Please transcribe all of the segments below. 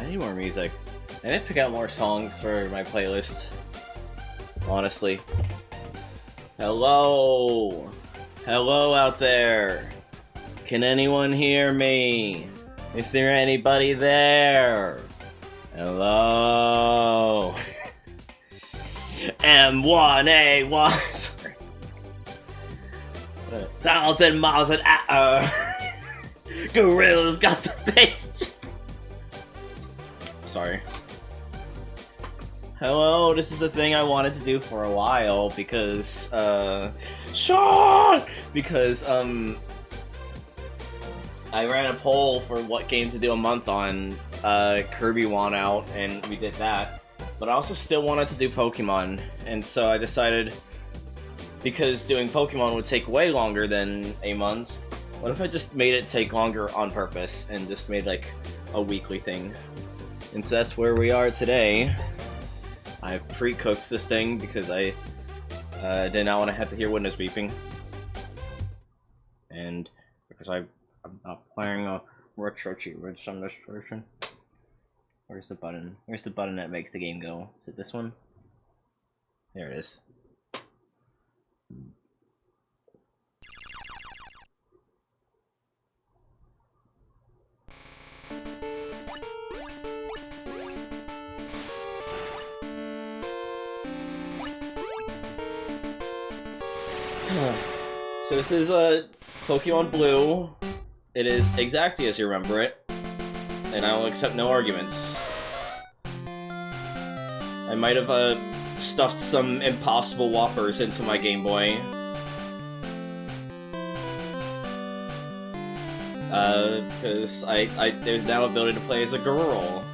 I need more music. I need to pick out more songs for my playlist. Honestly. Hello! Hello out there! Can anyone hear me? Is there anybody there? Hello? M1A1! Sorry. 1,000 miles an hour! Gorillas got the bass! Sorry. Hello, this is a thing I wanted to do for a while because, Sean! Because, I ran a poll for what game to do a month on, Kirby won out, and we did that. But I also still wanted to do Pokemon, and so I decided, because doing Pokemon would take way longer than a month, what if I just made it take longer on purpose, and just made, like, a weekly thing? And so that's where we are today. I've pre-cooked this thing because I did not want to have to hear windows beeping. And because I'm not playing a retro cheat rich on this version. Where's the button? Where's the button that makes the game go? Is it this one? There it is. So this is Pokemon Blue. It is exactly as you remember it, and I will accept no arguments. I might have stuffed some impossible whoppers into my Game Boy. Because there's now ability to play as a girl.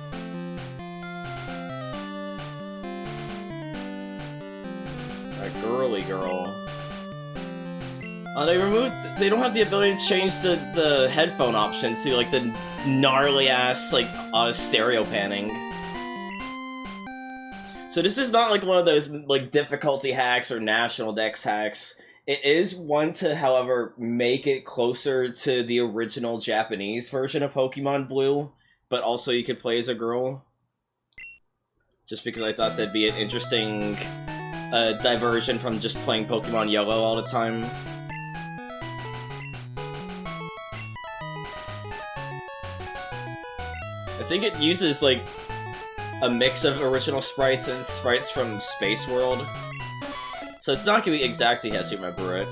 A girly girl. They don't have the ability to change the headphone options to, like, the gnarly-ass, like, stereo panning. So this is not, like, one of those, like, difficulty hacks or national dex hacks. It is one to, however, make it closer to the original Japanese version of Pokemon Blue, but also you could play as a girl. Just because I thought that'd be an interesting diversion from just playing Pokemon Yellow all the time. I think it uses, like, a mix of original sprites and sprites from Space World. So it's not gonna be exactly as you remember it.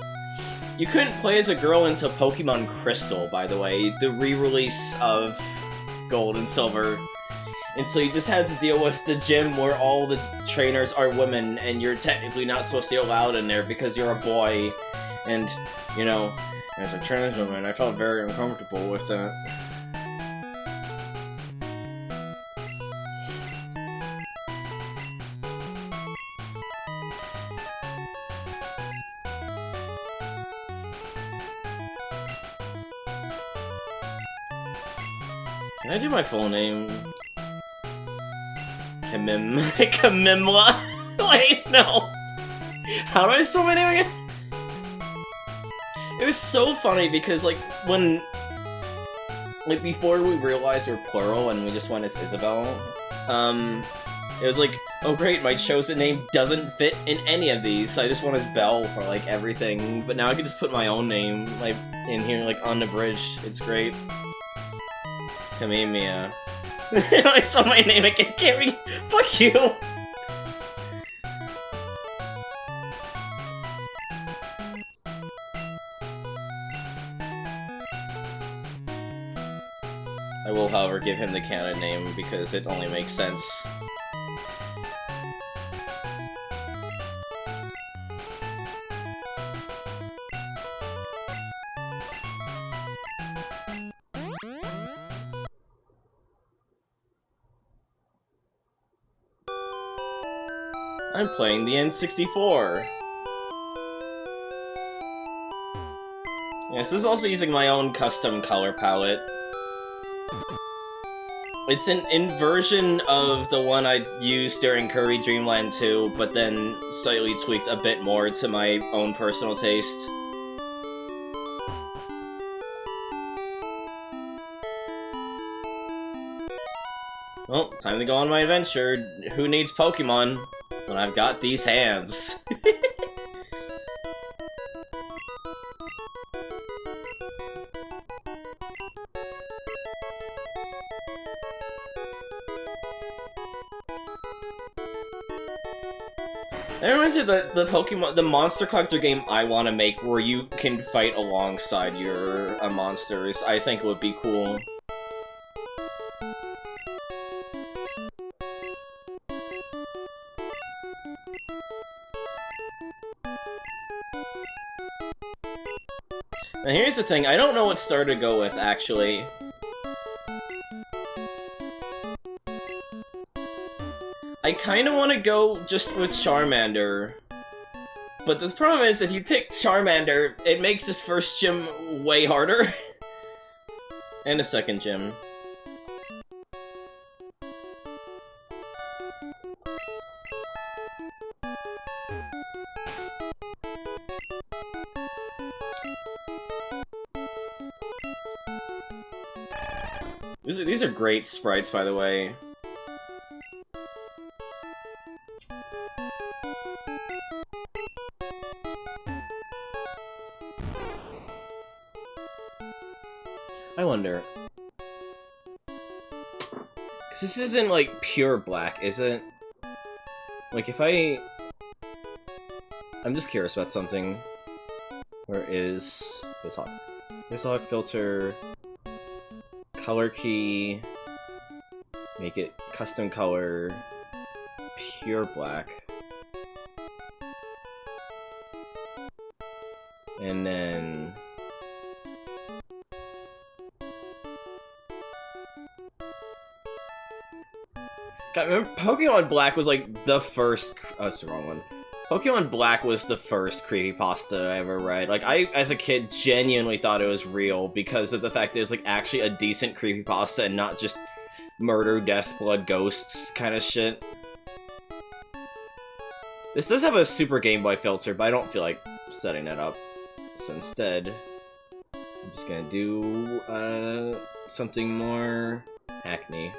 You couldn't play as a girl until Pokemon Crystal, by the way, the re-release of Gold and Silver. And so you just had to deal with the gym where all the trainers are women, and you're technically not supposed to be allowed in there because you're a boy. And, you know, as a trans woman, I felt very uncomfortable with that. Can I do my full name? Kamimla? Wait, no! How do I spell my name again? It was so funny because, like, when... Like, before we realized we were plural and we just went as Isabel, it was like, oh great, my chosen name doesn't fit in any of these, so I just went as Belle for, like, everything. But now I can just put my own name, like, in here, like, unabridged. It's great. Cammy. I spelled my name again, Cammy. Fuck you! I will, however, give him the canon name because it only makes sense. I'm playing the N64. Yes, this is also using my own custom color palette. It's an inversion of the one I used during Kirby Dreamland 2, but then slightly tweaked a bit more to my own personal taste. Well, time to go on my adventure. Who needs Pokemon when I've got these hands? That reminds me of the Pokemon, the monster collector game I want to make where you can fight alongside your monsters. I think would be cool. Now here's the thing, I don't know what star to go with, actually. I kinda wanna go just with Charmander. But the problem is, if you pick Charmander, it makes this first gym way harder. And a second gym. These are great sprites, by the way. I wonder. 'Cause this isn't, like, pure black, is it? Like, if I'm just curious about something. Where is... Facehawk filter... Color key, make it custom color, pure black, and then God, remember Pokemon Black was like the first. Oh, that's the wrong one. Pokemon Black was the first creepypasta I ever read. Like, I, as a kid, genuinely thought it was real because of the fact that it was, like, actually a decent creepypasta and not just murder, death, blood, ghosts kind of shit. This does have a Super Game Boy filter, but I don't feel like setting it up. So instead, I'm just gonna do, something more Hackney.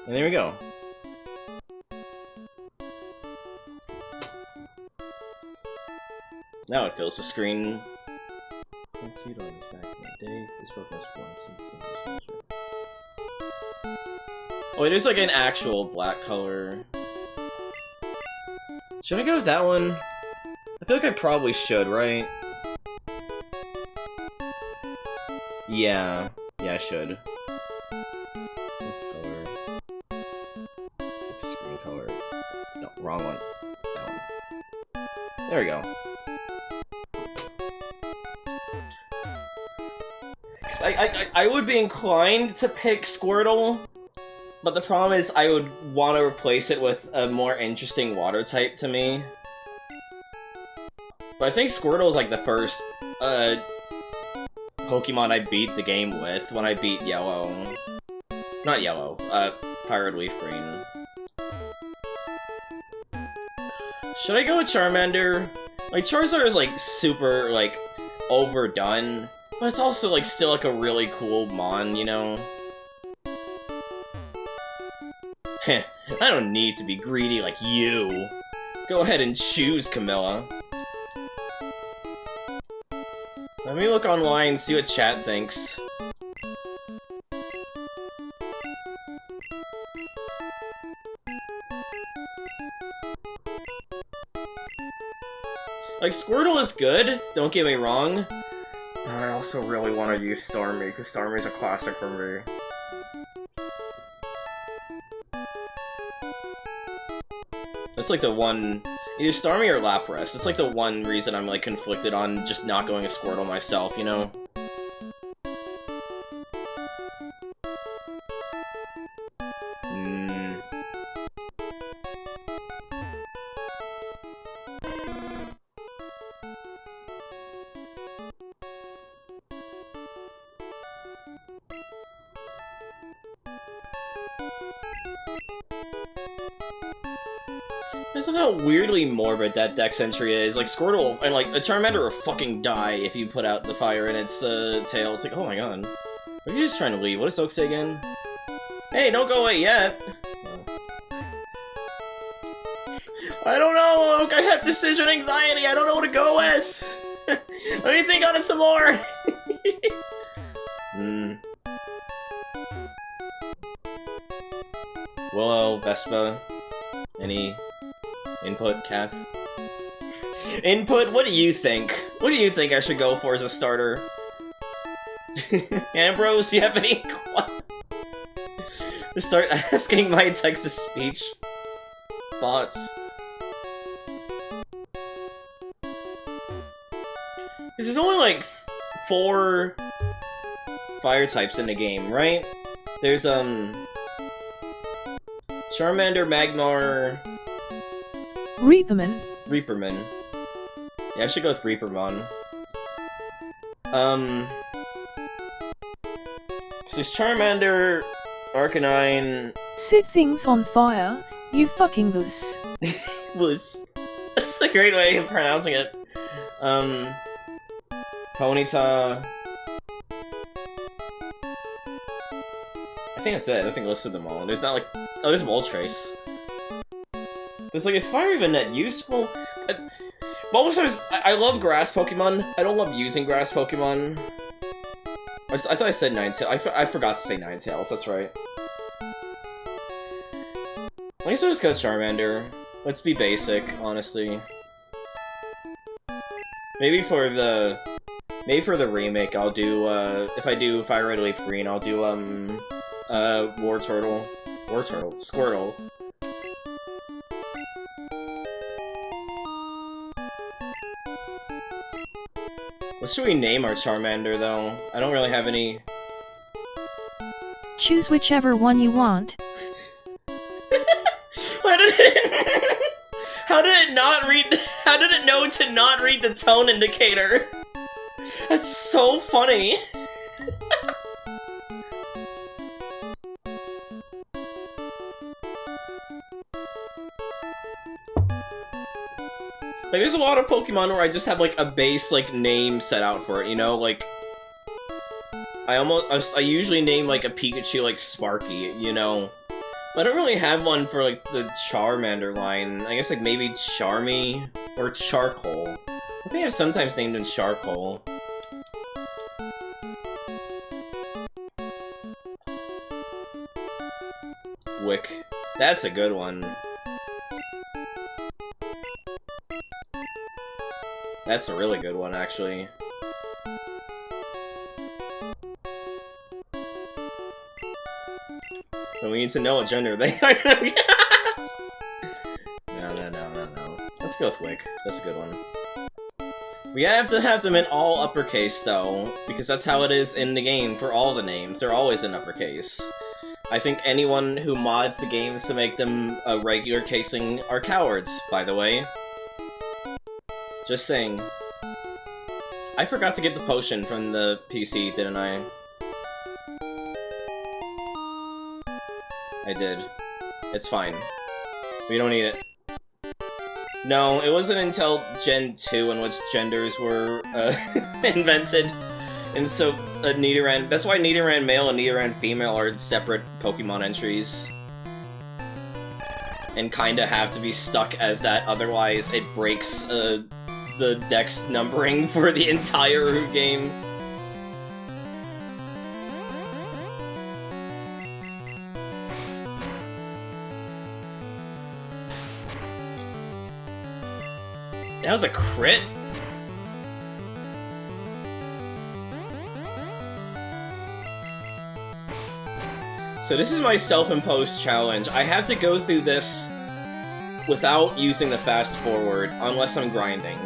And there we go. Now it fills the screen. Can't see it on this back in the day. This Pokemon's once. Oh, it is like an actual black color. Should I go with that one? I feel like I probably should, right? Yeah. Yeah, I should. Wrong one. That one. There we go. I would be inclined to pick Squirtle, but the problem is I would want to replace it with a more interesting water type to me. But I think Squirtle is like the first Pokemon I beat the game with when I beat Yellow. Not Yellow, Pirate Leaf Green. Should I go with Charmander? Like, Charizard is, like, super, like, overdone, but it's also, like, still, like, a really cool mon, you know? Heh, I don't need to be greedy like you. Go ahead and choose, Camilla. Let me look online and see what chat thinks. Like, Squirtle is good, don't get me wrong. I also really want to use Starmie, because Starmie's a classic for me. That's like the one... Either Starmie or Lapras. It's like the one reason I'm, like, conflicted on just not going a Squirtle myself, you know? This is how weirdly morbid that Dex entry is. Like, Squirtle and, like, a Charmander will fucking die if you put out the fire in its, tail. It's like, oh my god. Are you just trying to leave? What does Oak say again? Hey, don't go away yet! I don't know, Oak! I have decision anxiety! I don't know what to go with! Let me think on it some more! Willow, Vespa, any input, Cass? Input, what do you think? What do you think I should go for as a starter? Ambrose, do you have any to start asking my text-to-speech bots? Because there's only like 4 fire types in the game, right? There's Charmander, Magmar... Reaperman. Yeah, I should go with Reapermon. There's Charmander, Arcanine... Set things on fire, you fucking wuss. Wuss. That's a great way of pronouncing it. Ponyta... I think that's it. I think I listed them all. There's not like... Oh, there's Moltres. There's like, is fire even that useful? Bulbasaur's... I love grass Pokemon. I don't love using grass Pokemon. I thought I said Ninetales. I forgot to say Ninetales, that's right. Let me just go Charmander. Let's be basic, honestly. Maybe for the remake, I'll do, if I do Fire Red Leaf Green, I'll do, Squirtle. What should we name our Charmander, though? I don't really have any... Choose whichever one you want. How did it not read... How did it know to not read the tone indicator? That's so funny! Like, there's a lot of Pokemon where I just have, like, a base, like, name set out for it, you know? Like, I usually name, like, a Pikachu, like, Sparky, you know? But I don't really have one for, like, the Charmander line. I guess, like, maybe Charmy or Charcoal. I think I've sometimes named him Charcoal. Wick. That's a good one. That's a really good one, actually. But we need to know what gender they are. No. Let's go with Wick. That's a good one. We have to have them in all uppercase, though, because that's how it is in the game for all the names. They're always in uppercase. I think anyone who mods the games to make them a regular casing are cowards, by the way. Just saying. I forgot to get the potion from the PC, didn't I? I did. It's fine. We don't need it. No, it wasn't until Gen 2 in which genders were invented. And so, Nidoran... That's why Nidoran male and Nidoran female are separate Pokemon entries. And kinda have to be stuck as that, otherwise it breaks, the dex numbering for the entire game. That was a crit? So this is my self-imposed challenge. I have to go through this without using the fast forward, unless I'm grinding.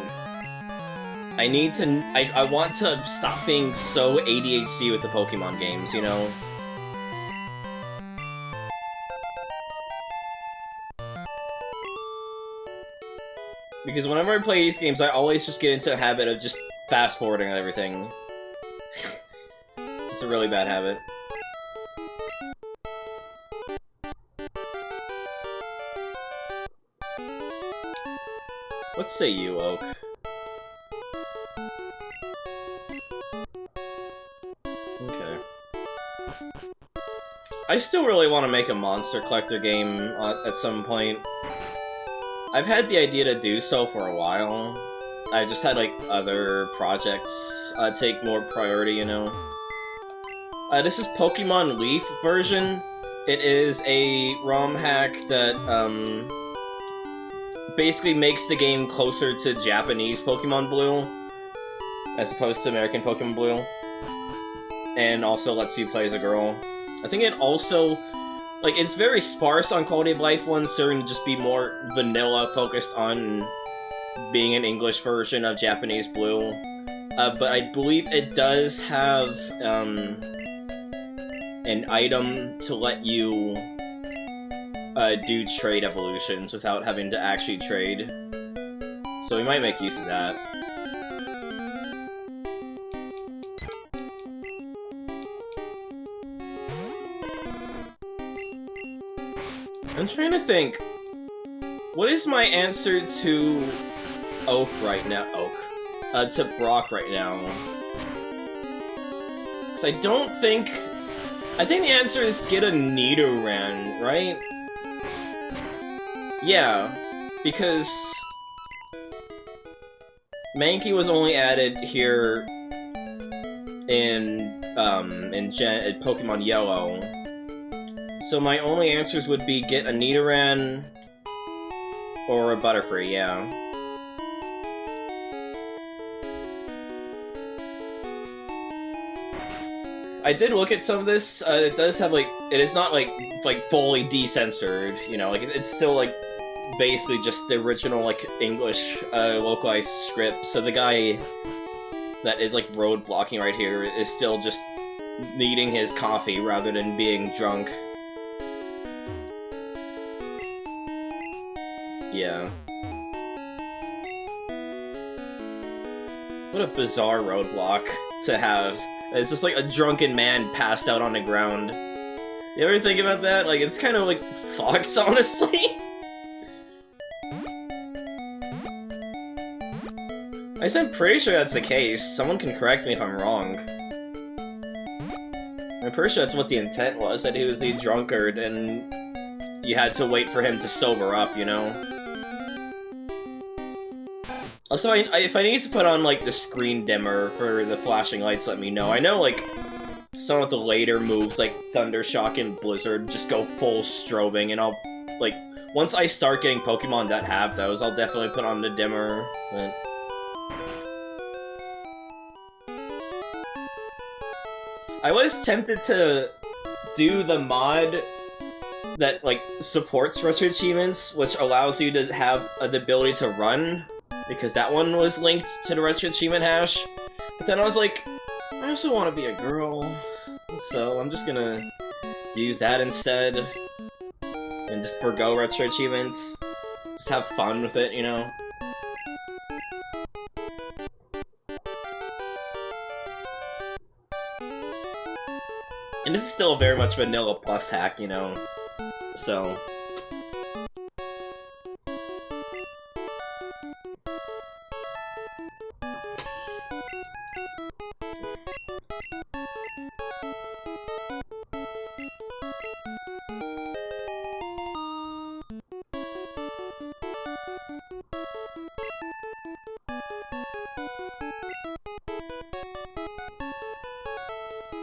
I need to... I want to stop being so ADHD with the Pokemon games, you know? Because whenever I play these games, I always just get into a habit of just fast-forwarding everything. It's a really bad habit. Let's say you, Oak. Okay. I still really want to make a monster collector game at some point. I've had the idea to do so for a while. I just had, like, other projects take more priority, you know? This is Pokemon Leaf version. It is a ROM hack that, basically makes the game closer to Japanese Pokemon Blue, as opposed to American Pokemon Blue. And also lets you play as a girl. I think it also, like, it's very sparse on quality of life ones, serving to just be more vanilla, focused on being an English version of Japanese Blue. But I believe it does have, an item to let you do trade evolutions without having to actually trade. So we might make use of that. I'm trying to think. What is my answer to Oak right now? To Brock right now. Because I don't think... I think the answer is to get a Nidoran, right? Yeah, because Mankey was only added here in Pokemon Yellow. So my only answers would be get a Nidoran or a Butterfree, yeah. I did look at some of this. It does have, like, it is not like fully decensored, you know, like it's still like basically just the original, like, English localized script. So the guy that is, like, road blocking right here is still just needing his coffee rather than being drunk. Yeah. What a bizarre roadblock to have. It's just like a drunken man passed out on the ground. You ever think about that? Like, it's kind of like fucked, honestly. I'm pretty sure that's the case. Someone can correct me if I'm wrong. I'm pretty sure that's what the intent was, that he was a drunkard and you had to wait for him to sober up, you know? Also, if I need to put on, like, the screen dimmer for the flashing lights, let me know. I know, like, some of the later moves, like Thunder Shock and Blizzard, just go full strobing, and I'll, like, once I start getting Pokemon that have those, I'll definitely put on the dimmer, but... I was tempted to do the mod that, like, supports retro achievements, which allows you to have the ability to run, because that one was linked to the retro achievement hash. But then I was like, I also want to be a girl, so I'm just gonna use that instead, and just forgo retro achievements. Just have fun with it, you know? And this is still very much vanilla plus hack, you know? So...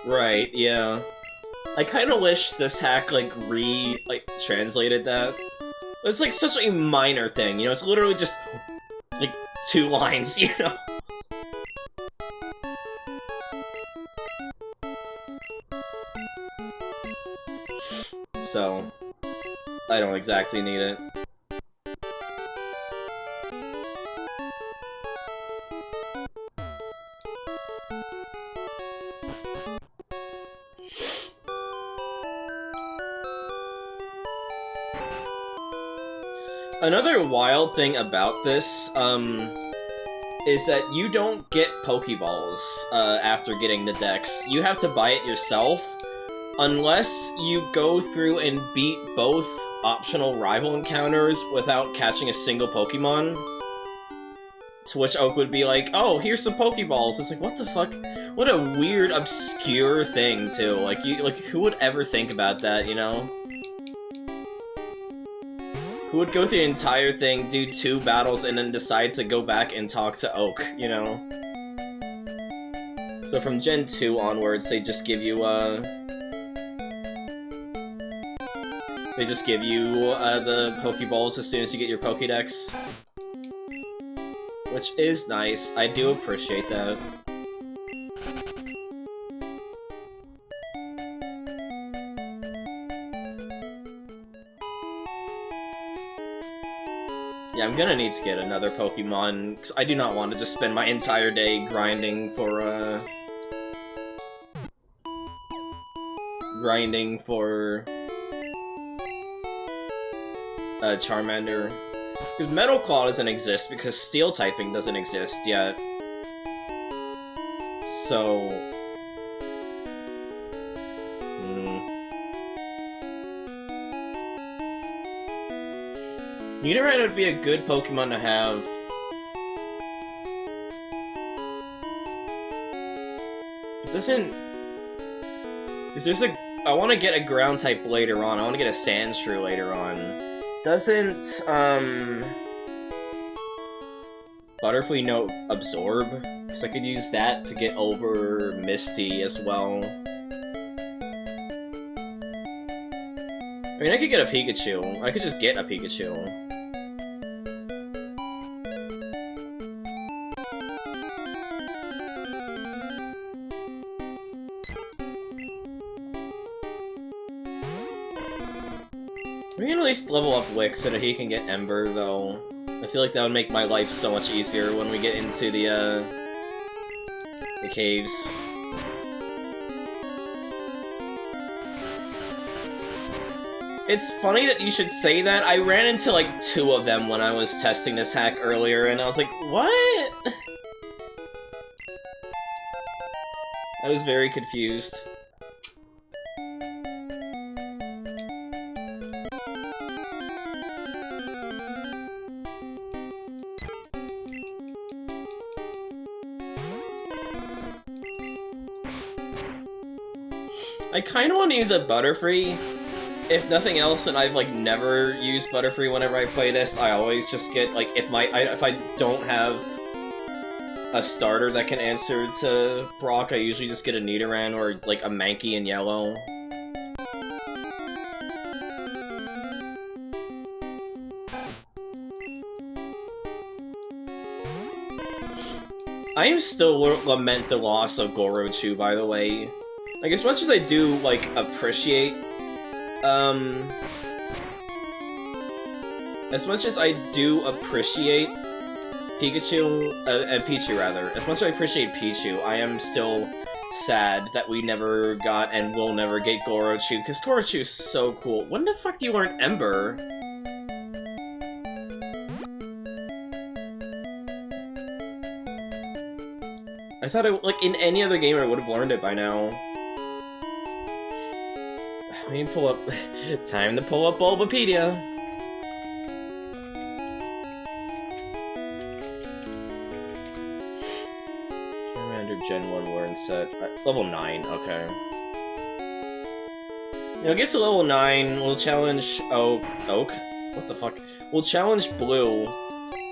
Right, yeah. I kinda wish this hack, like, translated that. It's, like, such a minor thing, you know? It's literally just, like, 2 lines, you know? So, I don't exactly need it. Another wild thing about this, is that you don't get Pokeballs, after getting the Dex. You have to buy it yourself, unless you go through and beat both optional rival encounters without catching a single Pokemon. To which Oak would be like, oh, here's some Pokeballs. It's like, what the fuck? What a weird, obscure thing, too. Like, who would ever think about that, you know? Who would go through the entire thing, do 2 battles, and then decide to go back and talk to Oak, you know? So from Gen 2 onwards, they just give you, the Pokeballs as soon as you get your Pokédex. Which is nice. I do appreciate that. Yeah, I'm gonna need to get another Pokemon, because I do not want to just spend my entire day grinding for, Charmander. Because Metal Claw doesn't exist, because Steel typing doesn't exist yet. So... Nidoran would be a good Pokemon to have. It doesn't... Because there's a... I want to get a Ground type later on. I want to get a Sandshrew later on. Doesn't, Butterfree know Absorb? Because I could use that to get over Misty as well. I mean, I could get a Pikachu. I could just get a Pikachu. We can at least level up Wick so that he can get Ember, though. I feel like that would make my life so much easier when we get into the caves. It's funny that you should say that. I ran into, like, 2 of them when I was testing this hack earlier, and I was like, what? I was very confused. I kinda want to use a Butterfree. If nothing else, and I've, like, never used Butterfree whenever I play this, I always just get, like, if I don't have a starter that can answer to Brock, I usually just get a Nidoran or, like, a Mankey in yellow. I am still lament the loss of Gorochu, by the way. Like, as much as I do, like, appreciate, as much as I do appreciate Pikachu, and Pichu, rather, as much as I appreciate Pichu, I am still sad that we never got and will never get Gorochu, because Gorochu is so cool. When the fuck do you learn Ember? I thought, like, in any other game I would have learned it by now. Let me pull up... Time to pull up Bulbapedia. Charmander Gen 1 learn set. Level 9, okay. You know, get to level 9, we'll challenge Oak? What the fuck? We'll challenge Blue,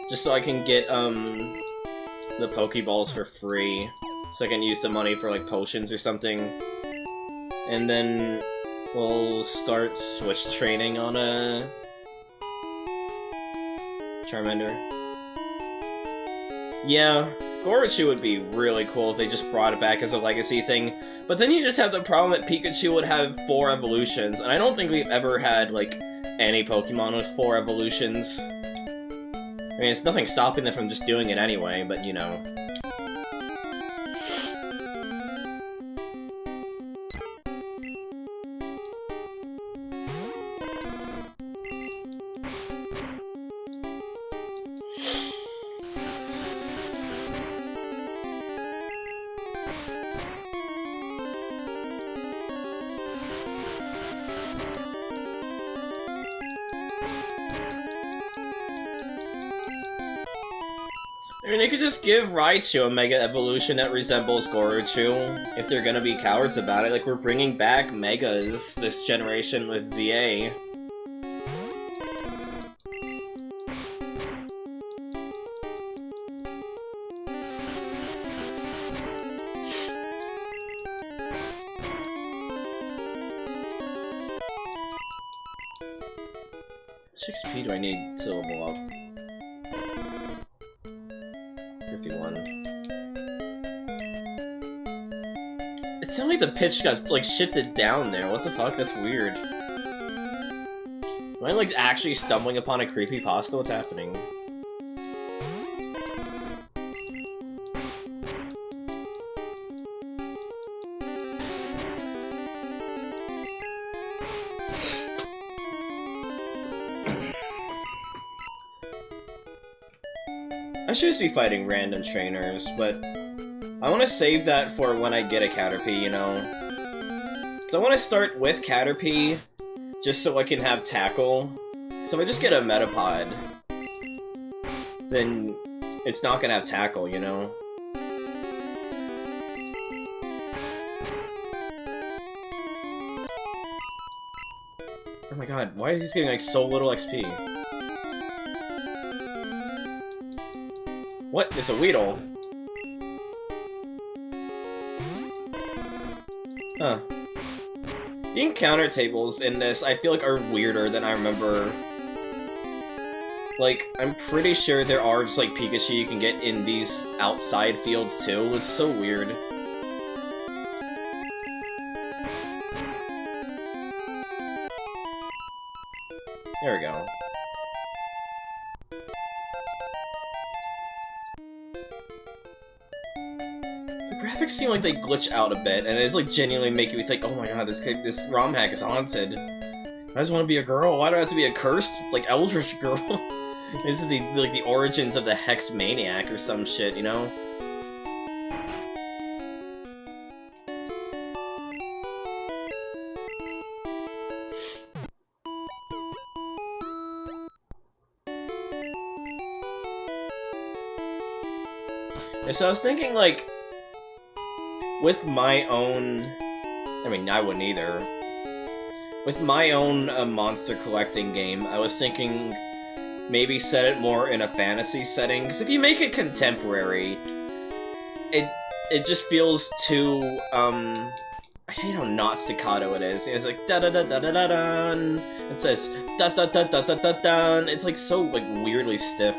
just so I can get, the Pokeballs for free. So I can use the money for, like, potions or something. And then... we'll start switch training on a Charmander. Yeah, Gorochu would be really cool if they just brought it back as a legacy thing. But then you just have the problem that Pikachu would have 4 evolutions, and I don't think we've ever had, like, any Pokemon with 4 evolutions. I mean, it's nothing stopping them from just doing it anyway, but you know. I mean, they could just give Raichu a Mega Evolution that resembles Goruchu, if they're gonna be cowards about it. Like, we're bringing back Megas this generation with ZA. How much XP do I need to level up? 51. It sounded like the pitch got, like, shifted down there. What the fuck? That's weird. Am I, like, actually stumbling upon a creepypasta? What's happening? I should just be fighting random trainers, but I want to save that for when I get a Caterpie, you know? So I want to start with Caterpie, just so I can have Tackle. So if I just get a Metapod, then it's not gonna have Tackle, you know? Oh my god, why is he getting, like, so little XP? What? It's a Weedle. Huh. The encounter tables in this, I feel like, are weirder than I remember. Like, I'm pretty sure there are just, like, Pikachu you can get in these outside fields, too. It's so weird. There we go. Graphics seem like they glitch out a bit, and it's like genuinely making me think, oh my god, this ROM hack is haunted. I just want to be a girl. Why do I have to be a cursed, like, eldritch girl? This is the origins of the Hex Maniac or some shit, you know? Yeah, so I was thinking, like, with my own... I mean, I wouldn't either. With my own monster collecting game, I was thinking maybe set it more in a fantasy setting, because if you make it contemporary, it just feels too, I hate how not staccato it is. It's like da-da-da-da-da-da-dun. It says da-da-da-da-da-da-dun. It's like so, like, weirdly stiff.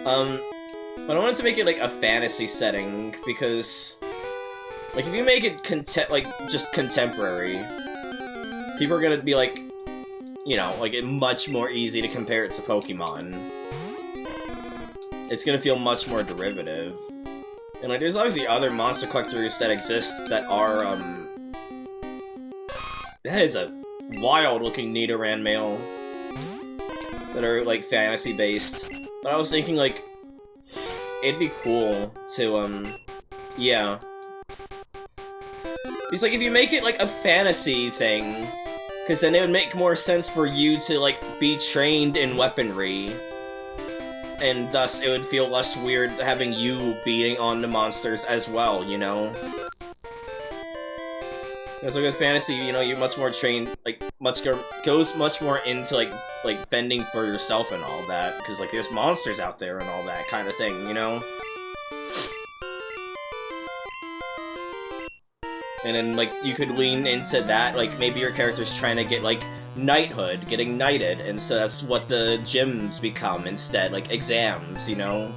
But I wanted to make it like a fantasy setting, because like, if you make it just contemporary, people are gonna be like, you know, like, it's much more easy to compare it to Pokemon. It's gonna feel much more derivative. And, like, there's obviously other monster collectors that exist that are, that is a wild-looking Nidoran male. That are, like, fantasy-based. But I was thinking, like, it'd be cool to, yeah. It's like, if you make it, like, a fantasy thing, because then it would make more sense for you to, like, be trained in weaponry. And thus, it would feel less weird having you beating on the monsters as well, you know? Because, like, with fantasy, you know, you're much more trained, like, goes much more into, like, fending for yourself and all that. Because, like, there's monsters out there and all that kind of thing, you know? And then, like, you could lean into that, like, maybe your character's trying to get, like, knighthood, getting knighted, and so that's what the gyms become instead, like, exams, you know?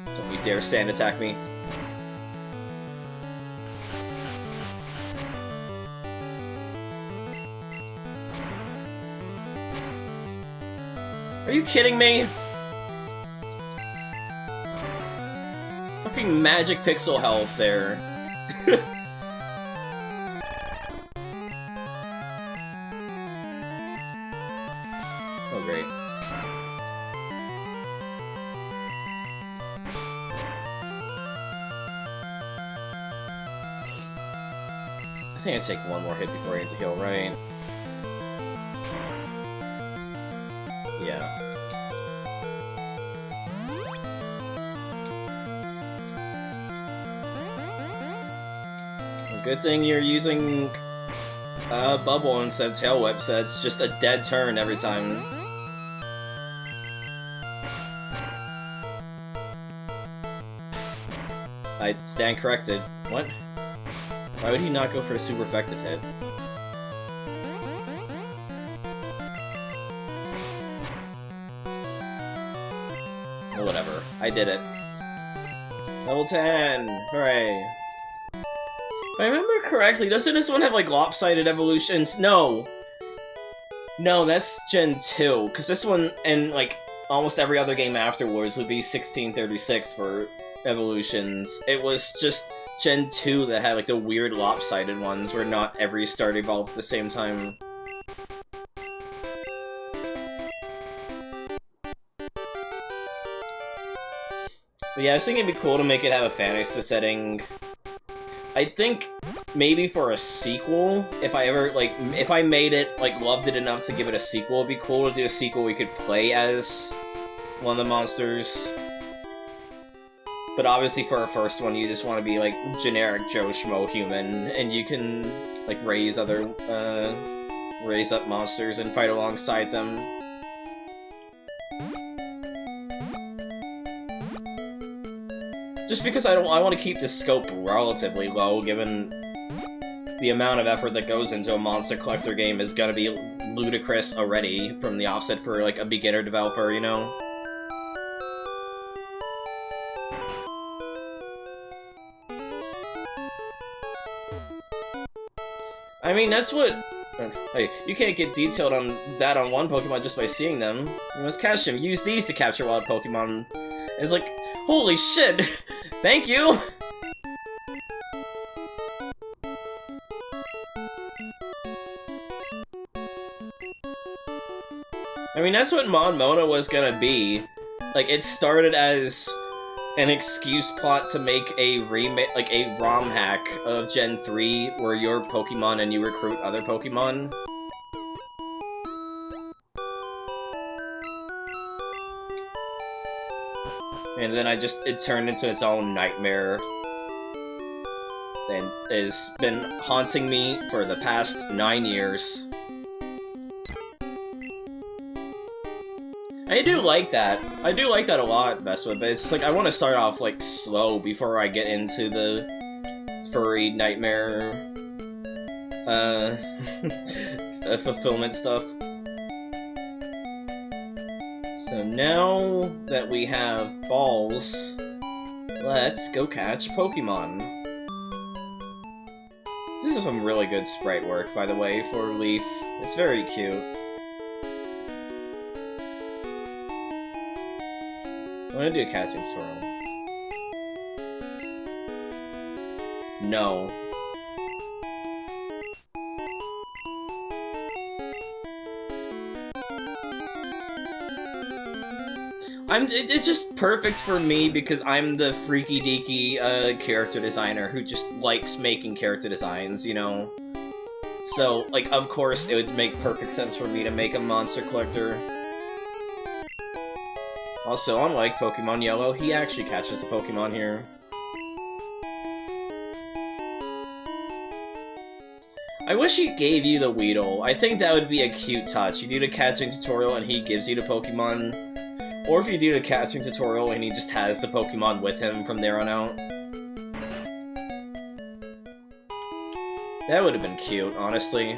Don't you dare sand attack me. Are you kidding me? Fucking magic pixel health there. Oh, great. I think I take one more hit before I get to heal, right? Yeah. Good thing you're using Bubble instead of Tail Whip, so it's just a dead turn every time. I stand corrected. What? Why would he not go for a super effective hit? Well, whatever. I did it. Level 10! Hooray! If I remember correctly, doesn't this one have, like, lopsided evolutions? No! No, that's Gen 2, because this one, and, like, almost every other game afterwards would be 1636 for evolutions. It was just Gen 2 that had, like, the weird lopsided ones, where not every star evolved at the same time. But yeah, I was thinking it'd be cool to make it have a fantasy setting. I think maybe for a sequel, if I ever, like, if I made it, like, loved it enough to give it a sequel, it'd be cool to do a sequel we could play as one of the monsters. But obviously for a first one, you just want to be, like, generic Joe Schmo human, and you can, like, raise up monsters and fight alongside them. Just because I want to keep the scope relatively low, given the amount of effort that goes into a monster collector game is gonna be ludicrous already from the offset for, like, a beginner developer, you know? I mean, that's what... Hey, you can't get detailed on that on one Pokemon just by seeing them. You must catch them. Use these to capture wild Pokemon. And it's like, holy shit! Thank you! I mean, that's what Mon Mona was gonna be. Like, it started as an excuse plot to make a remake, like a ROM hack of Gen 3, where you're Pokemon and you recruit other Pokemon. And then it turned into its own nightmare. And it's been haunting me for the past 9 years. I do like that. I do like that a lot, Vespa, but it's like, I want to start off, like, slow before I get into the furry nightmare, fulfillment stuff. So now that we have balls, let's go catch Pokemon. This is some really good sprite work, by the way, for Leaf. It's very cute. I'm gonna do a catching tutorial. No. It's just perfect for me because I'm the freaky deaky character designer who just likes making character designs, you know? So, like, of course, it would make perfect sense for me to make a monster collector. Also, unlike Pokemon Yellow, he actually catches the Pokemon here. I wish he gave you the Weedle. I think that would be a cute touch. You do the catching tutorial and he gives you the Pokemon. Or if you do the catching tutorial and he just has the Pokemon with him from there on out. That would have been cute, honestly.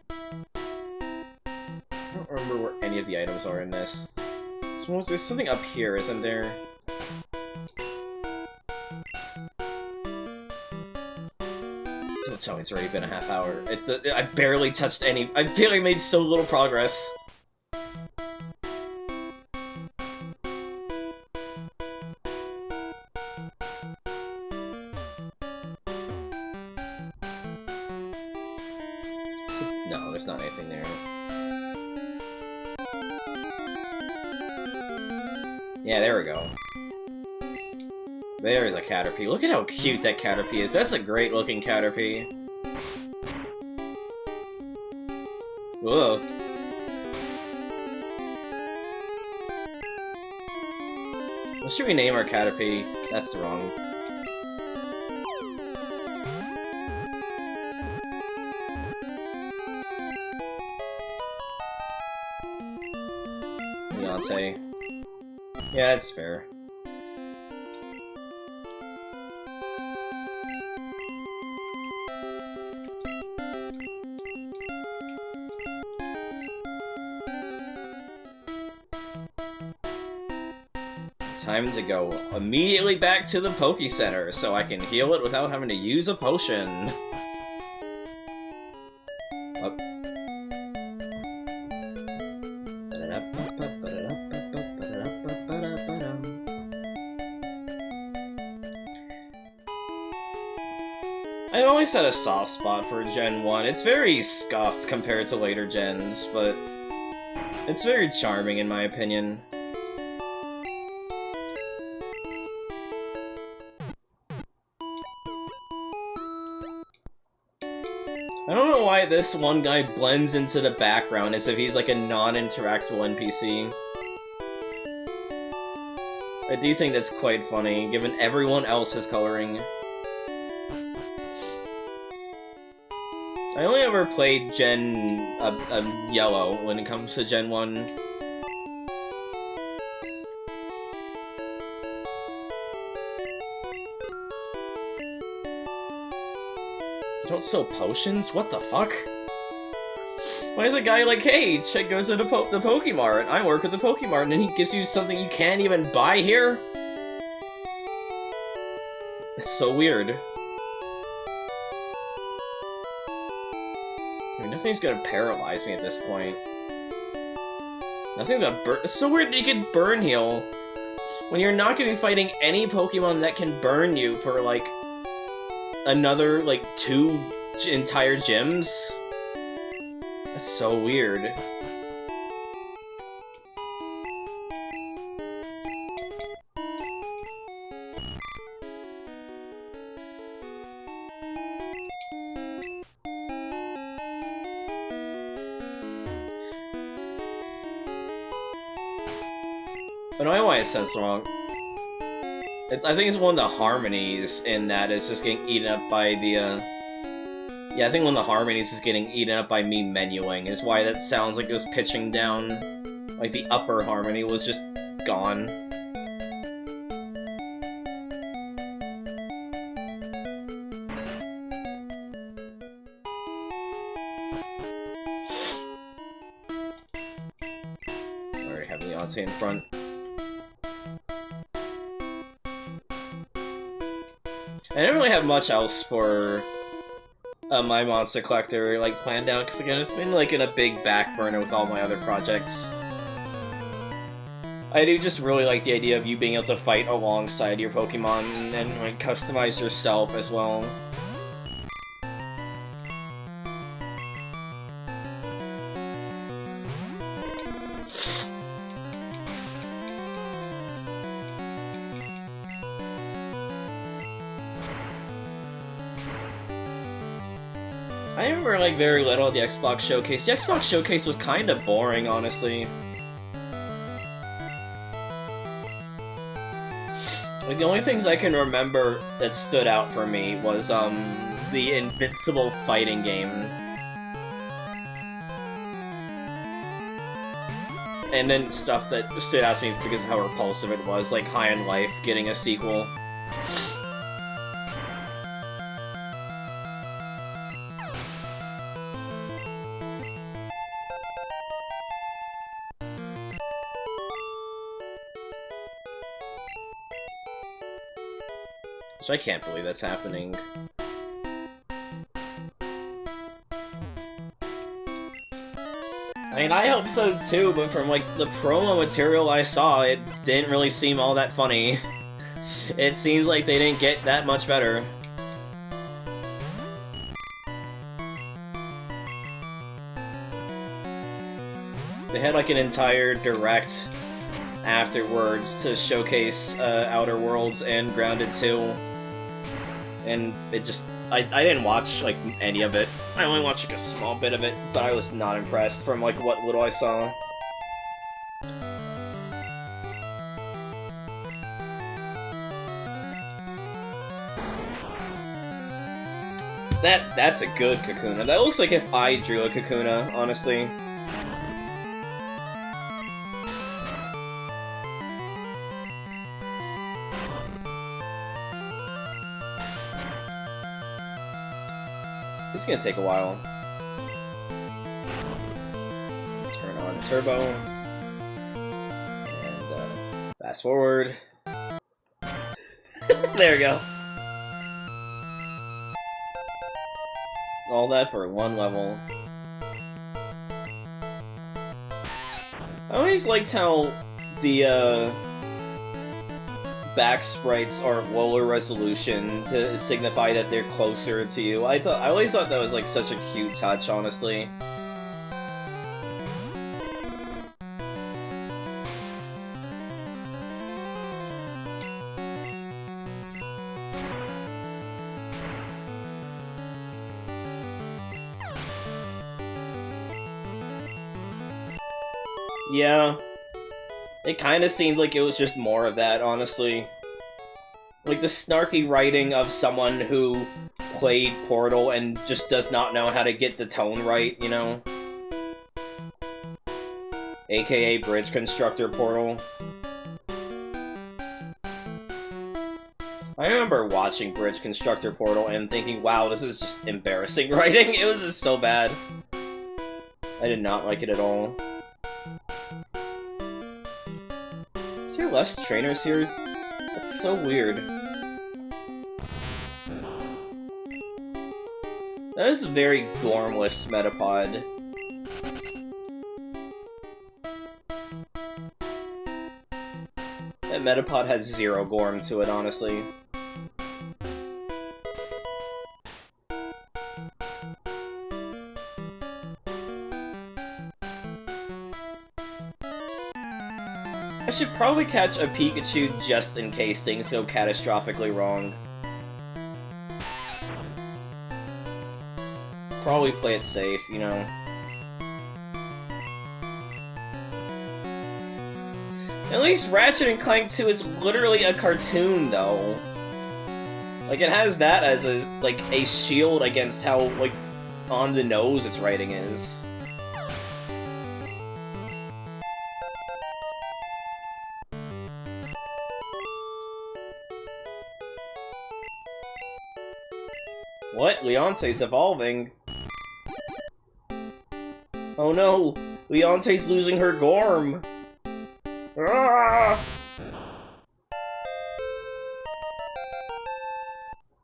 I don't remember where any of the items are in this. So there's something up here, isn't there? Don't tell me it's already been a half hour. I barely touched any. I feel like I made so little progress. No, there's not anything there. Yeah, there we go. There's a Caterpie. Look at how cute that Caterpie is. That's a great looking Caterpie. Whoa. What should we name our Caterpie? That's wrong. Beyonce. Yeah, that's fair. Time to go immediately back to the Poke Center so I can heal it without having to use a potion. Oh. I always had a soft spot for Gen 1. It's very scuffed compared to later gens, but it's very charming in my opinion. I don't know why this one guy blends into the background as if he's like a non-interactable NPC. I do think that's quite funny, given everyone else's coloring. I only ever played Gen Yellow when it comes to Gen 1. You don't sell potions? What the fuck? Why is a guy like, hey, go to the Pokemart, I work with the Pokemart, and then he gives you something you can't even buy here? It's so weird. I mean, nothing's gonna paralyze me at this point. Nothing but burn. It's so weird that you can burn heal when you're not gonna be fighting any Pokemon that can burn you for, like, another, like, 2 entire gyms? That's so weird. I don't know why it says wrong. I think it's one of the harmonies in that it's just getting eaten up by the, yeah, I think one of the harmonies is getting eaten up by me menuing, is why that sounds like it was pitching down. Like, the upper harmony was just gone. Already have Beyonce in front. I didn't really have much else for my Monster Collector, like, planned out, because again, it's been, like, in a big back burner with all my other projects. I do just really like the idea of you being able to fight alongside your Pokemon, and like, customize yourself as well. I remember, like, very little of the Xbox Showcase. The Xbox Showcase was kind of boring, honestly. Like, the only things I can remember that stood out for me was, the Invincible fighting game. And then stuff that stood out to me because of how repulsive it was, like High on Life getting a sequel. Which I can't believe that's happening. I mean, I hope so too, but from, like, the promo material I saw, it didn't really seem all that funny. It seems like they didn't get that much better. They had, like, an entire direct afterwards to showcase Outer Worlds and Grounded 2. And it just... I didn't watch, like, any of it. I only watched, like, a small bit of it, but I was not impressed from, like, what little I saw. That's a good Kakuna. That looks like if I drew a Kakuna, honestly. It's gonna take a while. Turn on turbo. And fast forward. There we go. All that for one level. I always liked how the back sprites are lower resolution to signify that they're closer to you. I always thought that was like such a cute touch, honestly. Yeah. It kind of seemed like it was just more of that, honestly. Like the snarky writing of someone who played Portal and just does not know how to get the tone right, you know? AKA Bridge Constructor Portal. I remember watching Bridge Constructor Portal and thinking, wow, this is just embarrassing writing. It was just so bad. I did not like it at all. Is there less trainers here? That's so weird. That is a very Gormless Metapod. That Metapod has 0 Gorm to it, honestly. I should probably catch a Pikachu just in case things go catastrophically wrong. Probably play it safe, you know. At least Ratchet & Clank 2 is literally a cartoon, though. Like, it has that as a, like, a shield against how, like, on the nose its writing is. What? Leonte's evolving? Oh no! Leonte's losing her Gorm! Ah! I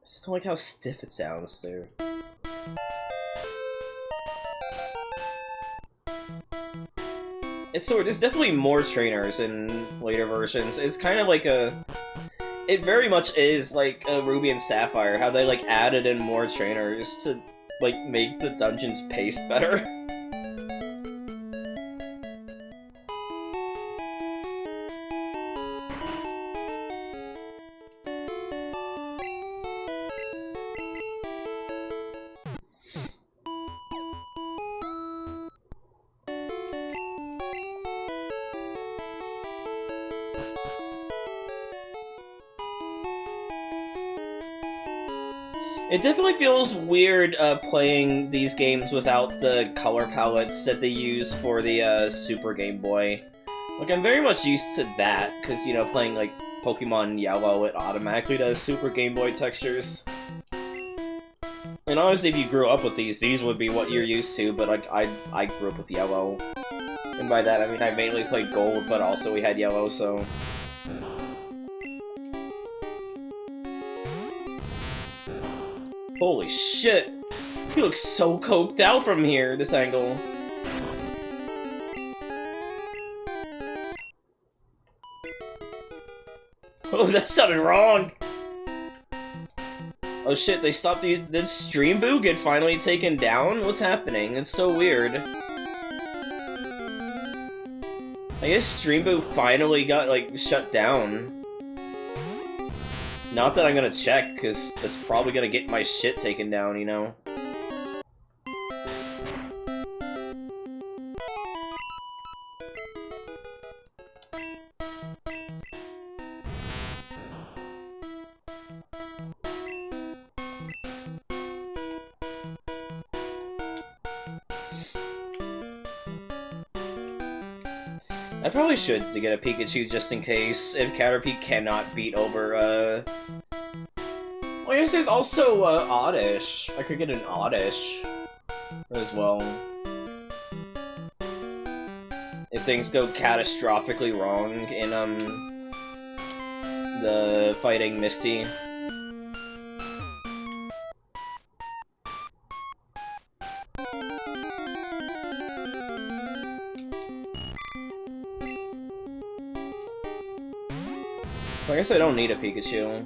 just don't like how stiff it sounds there. It's so there's definitely more trainers in later versions. It's kind of like a... It very much is like a Ruby and Sapphire, how they like added in more trainers to like make the dungeons pace better. It definitely feels weird playing these games without the color palettes that they use for the Super Game Boy. Like, I'm very much used to that, because, you know, playing, like, Pokemon Yellow, it automatically does Super Game Boy textures. And honestly, if you grew up with these would be what you're used to, but, like, I grew up with Yellow. And by that, I mean, I mainly played Gold, but also we had Yellow, so... Holy shit! He looks so coked out from here, this angle. Oh, that sounded wrong! Oh shit, they stopped this stream boo get finally taken down? What's happening? It's so weird. I I guess Stream Boot finally got, like, shut down. Not that I'm gonna check, because that's probably gonna get my shit taken down, you know? I probably should to get a Pikachu just in case, if Caterpie cannot beat over, Well, I guess there's also, Oddish. I could get an Oddish as well. If things go catastrophically wrong in, the fighting Misty. I guess I don't need a Pikachu.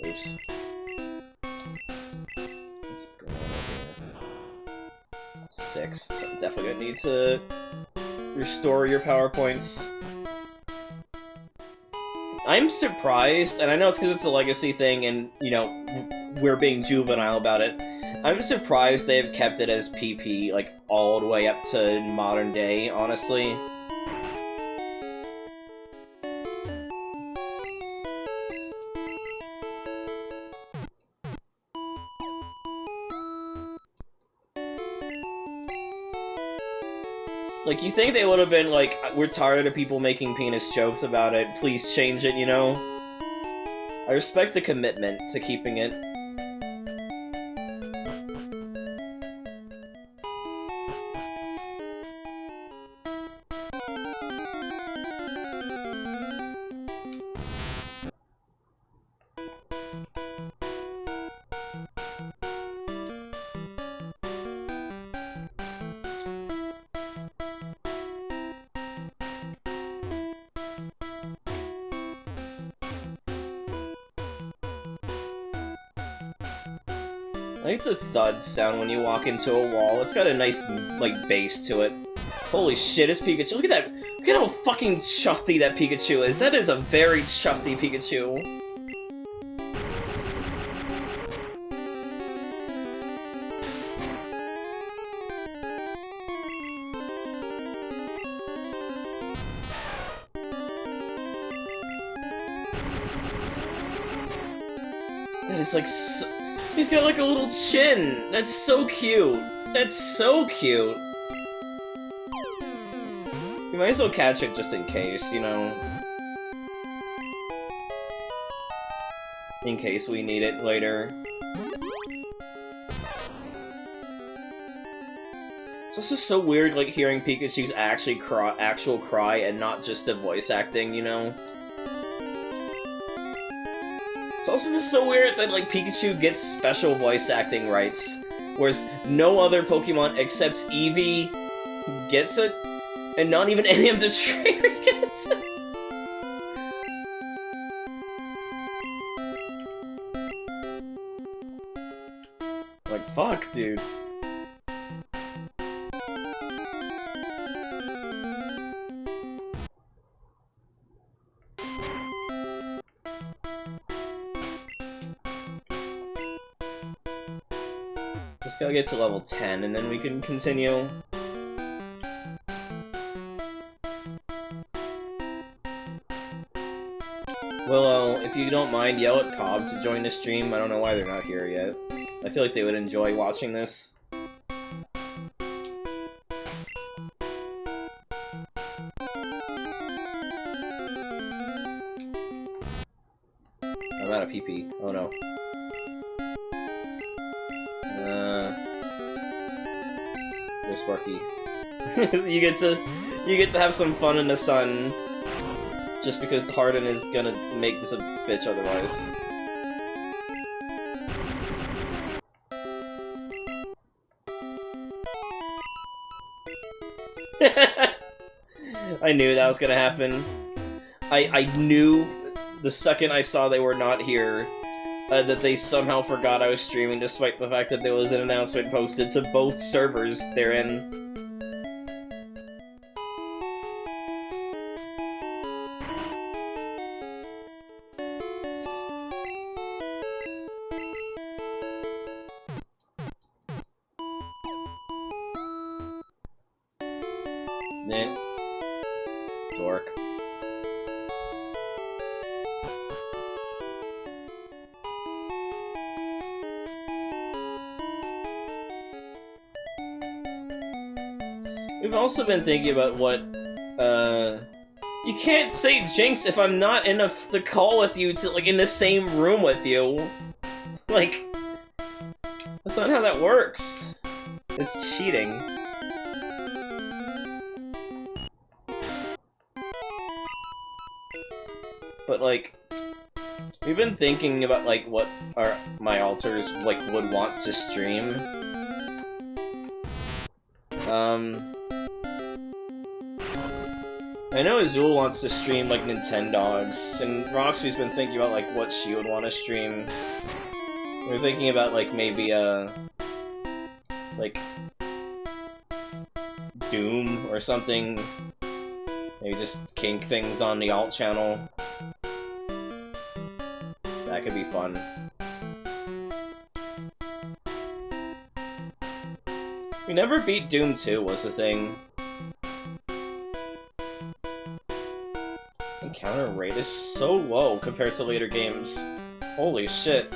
Oops. What's going on over here? 6, so I'm definitely gonna need to restore your power points. I'm surprised, and I know it's because it's a legacy thing and, you know, we're being juvenile about it. I'm surprised they've kept it as PP, like, all the way up to modern day, honestly. Like, you think they would have been like, we're tired of people making penis jokes about it, please change it, you know? I respect the commitment to keeping it. I like the thud sound when you walk into a wall. It's got a nice, like, bass to it. Holy shit, it's Pikachu. Look at that! Look at how fucking chuffy that Pikachu is. That is a very chuffy Pikachu. That is like so... He's got like a little chin! That's so cute! That's so cute! We might as well catch it just in case, you know? In case we need it later. It's also so weird, like, hearing Pikachu's actual cry and not just the voice acting, you know? It's also just so weird that, like, Pikachu gets special voice acting rights, whereas no other Pokemon except Eevee gets it, and not even any of the trainers gets it. Like, fuck, dude. Just gotta get to level 10, and then we can continue. Well, if you don't mind, yell at Cobb to join the stream. I don't know why they're not here yet. I feel like they would enjoy watching this. I'm out of PP. Oh no. Go Sparky. you get to have some fun in the sun. Just because Harden is gonna make this a bitch otherwise. I knew that was gonna happen. I knew the second I saw they were not here that they somehow forgot I was streaming despite the fact that there was an announcement posted to both servers they're in. Nah. Dork. We've also been thinking about what, you can't say Jinx if I'm not in the call with you to, like, in the same room with you. Like, that's not how that works. It's cheating. But, like, we've been thinking about, like, what my alters, like, would want to stream. I know Azul wants to stream, like, Nintendogs, and Roxy's been thinking about, like, what she would want to stream. We're thinking about, like, maybe, like, Doom or something. Maybe just kink things on the alt channel. That could be fun. We never beat Doom 2 was the thing. Encounter rate is so low compared to later games. Holy shit.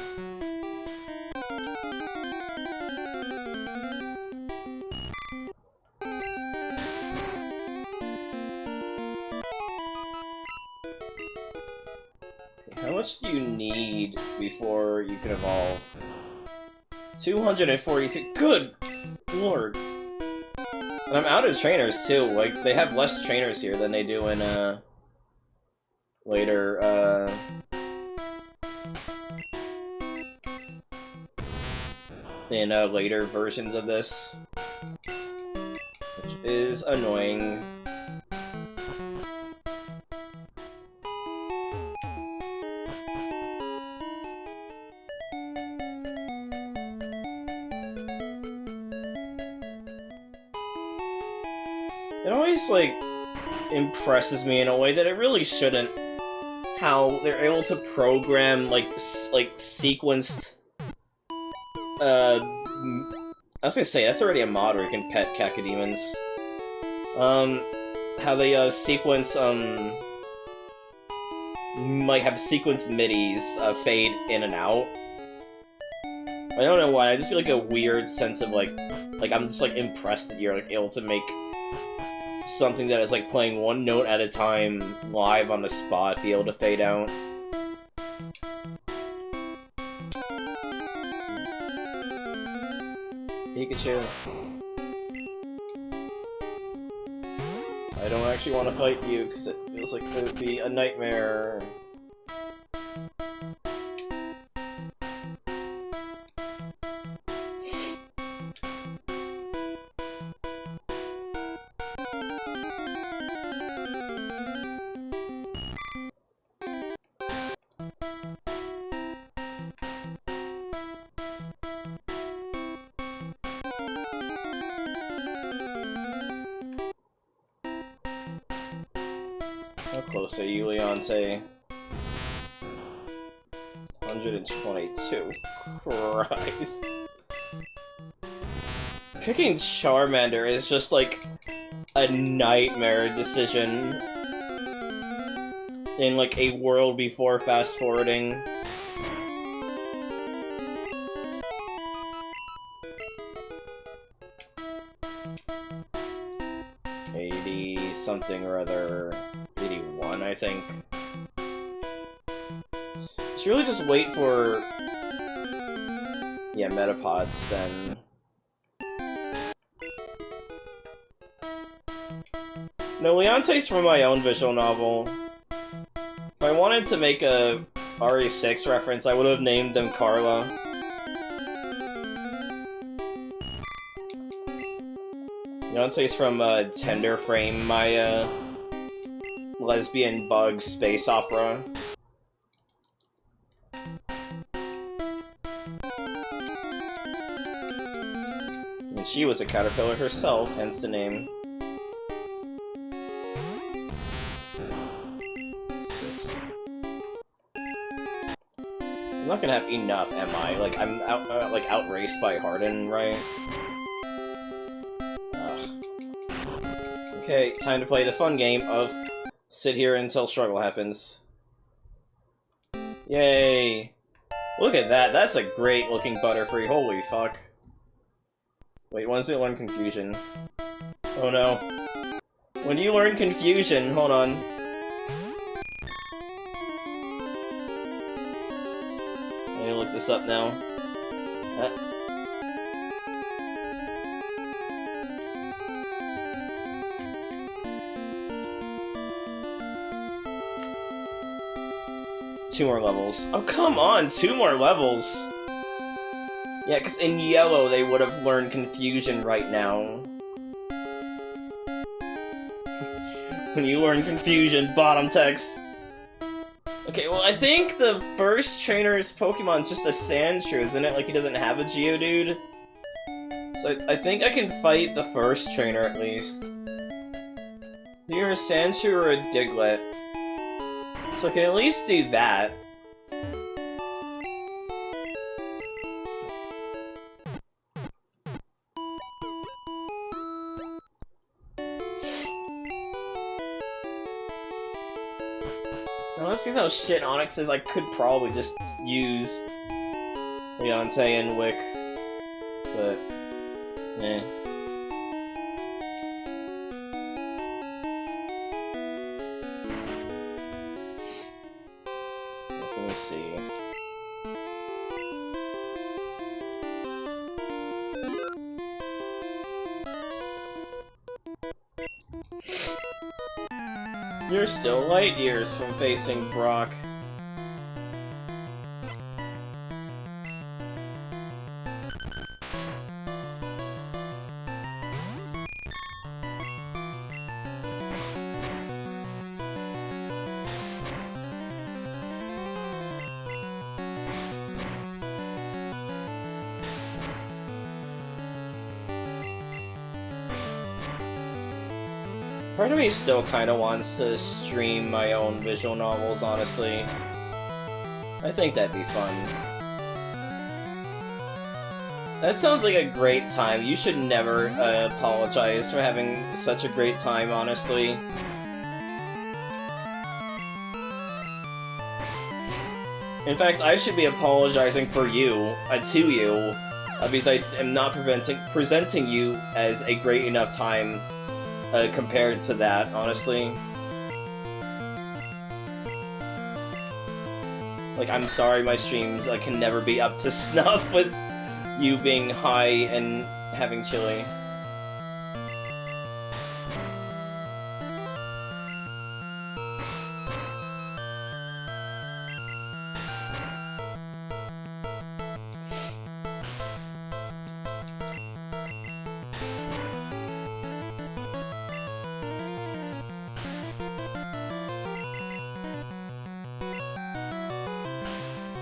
How much do you need before you can evolve? 243. Good lord. And I'm out of trainers too. Like, they have less trainers here than they do in later later versions of this, which is annoying. It always, like, impresses me in a way that it really shouldn't, how they're able to program, like, sequenced, I was gonna say, that's already a mod where you can pet cacodemons. How they, sequence, like, have sequenced midis, fade in and out. I don't know why, I just feel like a weird sense of, like, I'm just, like, impressed that you're, like, able to make something that is, like, playing one note at a time live on the spot be able to fade out. Pikachu. I don't actually want to fight you because it feels like it would be a nightmare. How close are you, Leonce? 122. Christ. Picking Charmander is just, like, a nightmare decision in, like, a world before fast-forwarding. Something or other. 81, I think. Should really just wait for... yeah, Metapods, then. No, Leonte's from my own visual novel. If I wanted to make a RE6 reference, I would have named them Carla. Leonte's from Tender Frame, my lesbian bug space opera. And she was a caterpillar herself, hence the name. 6. I'm not gonna have enough, am I? Like, I'm outraced by Harden, right? Ugh. Okay, time to play the fun game of sit here until struggle happens. Yay! Look at that, that's a great looking Butterfree, holy fuck. Wait, when does it learn Confusion? Oh no. When you learn Confusion, hold on. I need to look this up now. 2 more levels. Oh, come on! 2 more levels! Yeah, because in yellow they would have learned Confusion right now. When you learn Confusion, bottom text. Okay, well, I think the first trainer's Pokemon's just a Sandshrew, isn't it? Like, he doesn't have a Geodude? So I think I can fight the first trainer, at least. Either a Sandshrew or a Diglett. So I can at least do that. Now, let's see how shit Onyx is. I could probably just use Leontay and Wick, but eh. Let me see. You're still light years from facing Brock. Part of me still kind of wants to stream my own visual novels, honestly. I think that'd be fun. That sounds like a great time. You should never apologize for having such a great time, honestly. In fact, I should be apologizing for you, to you, because I am not presenting you as a great enough time compared to that, honestly. Like, I'm sorry my streams can never be up to snuff with you being high and having chili.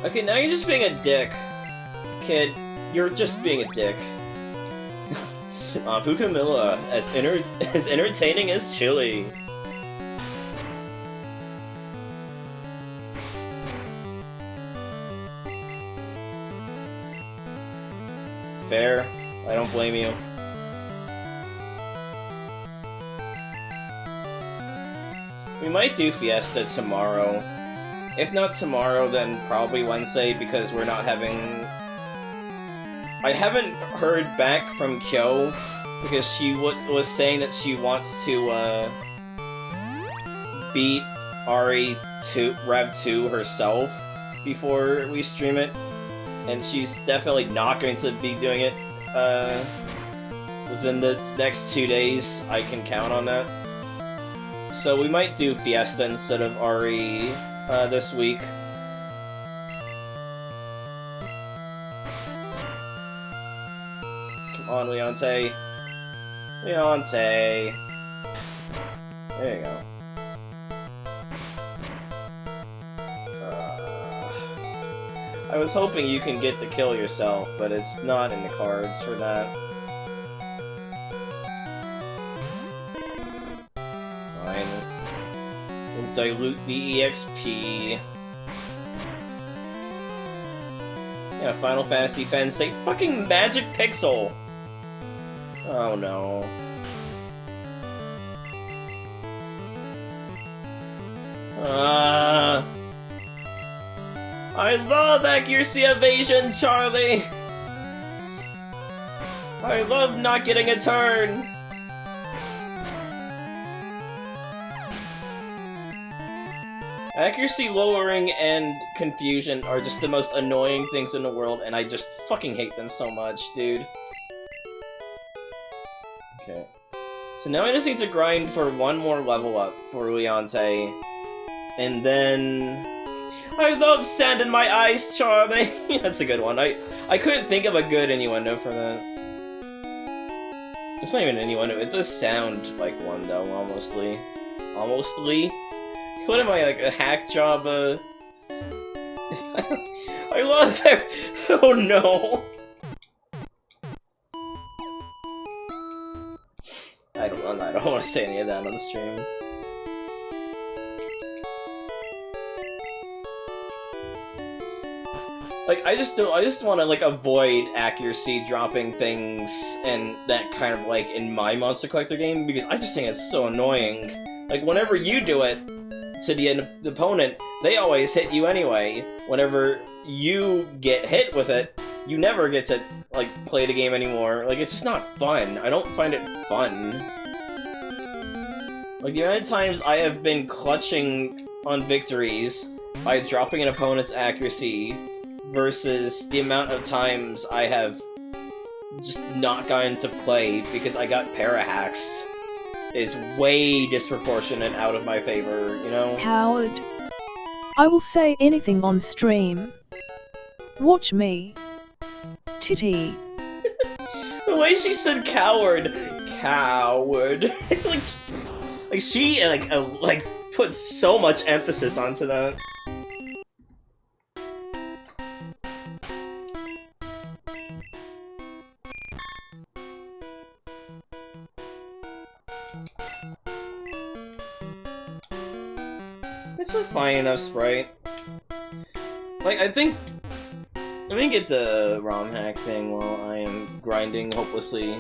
Okay, now you're just being a dick. Kid, you're just being a dick. Pukamilla, as entertaining as chili. Fair. I don't blame you. We might do Fiesta tomorrow. If not tomorrow, then probably Wednesday, because we're not having... I haven't heard back from Kyo, because she was saying that she wants to, beat Rev 2 herself before we stream it, and she's definitely not going to be doing it, within the next 2 days. I can count on that. So we might do Fiesta instead of RE, this week. Come on, Leontay. Leontay. There you go. I was hoping you can get the kill yourself, but it's not in the cards for that. dilute the EXP. Yeah, Final Fantasy fans say fucking Magic Pixel! Oh no. I love accuracy evasion, Charlie! I love not getting a turn! Accuracy lowering and confusion are just the most annoying things in the world, and I just fucking hate them so much, dude. Okay. So now I just need to grind for one more level up for Leonte. And then... I love sand in my eyes, Charlie! That's a good one. I couldn't think of a good innuendo for that. It's not even an innuendo, it does sound like one though, almostly. Almostly? What am I, like, a hack job, I love it! Oh no! I don't want to say any of that on the stream. Like, I just want to, like, avoid accuracy dropping things and that kind of, like, in my Monster Collector game, because I just think it's so annoying. Like, whenever you do it to the opponent, they always hit you anyway. Whenever you get hit with it, you never get to, like, play the game anymore. Like, it's just not fun. I don't find it fun. Like, the amount of times I have been clutching on victories by dropping an opponent's accuracy versus the amount of times I have just not gotten to play because I got para-haxed is way disproportionate out of my favor, you know? Coward. I will say anything on stream. Watch me. Titty. The way she said coward. Coward. like she like put so much emphasis onto that. It's a fine enough sprite. Like, I think... Let me get the ROM hack thing while I am grinding hopelessly.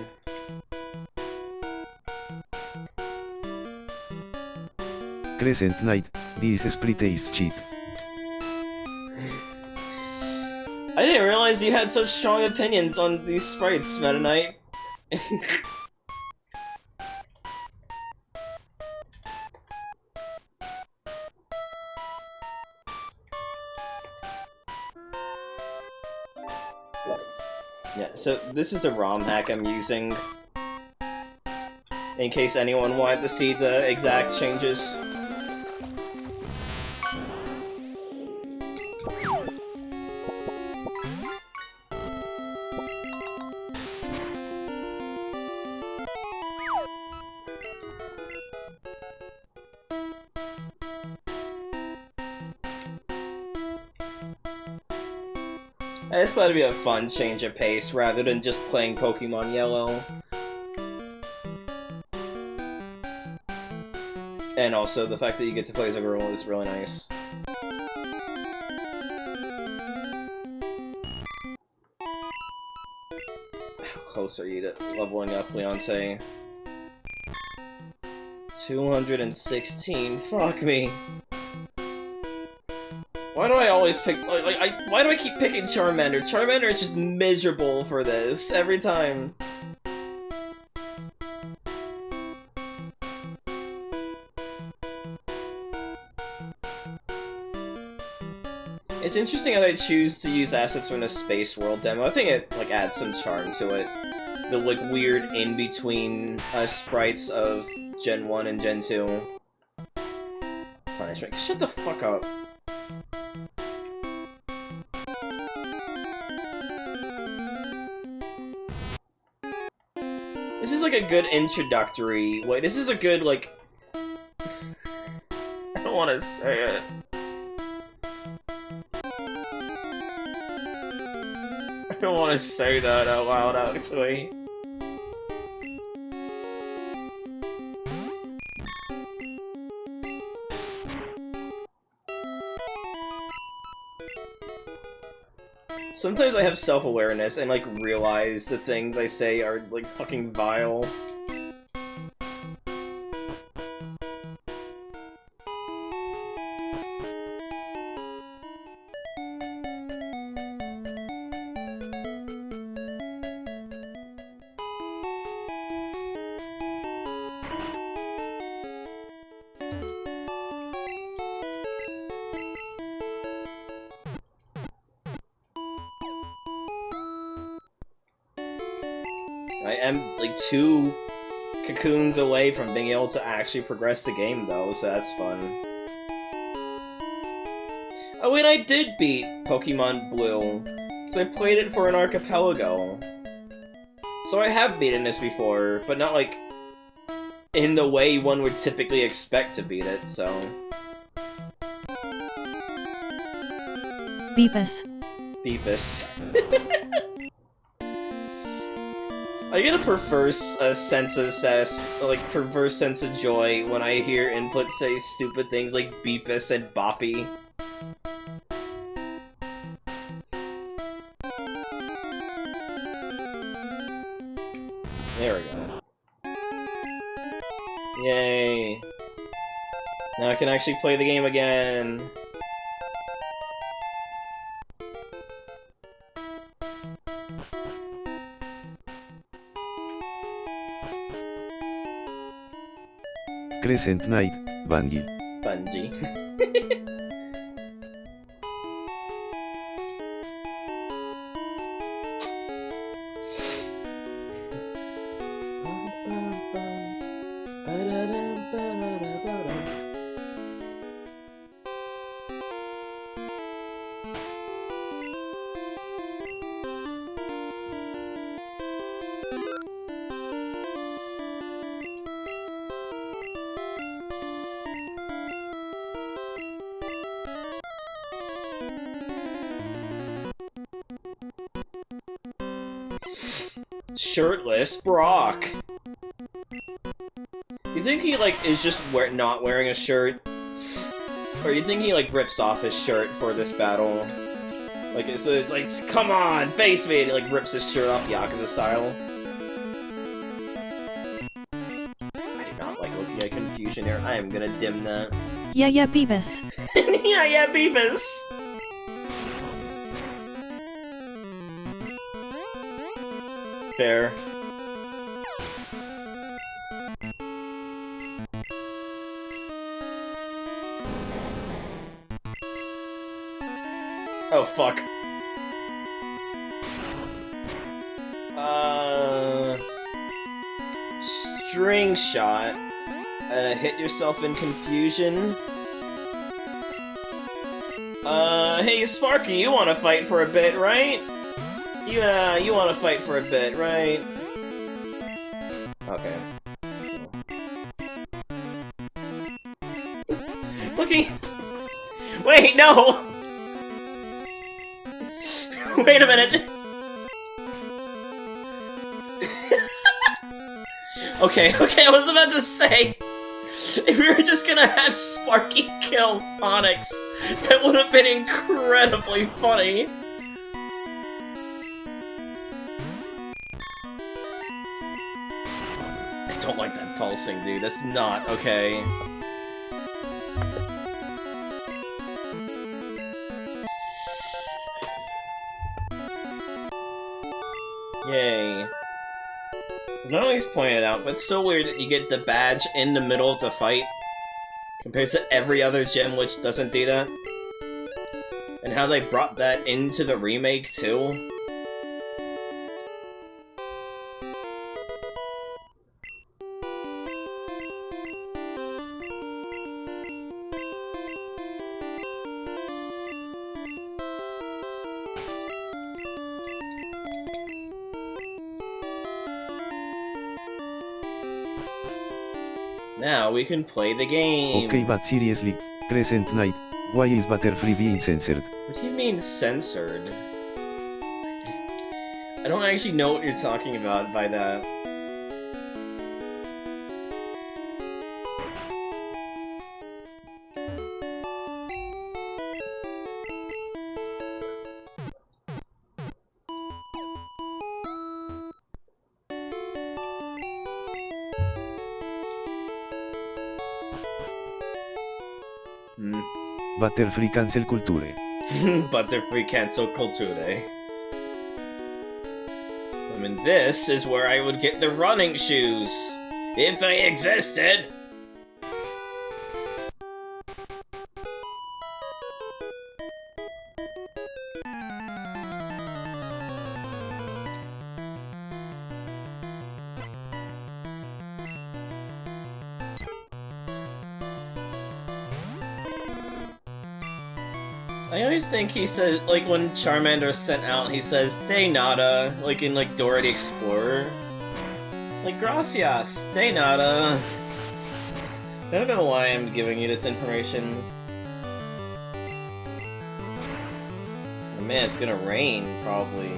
Crescent Knight, this sprite is cheap. I didn't realize you had such strong opinions on these sprites, Meta Knight. Yeah, so this is the ROM hack I'm using. In case anyone wanted to see the exact changes. I just thought it'd be a fun change of pace rather than just playing Pokemon Yellow. And also, the fact that you get to play as a girl is really nice. How close are you to leveling up, Leonte? 216, fuck me. Why do I always pick, why do I keep picking Charmander? Charmander is just miserable for this, every time. It's interesting how they choose to use assets from the Space World demo. I think it, like, adds some charm to it. The, like, weird in-between sprites of Gen 1 and Gen 2. Punishment. Shut the fuck up. This is like a good introductory, like, this is a good, like... I don't want to say it. I don't want to say that out loud, actually. Sometimes I have self-awareness and, like, realize the things I say are, like, fucking vile. I am, like, 2 cocoons away from being able to actually progress the game, though, so that's fun. Oh wait, I did beat Pokemon Blue, so I played it for an archipelago. So I have beaten this before, but not, like, in the way one would typically expect to beat it, so... Beepus. Beepus. I get a perverse sense of perverse sense of joy when I hear input say stupid things like Beepus and Boppy. There we go. Yay. Now I can actually play the game again. Crescent Knight, Bungie. Bungie. Shirtless Brock. You think he, like, is just not wearing a shirt? Or you think he, like, rips off his shirt for this battle? Like, it's like, come on, face me! And he, like, rips his shirt off Yakuza style. I do not like OPI confusion here. I am gonna dim that. Yeah, Beavis. Yeah, Beavis! Fair. Oh, fuck. String shot. Hit yourself in confusion. Hey Sparky, you wanna fight for a bit, right? Yeah, you wanna fight for a bit, right? Okay. Looking. Wait, no! Wait a minute! Okay, I was about to say, if we were just gonna have Sparky kill Onyx, that would have been incredibly funny. I don't like that pulsing, dude. That's not okay. Yay. Not always pointed out, but it's so weird that you get the badge in the middle of the fight compared to every other gym which doesn't do that. And how they brought that into the remake too. Now we can play the game. Okay, but seriously, Crescent Knight, why is Butterfree being censored? What do you mean censored? I don't actually know what you're talking about by that. Butterfree cancel culture. Butterfree cancel culture. I mean, this is where I would get the running shoes. If they existed. I always think he said, like, when Charmander's sent out, he says, "De nada," like in, like, Dora the Explorer. Like, gracias, de nada. I don't know why I'm giving you this information. Oh, man, it's gonna rain, probably.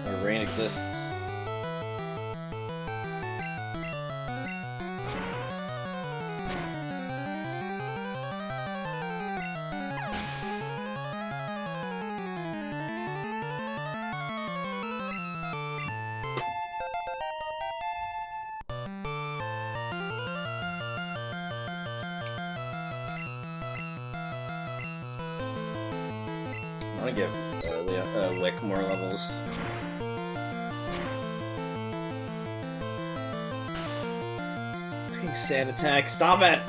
Or rain exists. I wanna give Lick more levels. Fucking sand attack, stop it!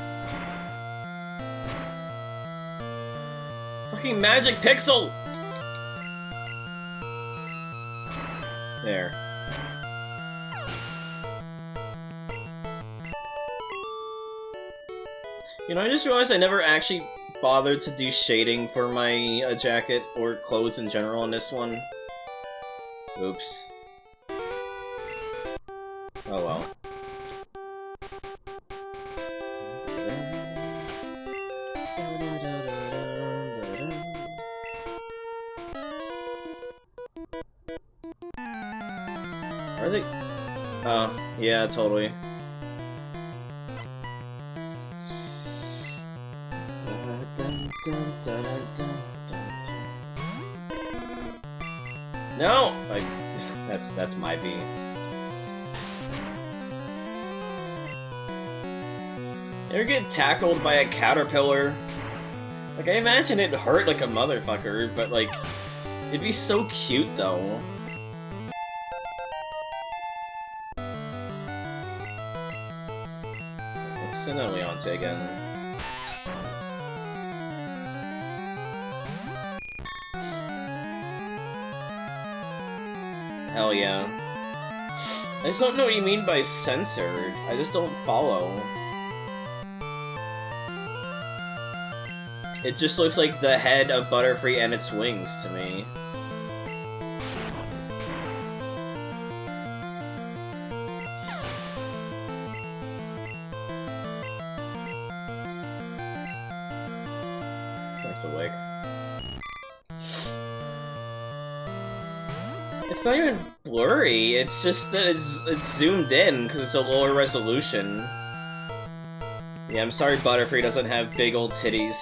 Fucking magic pixel! There. You know, I just realized I never actually bothered to do shading for my jacket or clothes in general in this one. Oops. Oh well. Are they? Oh, yeah, totally. No! Like, that's my beat. You ever get tackled by a caterpillar? Like, I imagine it'd hurt like a motherfucker, but like, it'd be so cute though. Let's send a Leonte again. Hell yeah. I just don't know what you mean by censored. I just don't follow. It just looks like the head of Butterfree and its wings to me. Nice awake. It's not even blurry, it's just that it's zoomed in because it's a lower resolution. Yeah, I'm sorry Butterfree doesn't have big old titties.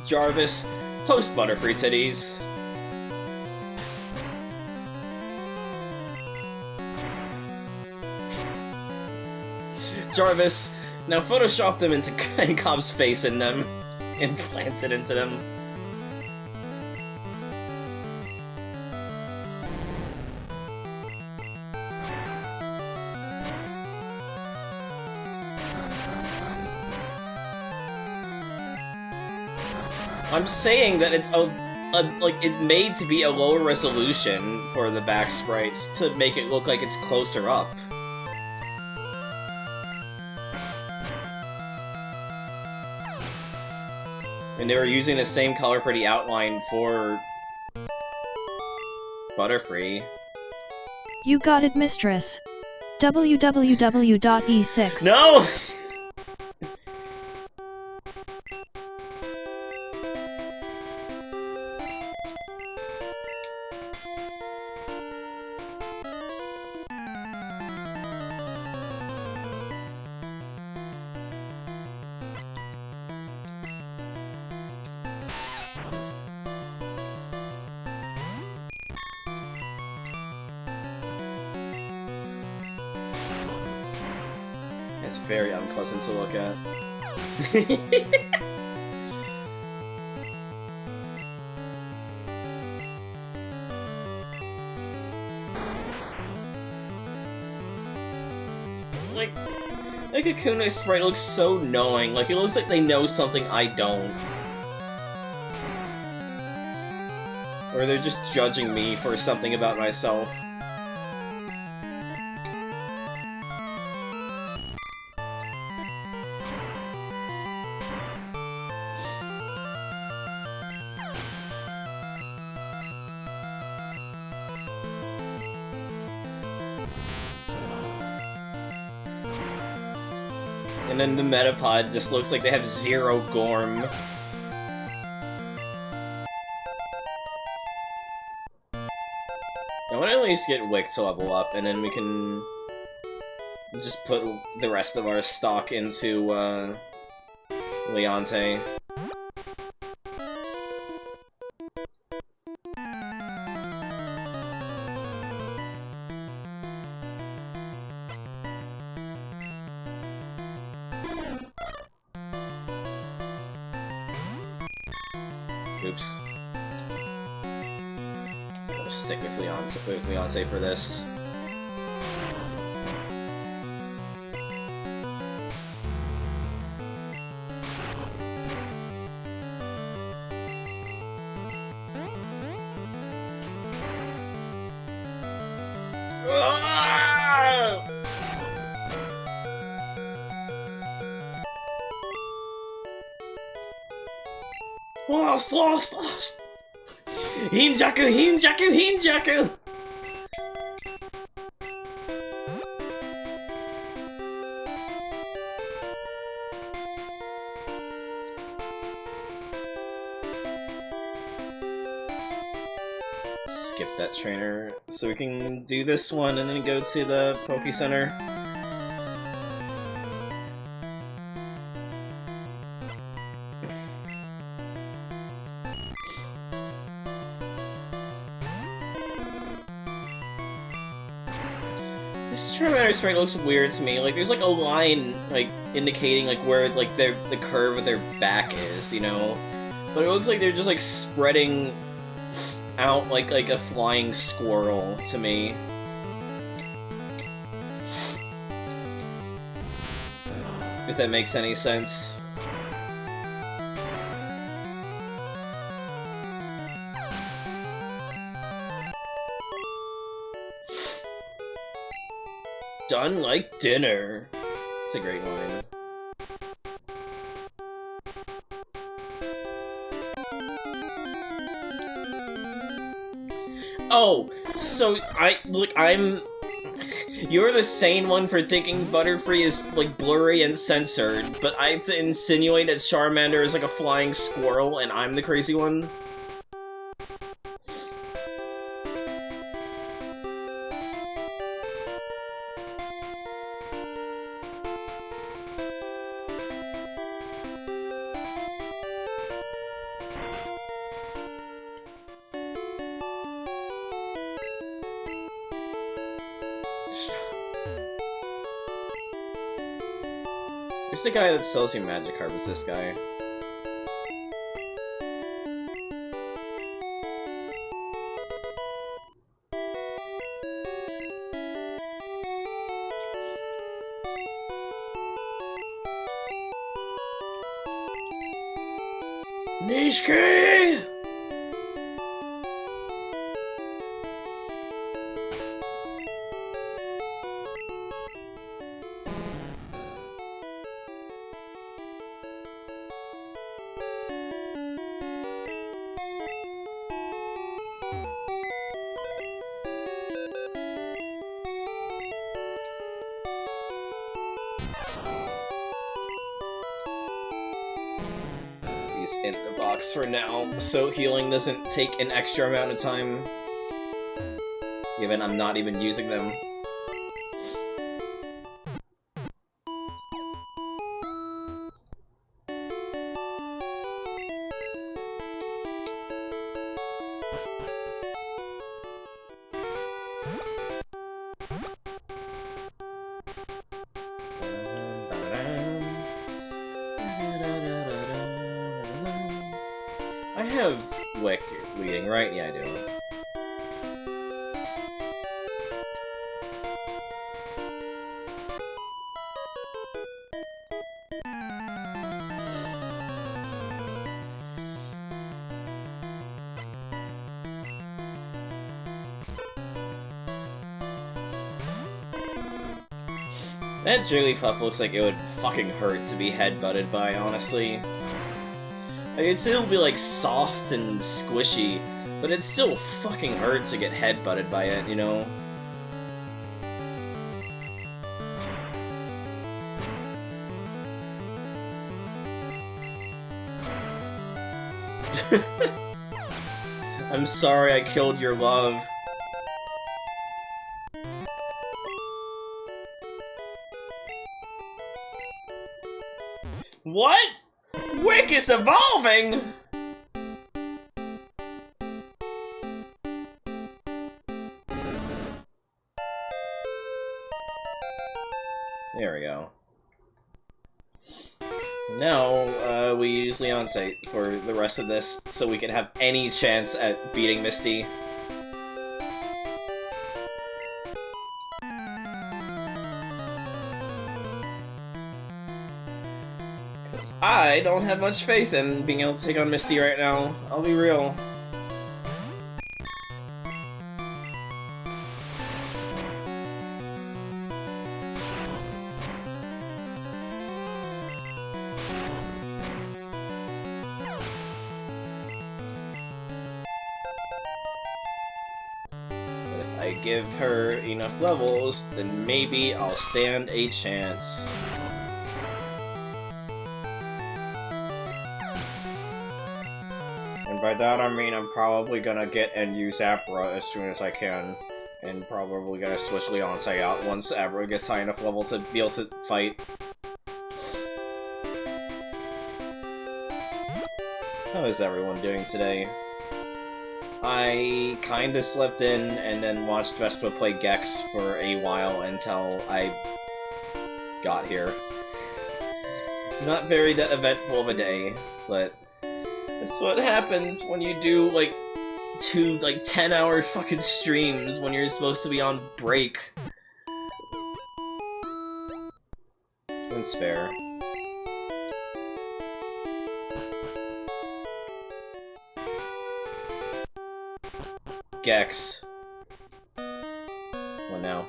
Jarvis, post Butterfree titties. Jarvis, now Photoshop them into Cobb's face in them, and plant it into them. I'm saying that it's like it made to be a lower resolution for the back sprites to make it look like it's closer up. And they were using the same color for the outline for Butterfree. You got it, mistress. www.e6. No! It's very unpleasant to look at. Like a Kunai sprite looks so knowing, like it looks like they know something I don't. Or they're just judging me for something about myself. And then the Metapod just looks like they have 0 Gorm. I want to at least get Wick to level up, and then we can just put the rest of our stock into, Leonte. Oops. I'll just stick with Leonte for this. Lost! Hinjaku! Skip that trainer so we can do this one and then go to the Poke Center. This Charmander sprite looks weird to me. Like, there's like a line, like, indicating like where like the curve of their back is, you know? But it looks like they're just like spreading out like a flying squirrel to me. If that makes any sense. Done like dinner. It's a great line. Oh, so I'm you're the sane one for thinking Butterfree is like blurry and censored, but I have to insinuate that Charmander is like a flying squirrel and I'm the crazy one? Who's the guy that sells you Magikarp? Is this guy? Nishiki! In the box for now, so healing doesn't take an extra amount of time, given I'm not even using them. Wick leading, right? Yeah, I do. That Jigglypuff looks like it would fucking hurt to be headbutted by, honestly. Like, it'd still be, like, soft and squishy, but it'd still fucking hurt to get headbutted by it, you know? I'm sorry I killed your love. What? Wick is evolving?! There we go. Now, we use Leoncite for the rest of this, so we can have any chance at beating Misty. I don't have much faith in being able to take on Misty right now. I'll be real. But if I give her enough levels, then maybe I'll stand a chance. By that I mean I'm probably gonna get and use Abra as soon as I can, and probably gonna switch Leoncite out once Abra gets high enough level to be able to fight. How is everyone doing today? I kinda slept in and then watched Vespa play Gex for a while until I got here. Not very that eventful of a day, but that's what happens when you do, like, 2, 10-hour fucking streams when you're supposed to be on break. That's fair. Gex. What now?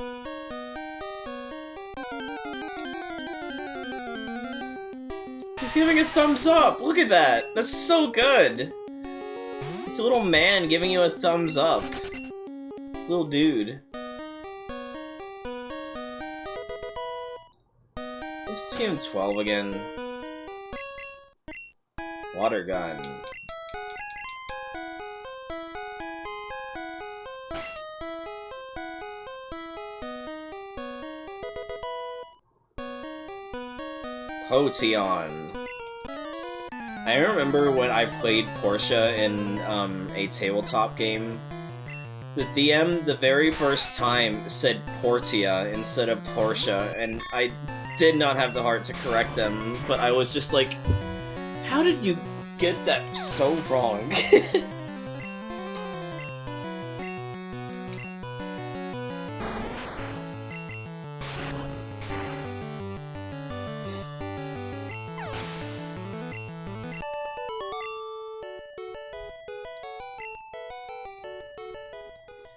He's giving a thumbs up! Look at that! That's so good! This little man giving you a thumbs up. This little dude. Where's TM12 again? Water gun. Potion. I remember when I played Portia in a tabletop game, the DM the very first time said Portia instead of Portia, and I did not have the heart to correct them, but I was just like, how did you get that so wrong?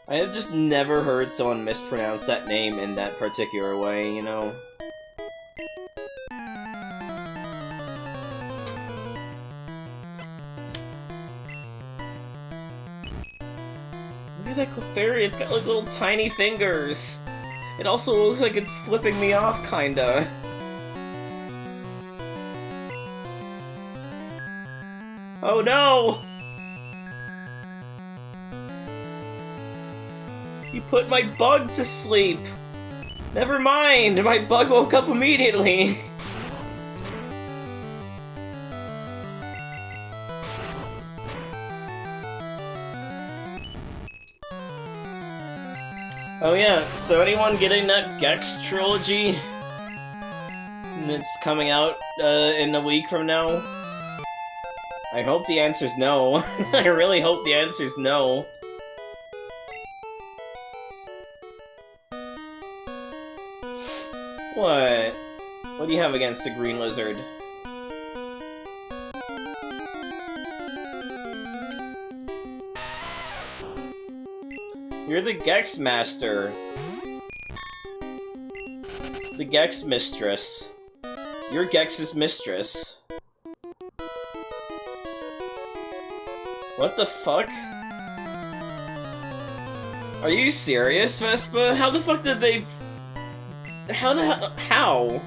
I have just never heard someone mispronounce that name in that particular way, you know? Look at that Clefairy, it's got like little tiny fingers! It also looks like it's flipping me off, kinda. Oh no! You put my bug to sleep! Never mind! My bug woke up immediately! Oh yeah, so anyone getting that Gex trilogy that's coming out in a week from now? I hope the answer's no. I really hope the answer's no. What? What do you have against the green lizard? You're the Gex Master. The Gex Mistress. You're Gex's mistress. What the fuck? Are you serious, Vespa? How the fuck did they... How?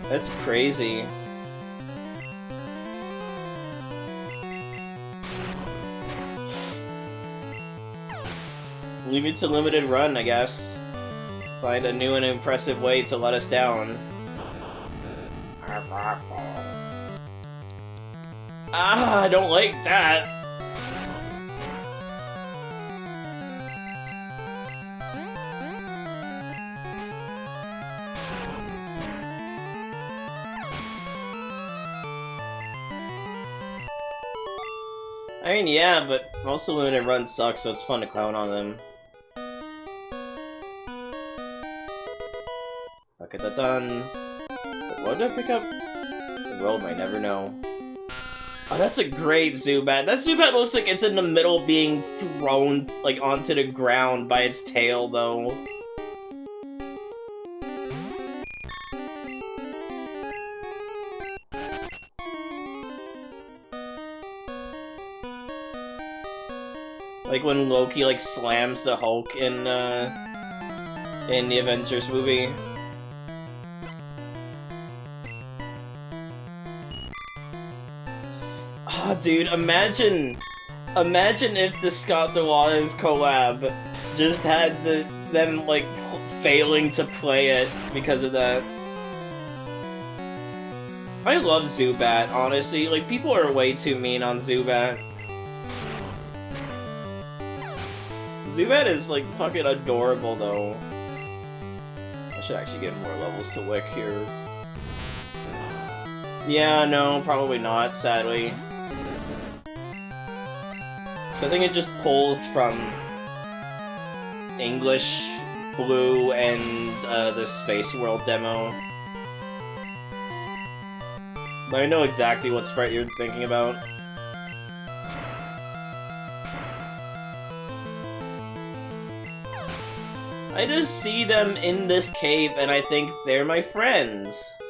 That's crazy. Leave it to limited run, I guess. Find a new and impressive way to let us down. Ah, I don't like that. I mean, yeah, but most of the limited runs suck, so it's fun to clown on them. Okay, that done. What did I pick up? The world might never know. Oh, that's a great Zubat. That Zubat looks like it's in the middle being thrown, like, onto the ground by its tail, though. Like when Loki, like, slams the Hulk in the Avengers movie. Oh, dude, imagine if the Scott DeWatters collab just had them, like, failing to play it because of that. I love Zubat, honestly. Like, people are way too mean on Zubat. Zubat is, like, fucking adorable, though. I should actually get more levels to Wick here. Yeah, no, probably not, sadly. So I think it just pulls from English, Blue, and the Space World demo. But I know exactly what sprite you're thinking about. I just see them in this cave and I think they're my friends.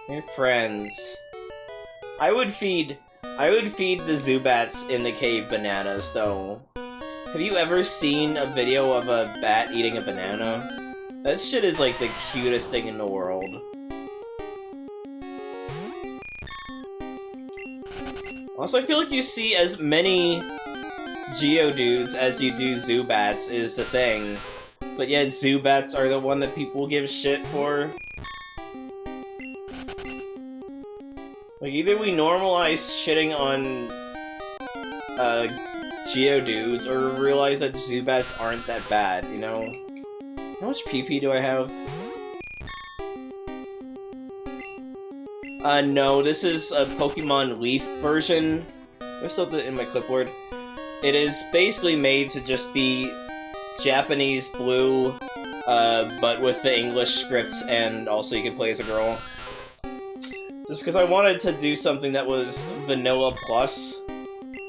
They're friends. I would feed the Zubats in the cave bananas, though. Have you ever seen a video of a bat eating a banana? That shit is like the cutest thing in the world. Also, I feel like you see as many Geodudes as you do Zubats is the thing. But yet Zubats are the one that people give shit for. Like, either we normalize shitting on Geodudes, or realize that Zubats aren't that bad, you know? How much PP do I have? No, this is a Pokemon Leaf version. There's something in my clipboard. It is basically made to just be Japanese Blue, but with the English script, and also you can play as a girl. Just because I wanted to do something that was vanilla plus,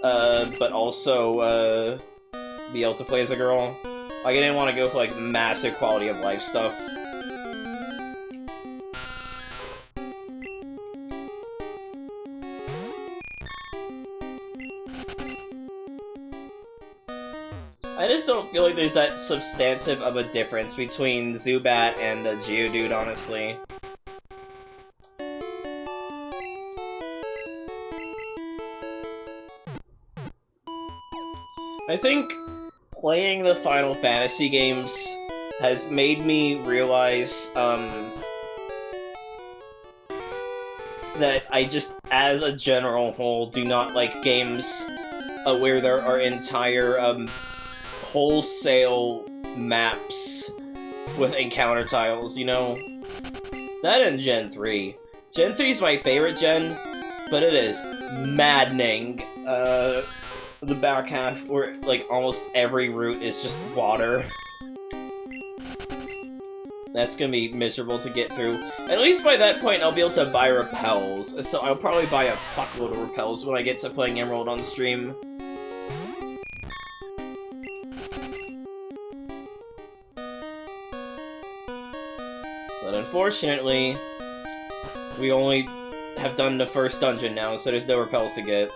but also, be able to play as a girl. Like, I didn't want to go for, like, massive quality of life stuff. I just don't feel like there's that substantive of a difference between Zubat and the Geodude, honestly. I think playing the Final Fantasy games has made me realize, that I just, as a general whole, do not like games where there are entire, wholesale maps with encounter tiles, you know? That and Gen 3. Gen 3 is my favorite gen, but it is maddening. The back half, where, like, almost every route is just water. That's gonna be miserable to get through. At least by that point, I'll be able to buy repels, so I'll probably buy a fuckload of repels when I get to playing Emerald on stream. But unfortunately, we only have done the first dungeon now, so there's no repels to get.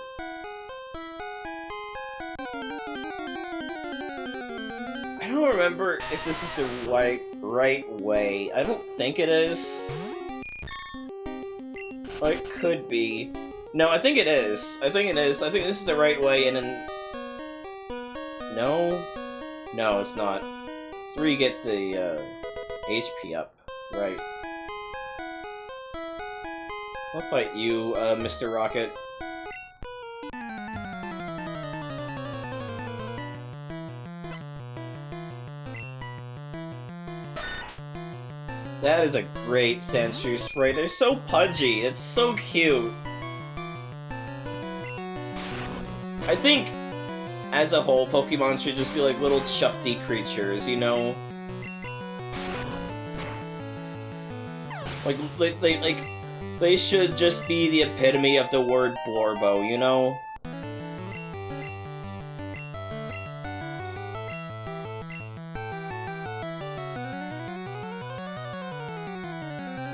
I don't remember if this is the right way. I don't think it is. Or it could be. No, I think it is. I think it is. I think this is the right way, and then... No? No, it's not. It's where you get the, HP up. Right. I'll fight you, Mr. Rocket. That is a great Sandshrew sprite. They're so pudgy. It's so cute. I think, as a whole, Pokemon should just be like little chufty creatures, you know? Like, they should just be the epitome of the word Blorbo, you know?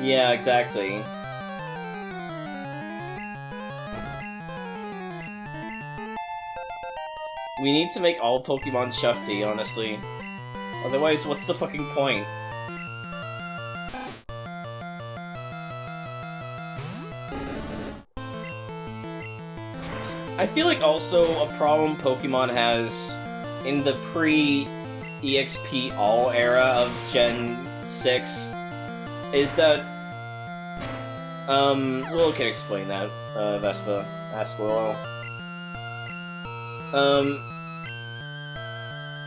Yeah, exactly. We need to make all Pokemon chufty, honestly. Otherwise, what's the fucking point? I feel like also a problem Pokemon has in the pre-EXP All era of Gen 6 is that, Willow can explain that, Vespa. Ask Willow.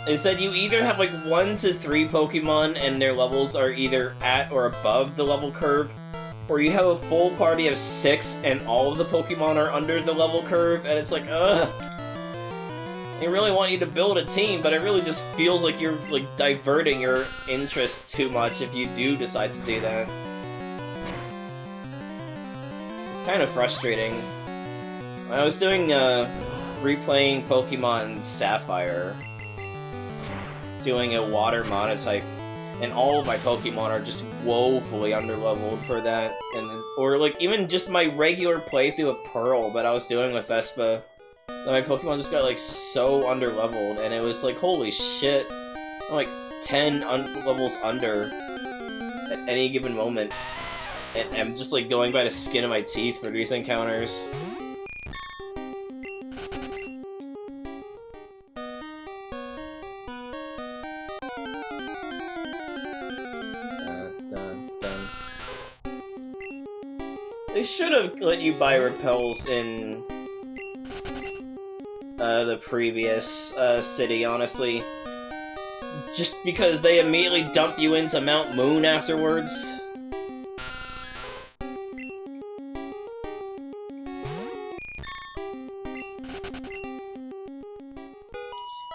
Is that you either have like 1 to 3 Pokemon and their levels are either at or above the level curve, or you have a full party of 6 and all of the Pokemon are under the level curve, and it's like, ugh. I really want you to build a team, but it really just feels like you're, like, diverting your interest too much if you do decide to do that. It's kind of frustrating. When I was doing, replaying Pokemon Sapphire, doing a water monotype, and all of my Pokemon are just woefully underleveled for that, and or, like, even just my regular playthrough of Pearl that I was doing with Vespa. My Pokemon just got, like, so underleveled, and it was like, holy shit, I'm like 10 levels under at any given moment, and I'm just, like, going by the skin of my teeth for these encounters. They should have let you buy repels in the previous city, honestly. Just because they immediately dump you into Mount Moon afterwards.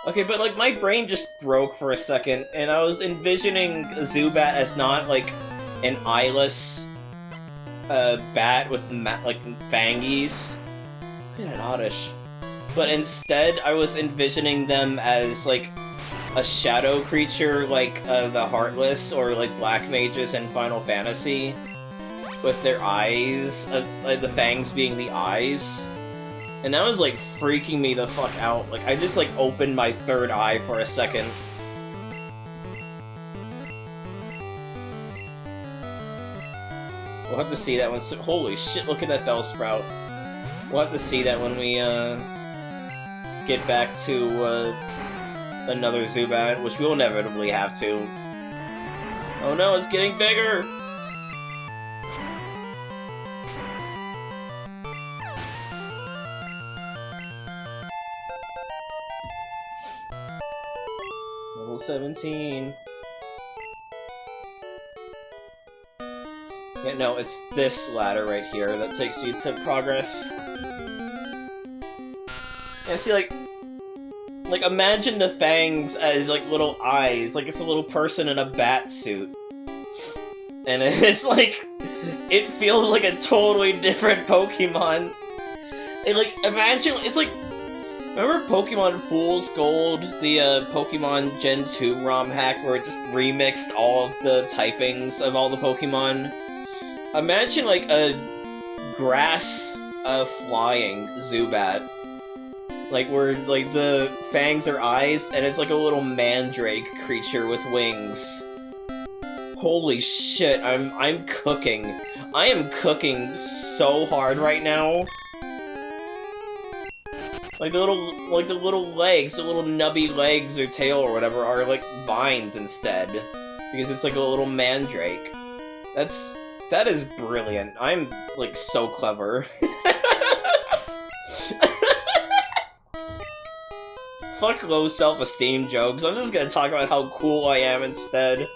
Okay, but like my brain just broke for a second, and I was envisioning Zubat as not like an eyeless bat with like fangies. Look at that Oddish. But instead, I was envisioning them as, like, a shadow creature like the Heartless or, like, Black Mages in Final Fantasy. With their eyes, like, the fangs being the eyes. And that was, like, freaking me the fuck out. Like, I just, like, opened my third eye for a second. We'll have to see that one. Holy shit, look at that Bellsprout. We'll have to see that when we, get back to, another Zubat, which we'll inevitably have to. Oh no, it's getting bigger! Level 17. Yeah, no, it's this ladder right here that takes you to progress. Yeah, see, like, imagine the fangs as, like, little eyes. Like, it's a little person in a bat suit. And it's, like, it feels like a totally different Pokemon. And, like, imagine, it's like, remember Pokemon Fool's Gold, the, Pokemon Gen 2 ROM hack where it just remixed all of the typings of all the Pokemon? Imagine, like, a grass, flying Zubat. Like, where, like, the fangs are eyes, and it's like a little mandrake creature with wings. Holy shit, I'm cooking. I am cooking so hard right now. Like, the little legs, the little nubby legs or tail or whatever are, like, vines instead. Because it's like a little mandrake. That is brilliant. I'm, like, so clever. Fuck low self-esteem jokes, I'm just gonna talk about how cool I am instead.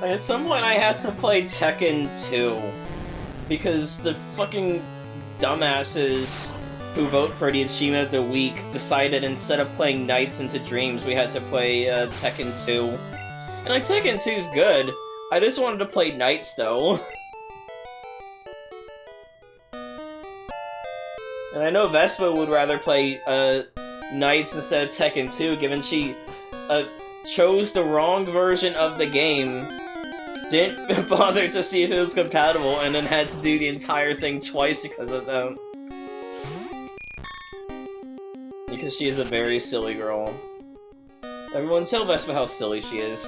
Like, at some point I have to play Tekken 2. Because the fucking dumbasses who vote for the Achievement of the Week decided instead of playing Nights into Dreams, we had to play Tekken 2. And like, Tekken 2 is good. I just wanted to play Nights, though. And I know Vespa would rather play Nights instead of Tekken 2, given she chose the wrong version of the game, didn't bother to see if it was compatible, and then had to do the entire thing twice because of that. Because she is a very silly girl. Everyone tell Vespa how silly she is.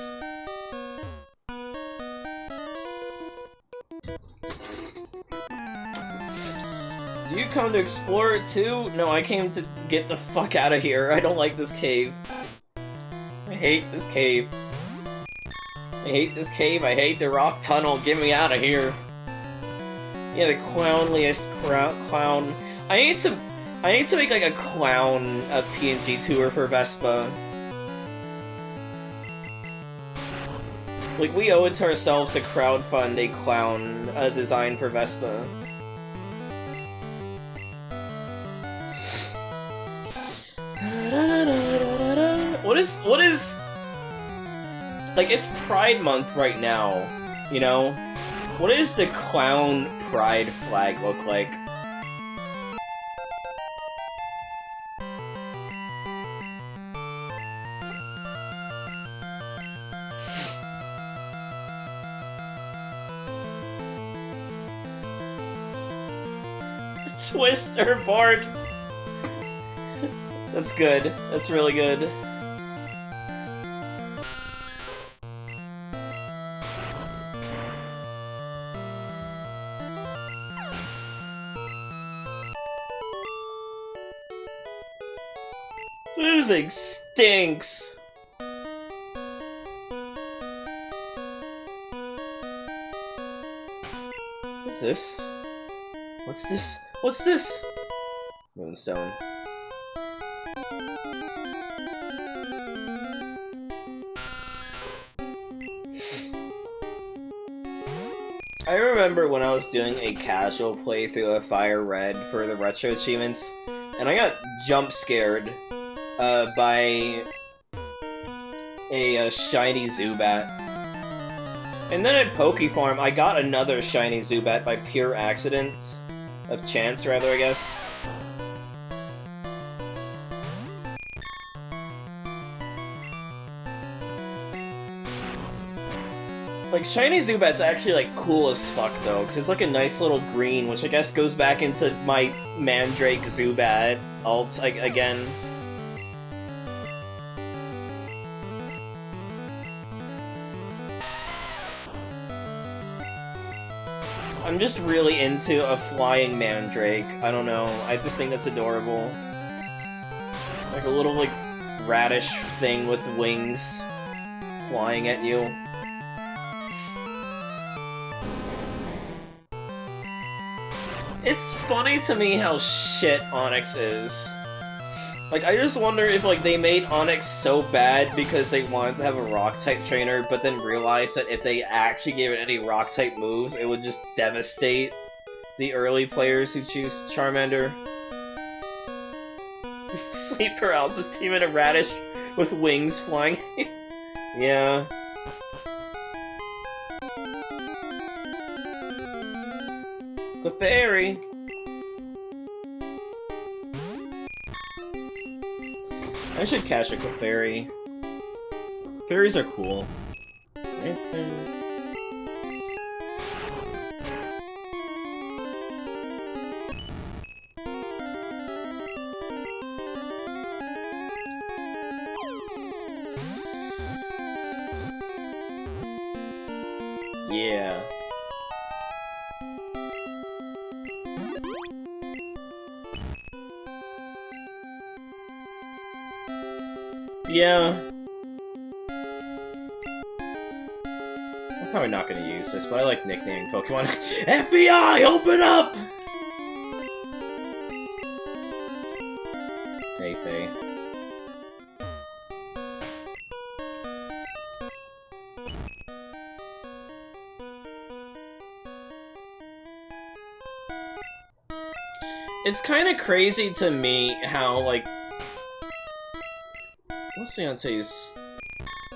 Do you come to explore it too? No, I came to get the fuck out of here. I don't like this cave. I hate this cave. I hate this cave, I hate the rock tunnel, get me out of here. Yeah, the clownliest clown. I need to make like a clown PNG tour for Vespa. Like, we owe it to ourselves to crowdfund a clown design for Vespa. What is like, it's Pride Month right now, you know? What does the clown pride flag look like? Twister board! That's good. That's really good. Losing stinks! What's this? What's this? What's this? Moonstone. I remember when I was doing a casual playthrough of Fire Red for the retro achievements, and I got jump scared by a shiny Zubat. And then at Poke Farm, I got another shiny Zubat by pure accident. Of chance, rather, I guess. Like, shiny Zubat's actually, like, cool as fuck, though, because it's like a nice little green, which I guess goes back into my Mandrake Zubat alt again. I'm just really into a flying Mandrake. I don't know. I just think that's adorable. Like a little, like, radish thing with wings. flying at you. It's funny to me how shit Onyx is. Like, I just wonder if, like, they made Onyx so bad because they wanted to have a Rock-type trainer, but then realized that if they actually gave it any Rock-type moves, it would just devastate the early players who choose Charmander. Sleep paralysis team in a radish with wings flying. Yeah. Clefairy! I should catch a Clefairy. Fairies are cool. Yeah. Yeah. I'm probably not gonna use this, but I like nicknaming Pokemon. FBI, open up! Hey, Faye. It's kind of crazy to me how, like, what's Leonte's?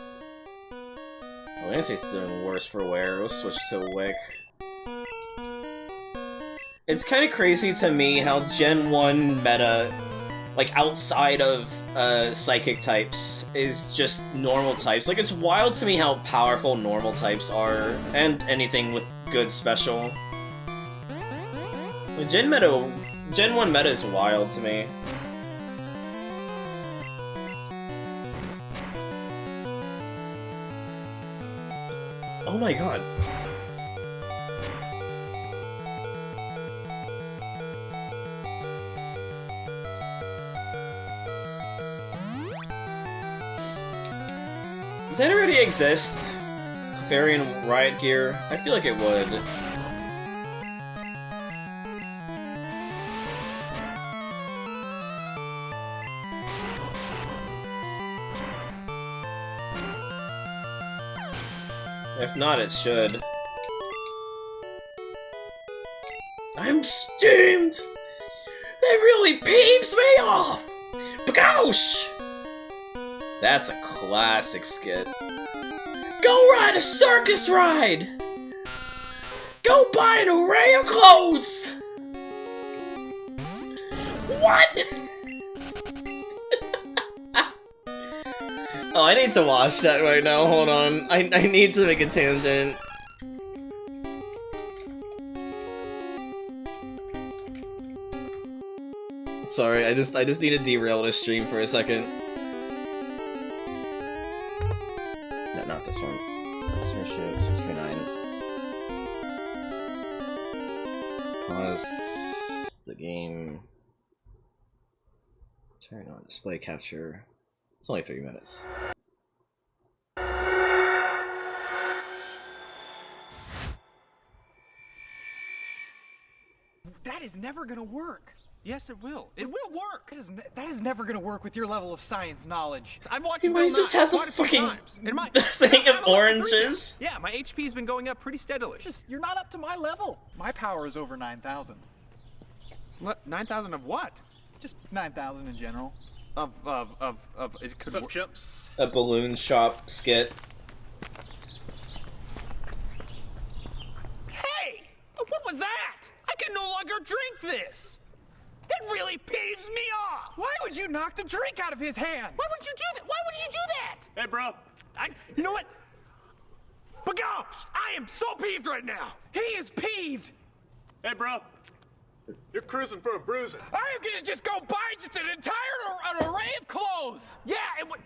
Oh, Leonte's doing worse for wear. We'll switch to Wick. It's kind of crazy to me how Gen 1 meta, like, outside of psychic types, is just normal types. Like, it's wild to me how powerful normal types are, and anything with good special. Like, Gen 1 meta is wild to me. Oh my god. Does that already exist? Clefairy and Riot Gear? I feel like it would. If not, it should. I'm steamed! That really peeves me off! Bagoosh! That's a classic skit. Go ride a circus ride! Go buy an array of clothes! What? Oh, I need to watch that right now, hold on. I need to make a tangent. Sorry, I just need to derail this stream for a second. No, not this one. Customer show 639. Pause the game. Turn on display capture. It's only 3 minutes. That is never gonna work. Yes, it will. It will work. That is never gonna work with your level of science knowledge. I've watched He just has a fucking thing of oranges. Yeah, my HP's been going up pretty steadily. You're not up to my level. My power is over 9,000. 9,000 of what? Just 9,000 in general. Of it could work. Chips? A balloon shop skit. Hey! What was that? I can no longer drink this! That really peeves me off! Why would you knock the drink out of his hand? Why would you do that? Why would you do that? Hey, bro. You know what? But gosh, I am so peeved right now! He is peeved! Hey, bro. You're cruising for a bruising. I'm gonna just go buy just an entire array of clothes! Yeah, and what?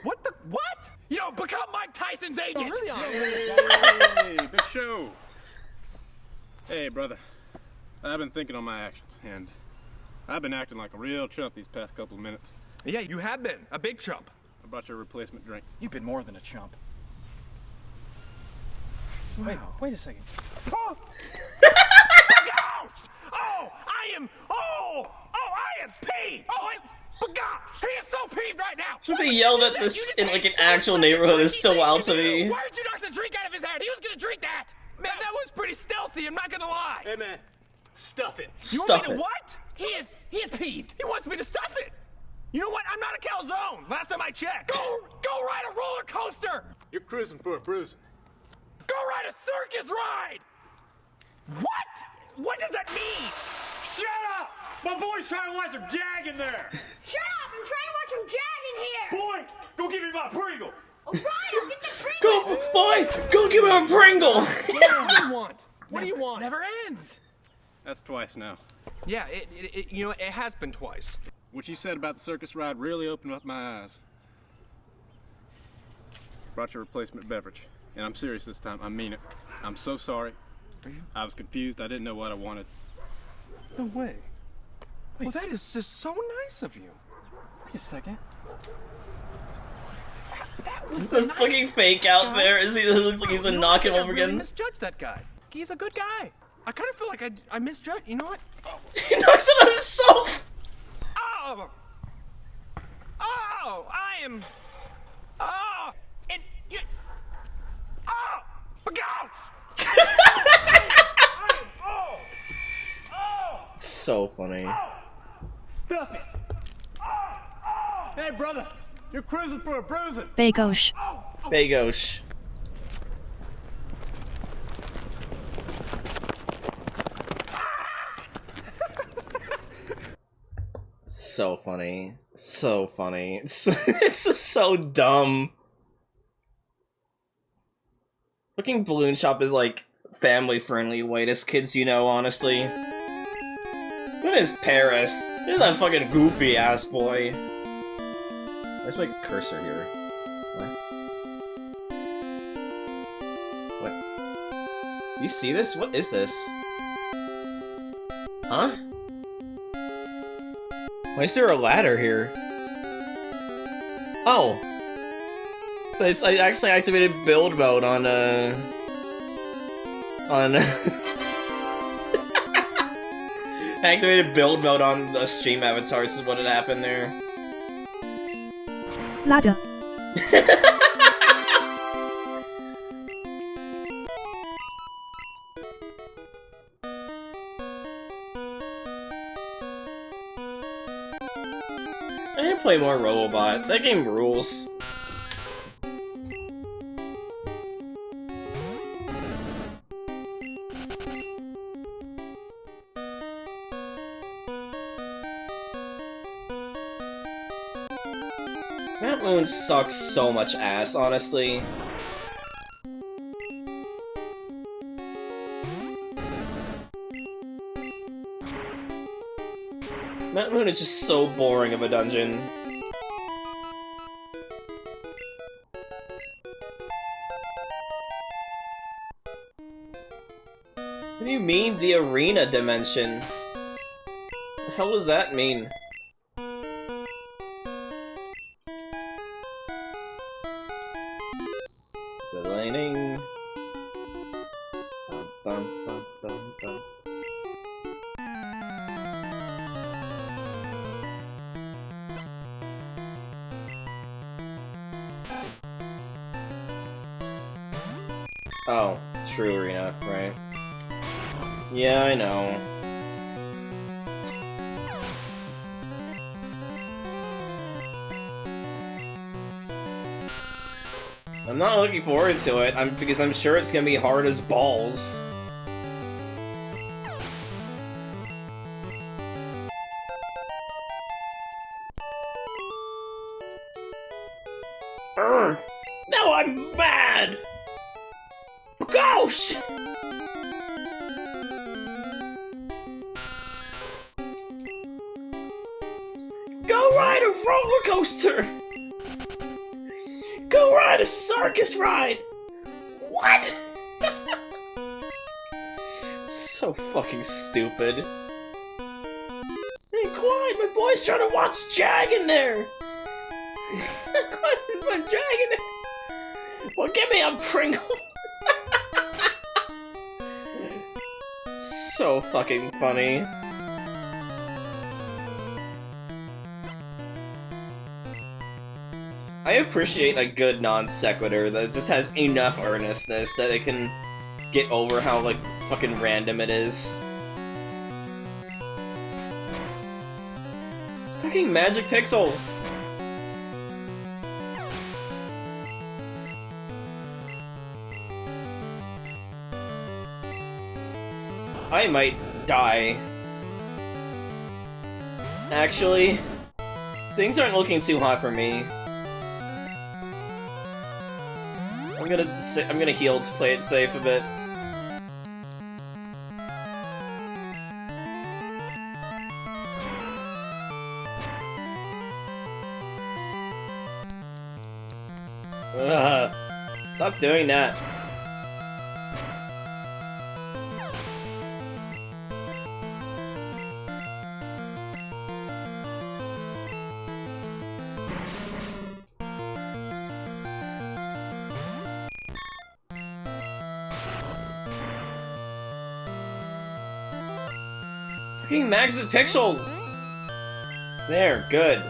What the, what? You know, become Mike Tyson's agent! Really? Hey, Big Show. Hey, brother. I've been thinking on my actions, and I've been acting like a real chump these past couple of minutes. Yeah, you have been. A big chump. I brought you a replacement drink. You've been more than a chump. Wait a second. Oh! Oh, I am peeved! Oh, gosh, he is so peeved right now! So they yelled at this in like an actual neighborhood is still wild to me. Why did you knock the drink out of his hand? He was gonna drink that! Man, that was pretty stealthy, I'm not gonna lie! Hey man, stuff it. You want Stuff me it. to what? He is peeved. He wants me to stuff it! You know what? I'm not a calzone! Last time I checked! Go ride a roller coaster! You're cruising for a bruising. Go ride a circus ride! What? What does that mean? Shut up! My boy's trying to watch him jag in there. Shut up! I'm trying to watch him jag in here! Boy, go give me my Pringle. Alright, I'll get the Pringle! Go, boy, go give him a Pringle! What do you want? What do you want? Never ends. That's twice now. Yeah, it you know, it has been twice. What you said about the circus ride really opened up my eyes. Brought you a replacement beverage. And I'm serious this time. I mean it. I'm so sorry. I was confused. I didn't know what I wanted. No way. Well, that is just so nice of you. Wait a second. That was The fucking fake out there is he looks like he's gonna knock him over I really again. misjudged that guy. He's a good guy. I kind of feel like I misjudged. You know what? He knocks it on himself! Oh! Oh! I am... Oh! And you... Oh! Gosh! Oh! Oh! So funny. Stuff it. Hey brother, you're cruising for a bruising. Bagosh. Bagosh. So funny. So funny. It's just so dumb. Fucking Balloon Shop is like family-friendly, whitest kids you know, honestly. What is Paris? This is that fucking goofy-ass boy. Where's my cursor here? What? You see this? What is this? Huh? Why is there a ladder here? Oh. So I actually activated build mode on activated build mode on the stream avatar. This is what had happened there. Ladder. I need to play more Robobot. That game rules. That moon sucks so much ass, honestly. That moon is just so boring of a dungeon. What do you mean, the arena dimension? What the hell does that mean? The lighting. Bum, bum, bum, bum, bum. Oh, true arena, right? Yeah, I know. I'm not looking forward to it, because I'm sure it's gonna be hard as balls. Urgh! Now I'm mad! Gosh! Go ride a roller coaster! Go ride a circus ride! What? So fucking stupid. Hey, quiet! My boy's trying to watch Jag in there! a dragon! Well, give me a Pringle! So fucking funny. I appreciate a good non sequitur that just has enough earnestness that it can get over how, like, fucking random it is. Fucking Magic Pixel! I might die. Actually, things aren't looking too hot for me. I'm gonna heal to play it safe a bit. Ugh. Stop doing that. Fucking Max the Pixel! There, good.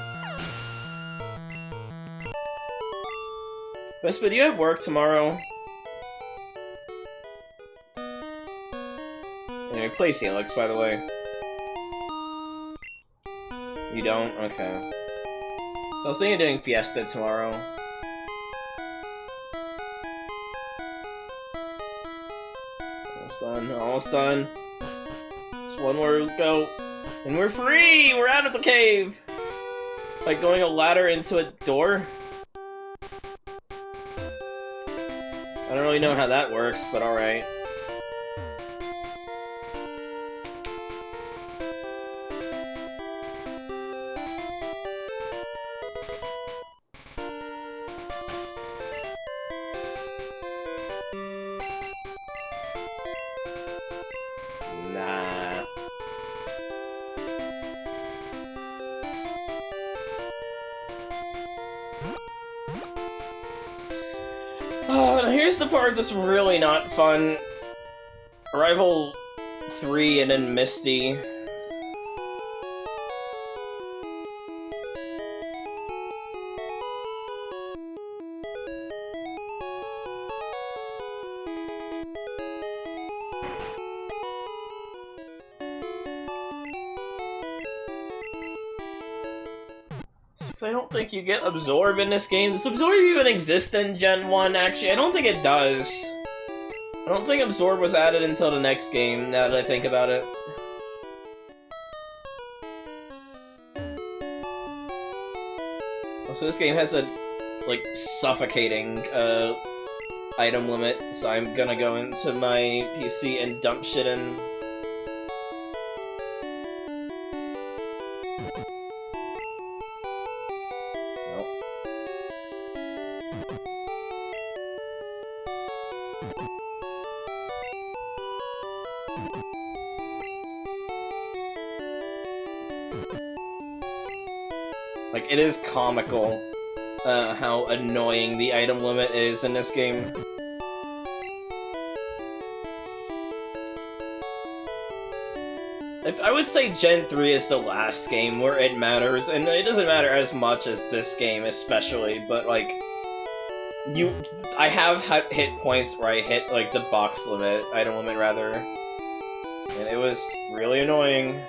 Vespa, do you have work tomorrow? Anyway, place Helix, by the way. You don't? Okay. So I was thinking of doing Fiesta tomorrow. Almost done, almost done. Just one more go. And we're free! We're out of the cave! Like going a ladder into a door? I don't really know how that works, but alright. Nah. Here's the part that's really not fun. Arrival 3 and then Misty. I don't think you get Absorb in this game. Does Absorb even exist in Gen 1, actually? I don't think it does. I don't think Absorb was added until the next game, now that I think about it. So this game has a, like, suffocating, item limit, so I'm gonna go into my PC and dump shit in. Like, it is comical, how annoying the item limit is in this game. I would say Gen 3 is the last game where it matters, and it doesn't matter as much as this game especially, but like, I have hit points where I hit, like, the box limit, item limit rather, and it was really annoying.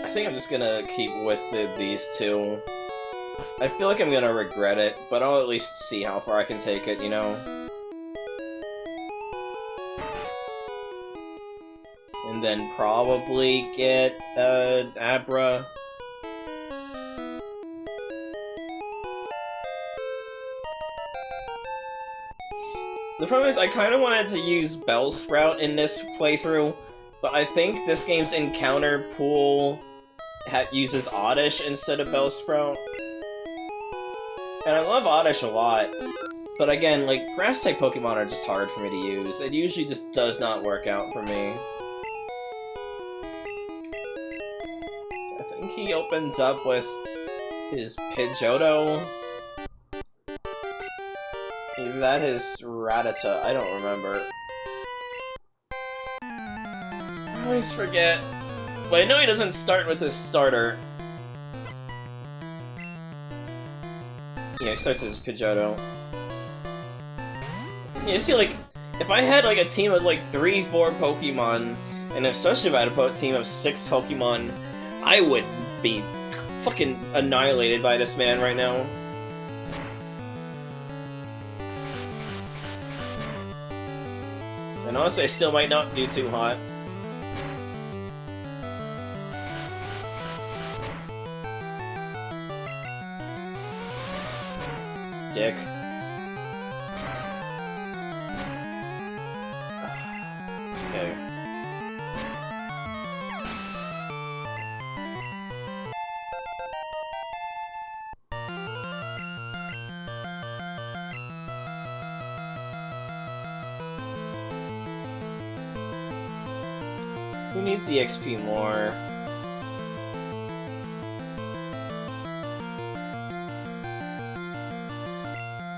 I think I'm just gonna keep with these two. I feel like I'm gonna regret it, but I'll at least see how far I can take it, you know? And then probably get, Abra. The problem is, I kinda wanted to use Bellsprout in this playthrough, but I think this game's encounter pool uses Oddish instead of Bellsprout. And I love Oddish a lot. But again, like, Grass-type Pokemon are just hard for me to use. It usually just does not work out for me. So I think he opens up with his Pidgeotto. Either that is Rattata, I don't remember. I always forget. But I know he doesn't start with his starter. Yeah, he starts with his Pidgeotto. Yeah, see, like, if I had, like, a team of, like, 3-4 Pokemon, and especially if I had a team of 6 Pokemon, I would be fucking annihilated by this man right now. And honestly, I still might not do too hot. Dick. Okay. Who needs the XP more?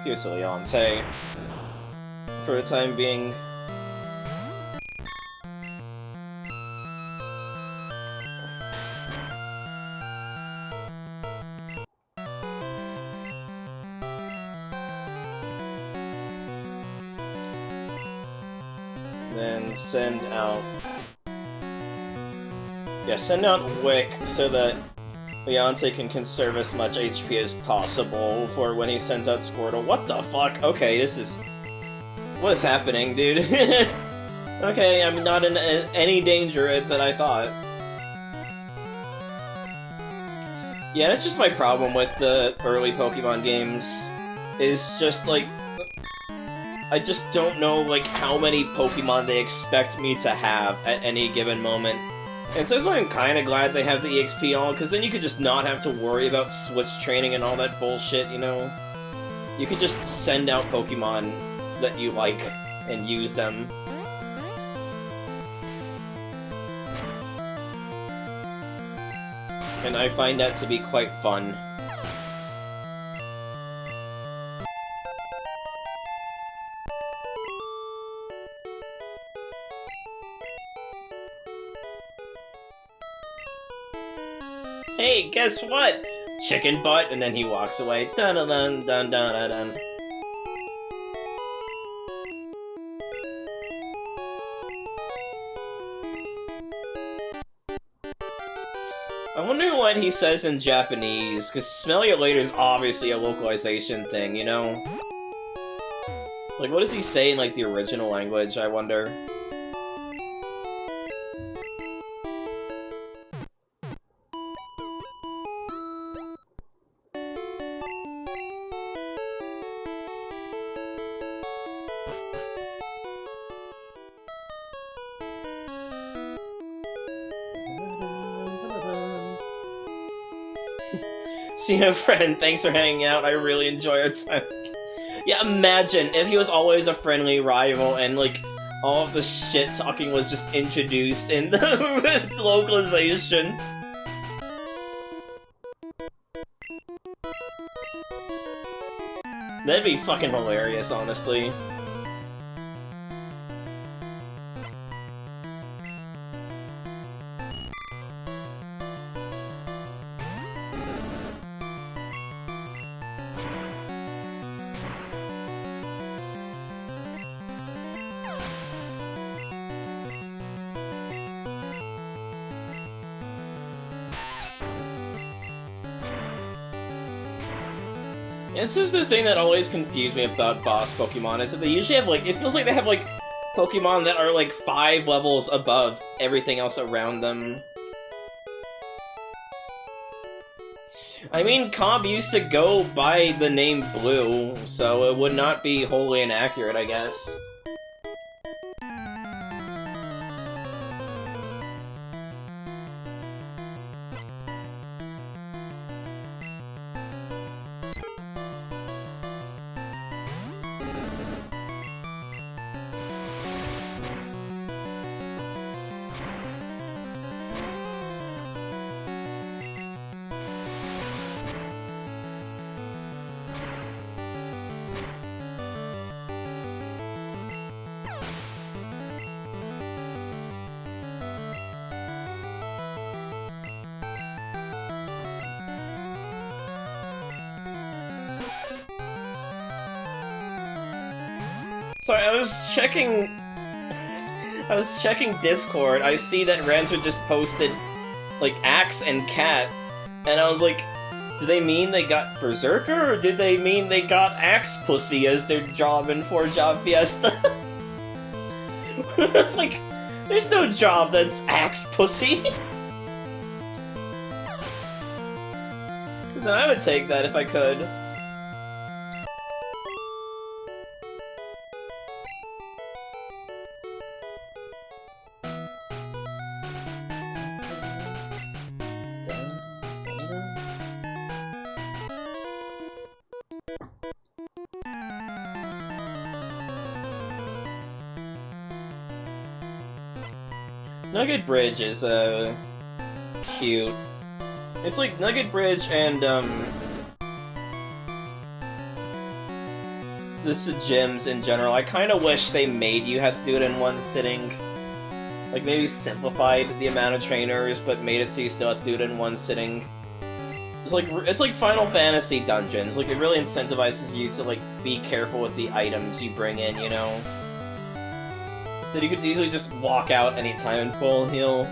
Let's give it to Leonte for the time being. Then send out... Yeah, send out Wick so that Leonte can conserve as much HP as possible for when he sends out Squirtle. What the fuck? Okay, this is... What is happening, dude? Okay, I'm not in any danger that I thought. Yeah, that's just my problem with the early Pokemon games. Is just, like... I just don't know, like, how many Pokemon they expect me to have at any given moment. And so that's why I'm kinda glad they have the EXP on, because then you could just not have to worry about switch training and all that bullshit, you know? You could just send out Pokemon that you like and use them. And I find that to be quite fun. Hey, guess what? Chicken butt, and then he walks away. Dun dun dun dun dun dun. I wonder what he says in Japanese, because smell you later is obviously a localization thing, you know? Like, what does he say in, like, the original language, I wonder? See you, friend. Thanks for hanging out. I really enjoy our time. Yeah, imagine if he was always a friendly rival and, like, all of the shit-talking was just introduced in the localization. That'd be fucking hilarious, honestly. This is the thing that always confused me about boss Pokemon, is that they usually have, like, it feels like they have, like, Pokemon that are, like, 5 levels above everything else around them. I mean, Cobb used to go by the name Blue, so it would not be wholly inaccurate, I guess. Sorry, I was checking Discord. I see that Rancher just posted, like, Axe and Cat, and I was like, do they mean they got Berserker, or did they mean they got Axe Pussy as their job in 4-Job Fiesta? It's like, there's no job that's Axe Pussy. Because I would take that if I could. Nugget Bridge is, cute. It's like Nugget Bridge and, this gyms in general. I kinda wish they made you have to do it in one sitting. Like, maybe simplified the amount of trainers, but made it so you still have to do it in one sitting. It's like Final Fantasy dungeons. Like, it really incentivizes you to, like, be careful with the items you bring in, you know? So you could easily just walk out anytime and full heal.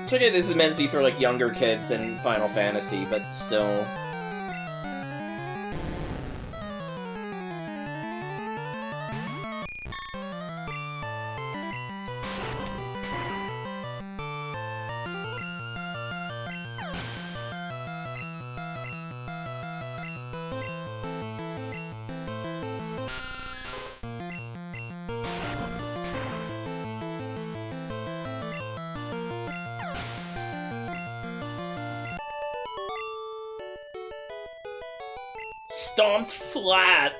So okay, this is meant to be for, like, younger kids than Final Fantasy, but still. Stomped flat!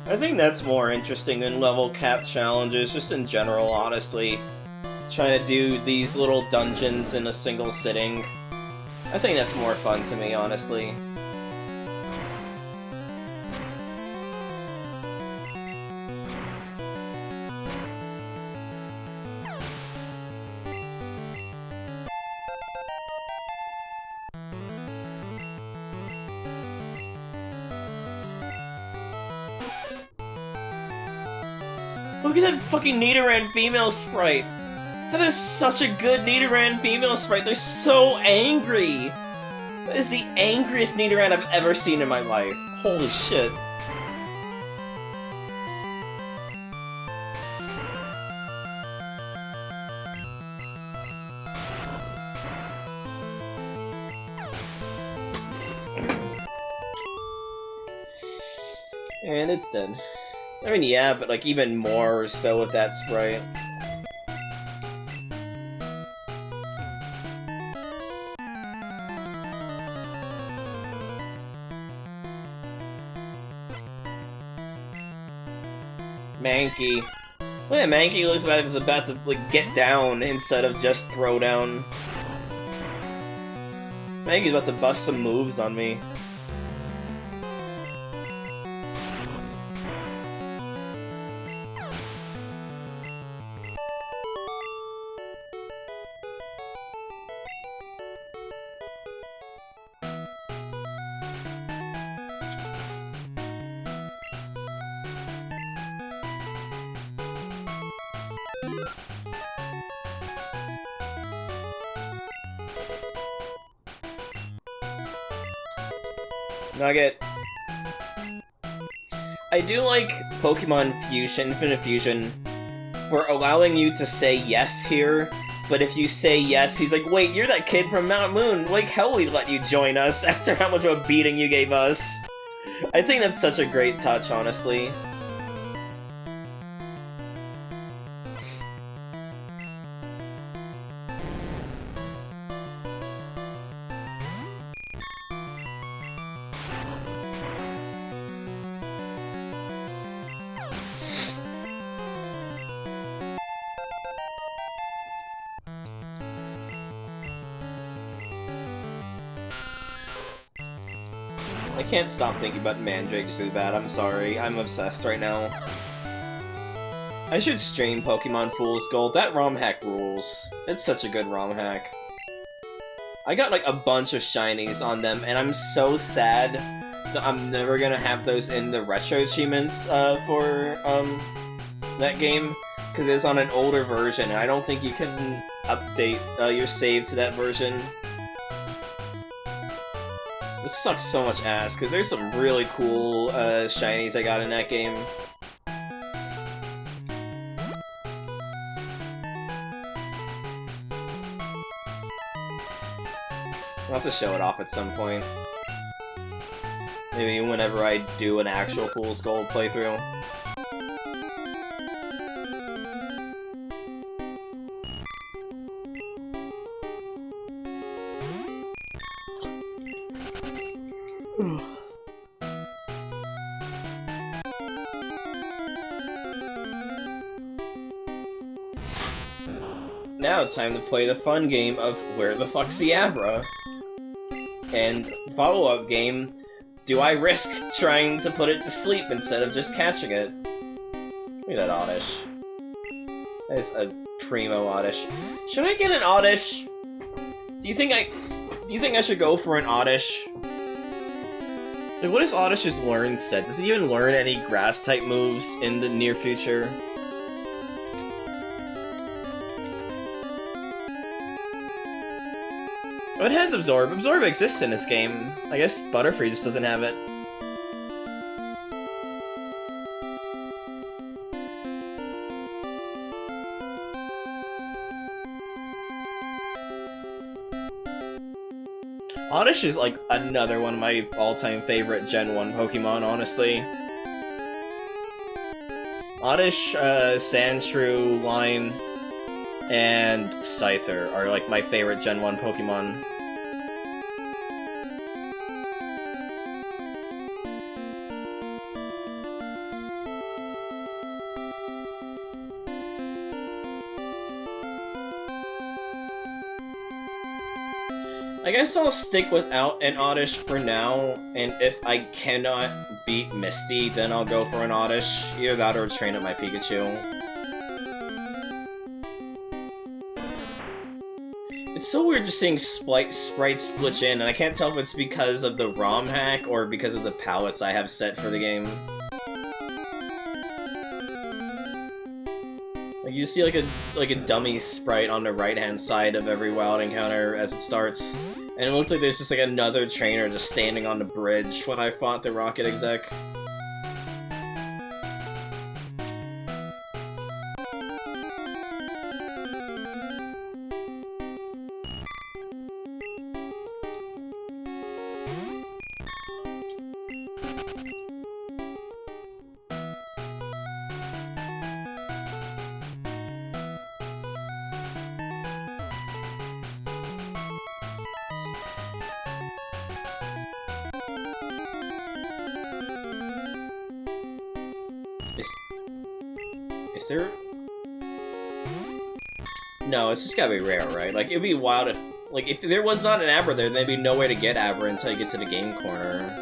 I think that's more interesting than level cap challenges, just in general, honestly. Trying to do these little dungeons in a single sitting. I think that's more fun to me, honestly. Look at that fucking Nidoran female sprite! That is such a good Nidoran female sprite, they're so angry! That is the angriest Nidoran I've ever seen in my life. Holy shit. And it's dead. I mean, yeah, but like even more so with that sprite. Mankey. Look at Mankey looks like it's about to like get down instead of just throw down. Mankey's about to bust some moves on me. Nugget. I do like Pokemon Fusion, Infinite Fusion, for allowing you to say yes here, but if you say yes, he's like, wait, you're that kid from Mount Moon, like hell we'd let you join us after how much of a beating you gave us. I think that's such a great touch, honestly. I can't stop thinking about Mandrake Zubat, I'm sorry, I'm obsessed right now. I should stream Pokemon Fool's Gold, that ROM hack rules. It's such a good ROM hack. I got like a bunch of shinies on them, and I'm so sad that I'm never gonna have those in the retro achievements for that game, because it's on an older version, and I don't think you can update your save to that version. This sucks so much ass, because there's some really cool shinies I got in that game. I'll have to show it off at some point. Maybe whenever I do an actual Fool's Gold playthrough. Now time to play the fun game of Where the Fuck's the Abra? And follow-up game, do I risk trying to put it to sleep instead of just catching it? Look at that Oddish. That is a primo Oddish. Should I get an Oddish? Do you think I should go for an Oddish? Like, what does Oddish's learn set? Does he even learn any grass-type moves in the near future? Oh, it has Absorb. Absorb exists in this game. I guess Butterfree just doesn't have it. Oddish is like another one of my all-time favorite Gen 1 Pokemon, honestly. Oddish, Sandshrew, Line, and Scyther are like my favorite Gen 1 Pokemon. I guess I'll stick without an Oddish for now, and if I cannot beat Misty, then I'll go for an Oddish. Either that or train up my Pikachu. It's so weird just seeing sprites glitch in, and I can't tell if it's because of the ROM hack or because of the palettes I have set for the game. Like, you see like a dummy sprite on the right-hand side of every wild encounter as it starts, and it looked like there's just like another trainer just standing on the bridge when I fought the Rocket Exec. Is there... No, it's just gotta be rare, right? Like, it'd be wild if... Like, if there was not an Abra there, there'd be no way to get Abra until you get to the game corner.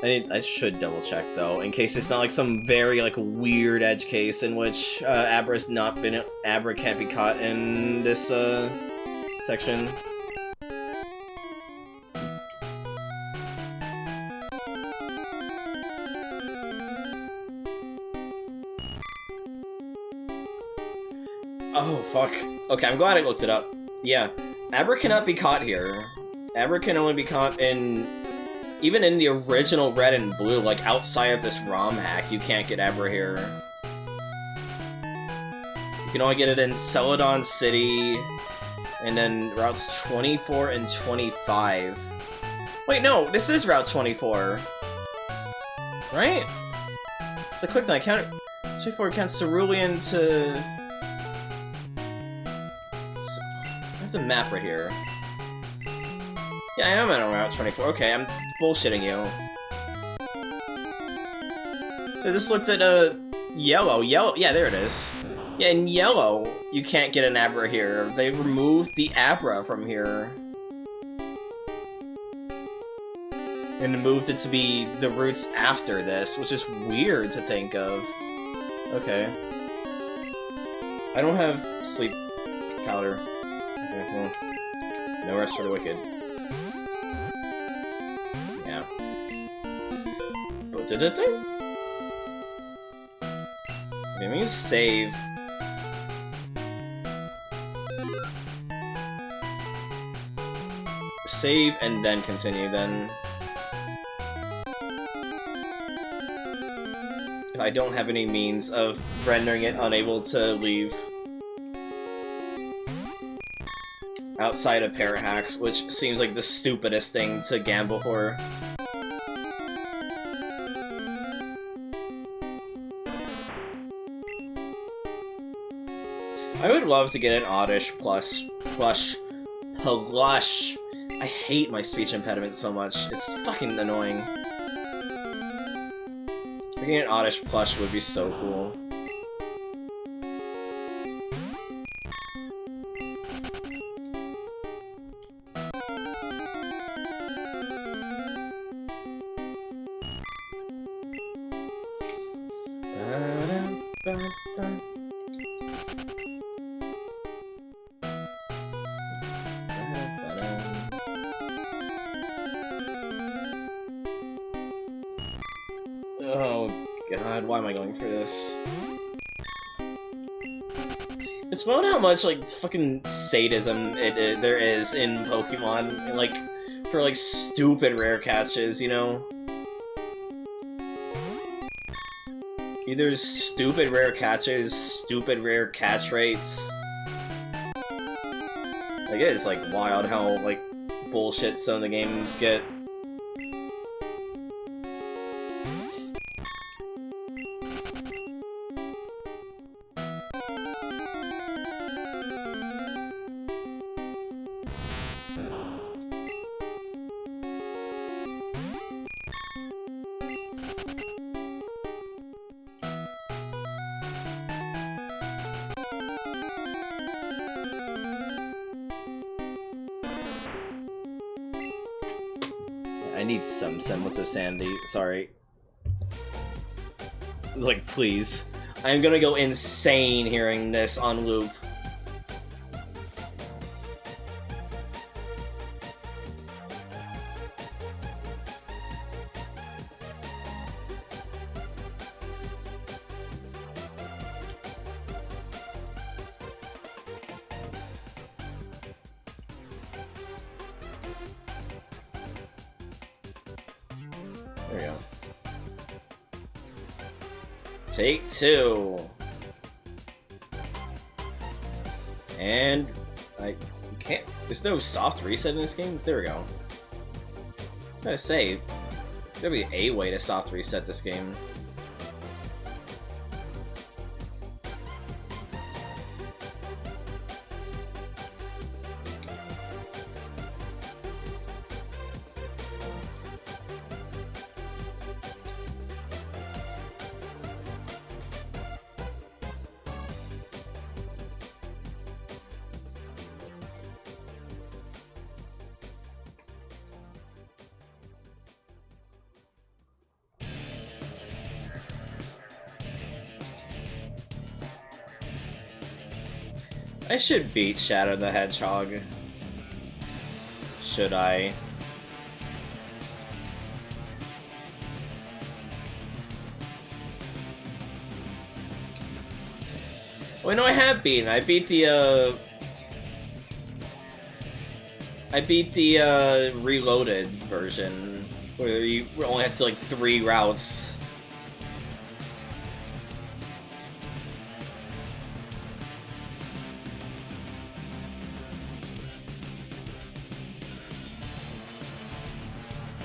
I should double check, though, in case it's not like some very, like, weird edge case in which Abra can't be caught in this, section. Oh, fuck. Okay, I'm glad I looked it up. Yeah, Abra cannot be caught here. Abra can only be caught in... Even in the original Red and Blue, like, outside of this ROM hack, you can't get Abra here. You can only get it in Celadon City, and then routes 24 and 25. Wait, no, this is Route 24. Right? The quick night counter... 24 counts Cerulean to... I have the map right here. Yeah, I am on Route 24. Okay, I'm bullshitting you. So I just looked at, yellow. Yeah, there it is. Yeah, in yellow, you can't get an Abra here. They removed the Abra from here. And moved it to be the routes after this, which is weird to think of. Okay. I don't have sleep powder. Okay, well, no rest for the wicked. Yeah. But did it do? It means save. Save and then continue then. I don't have any means of rendering it unable to leave. Outside of parrot hacks, which seems like the stupidest thing to gamble for. I would love to get an Oddish plush. I hate my speech impediment so much. It's fucking annoying. Getting an Oddish plush would be so cool. Oh god, why am I going for this? It's about how much, like, fucking sadism there is in Pokemon, like, for, like, stupid rare catches, you know? Either stupid rare catches, stupid rare catch rates. Like, it is, like, wild how, like, bullshit some of the games get. I need some semblance of sanity. Sorry. Like, please. I'm gonna go insane hearing this on loop. There we go. Take 2. And I can't. There's no soft reset in this game. There we go. I gotta say, there's gotta be a way to soft reset this game. I should beat Shadow the Hedgehog. Should I? Well, no, I have beaten. I beat the reloaded version, where you only had to like 3 routes.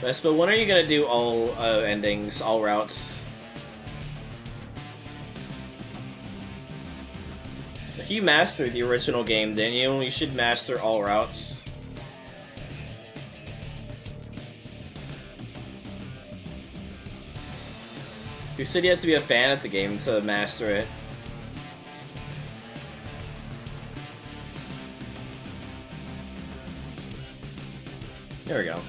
Yes, but when are you gonna do all endings, all routes? If you mastered the original game, didn't you? You should master all routes. You said you had to be a fan of the game to master it. There we go.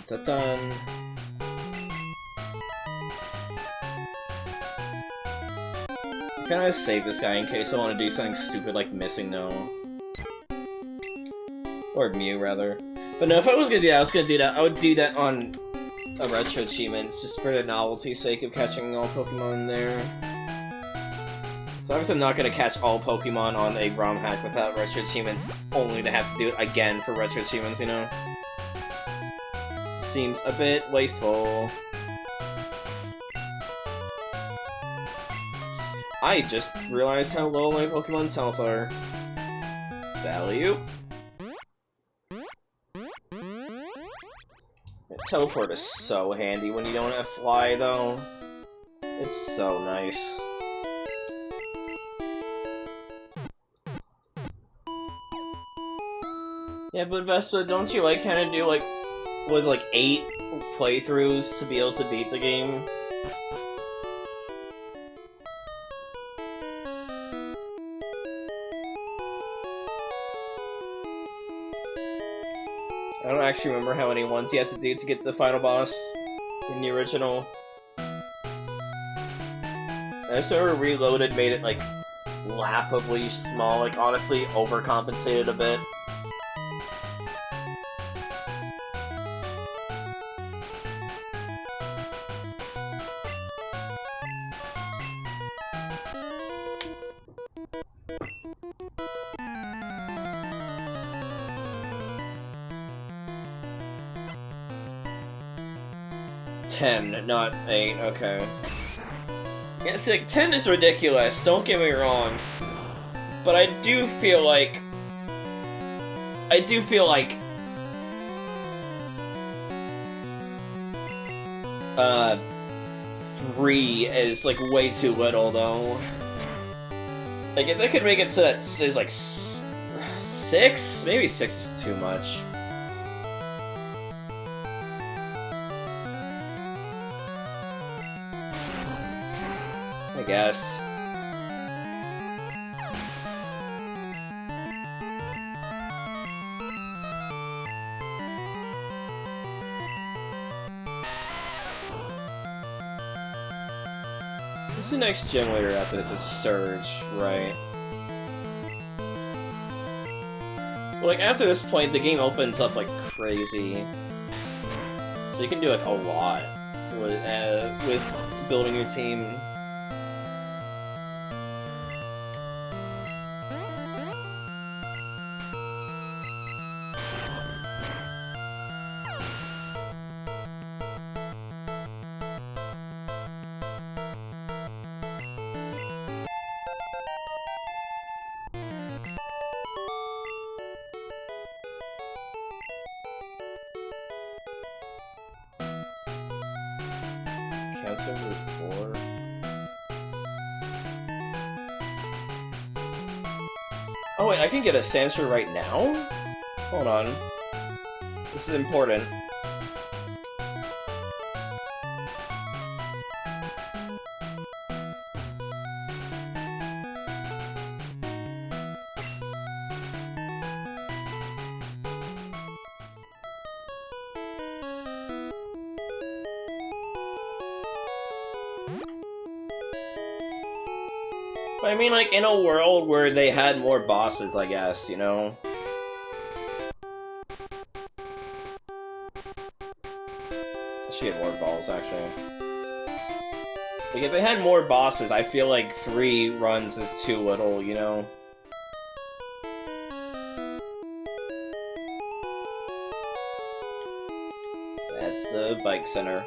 Dun-dun-dun. Can I save this guy in case I want to do something stupid like missing no? Or Mew, rather. But no, if I was gonna do that, I was gonna do that. I would do that on a retro achievements, just for the novelty's sake of catching all Pokemon there. So obviously I'm not gonna catch all Pokemon on a ROM hack without retro achievements, only to have to do it again for retro achievements, you know? Seems a bit wasteful. I just realized how low my Pokemon's health are. Value. Teleport is so handy when you don't have fly, though. It's so nice. Yeah, but Vespa, don't you like kind of do like, was like 8 playthroughs to be able to beat the game? I don't actually remember how many ones you had to do to get the final boss in the original. I sort of reloaded, made it like laughably small, like honestly overcompensated a bit. $10, not 8, okay. Yeah, see, like, 10 is ridiculous, don't get me wrong. But I do feel like... 3 is, like, way too little, though. Like, if they could make it so that it's, like, 6? Maybe 6 is too much. I guess. What's the next gym leader after this? Is Surge, right? Well, like, after this point, the game opens up like crazy. So you can do like a lot with building your team. Oh wait, I can get a Sandshrew right now? Hold on. This is important. I mean, like, in a world where they had more bosses, I guess, you know? She had more balls, actually. Like, if they had more bosses, I feel like 3 runs is too little, you know? That's the bike center.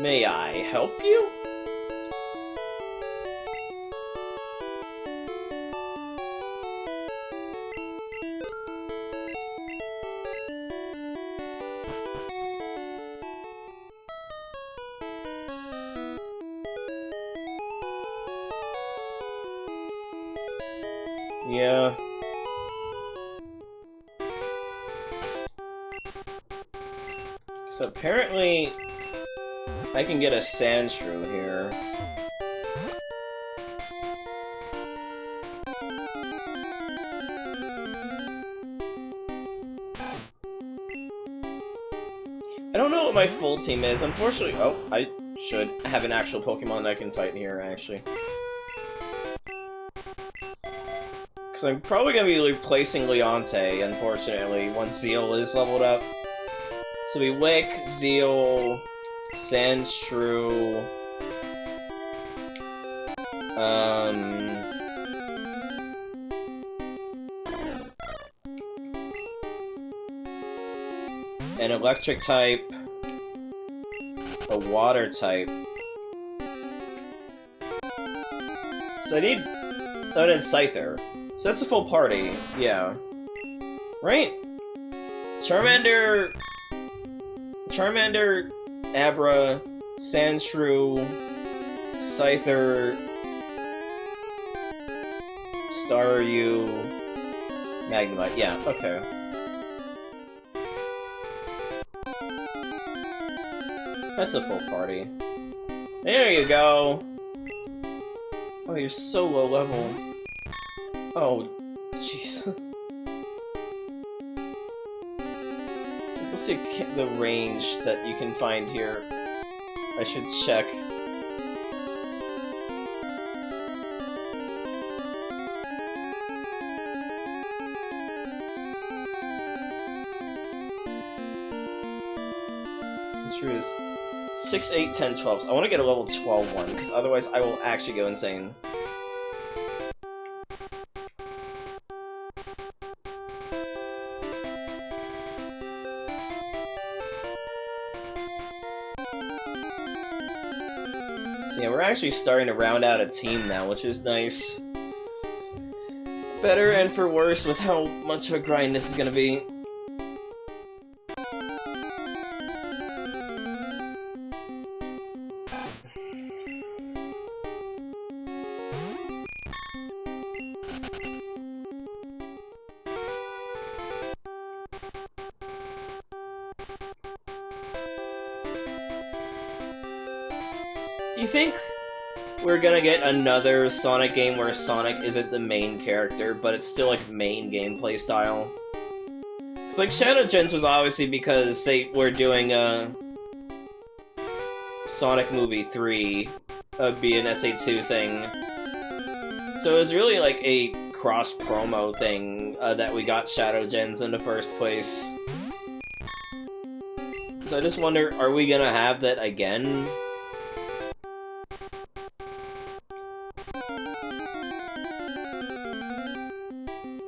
May I help you? Yeah. So apparently, I can get a Sandshrew here. I don't know what my full team is. Unfortunately, oh, I should have an actual Pokemon that I can fight here, actually. Because I'm probably going to be replacing Leonte, unfortunately, once Zeal is leveled up. So we Wick, Zeal, Sandshrew, an electric type, a water type. So I need an Scyther. So that's a full party, yeah. Right? Charmander, Abra, Sandshrew, Scyther, Staryu, Magnemite. Yeah, okay. That's a full party. There you go! Oh, you're so low level. Oh, Jesus. Let's see the range that you can find here. I should check. True is 6, 8, 10, 12. So I want to get a level 12 one, because otherwise I will actually go insane. So yeah, we're actually starting to round out a team now, which is nice. Better and for worse with how much of a grind this is gonna be. Do you think we're gonna get another Sonic game where Sonic isn't the main character, but it's still like main gameplay style? Cause like Shadow Gens was obviously because they were doing Sonic Movie 3 be an SA2 thing. So it was really like a cross-promo thing that we got Shadow Gens in the first place. So I just wonder, are we gonna have that again?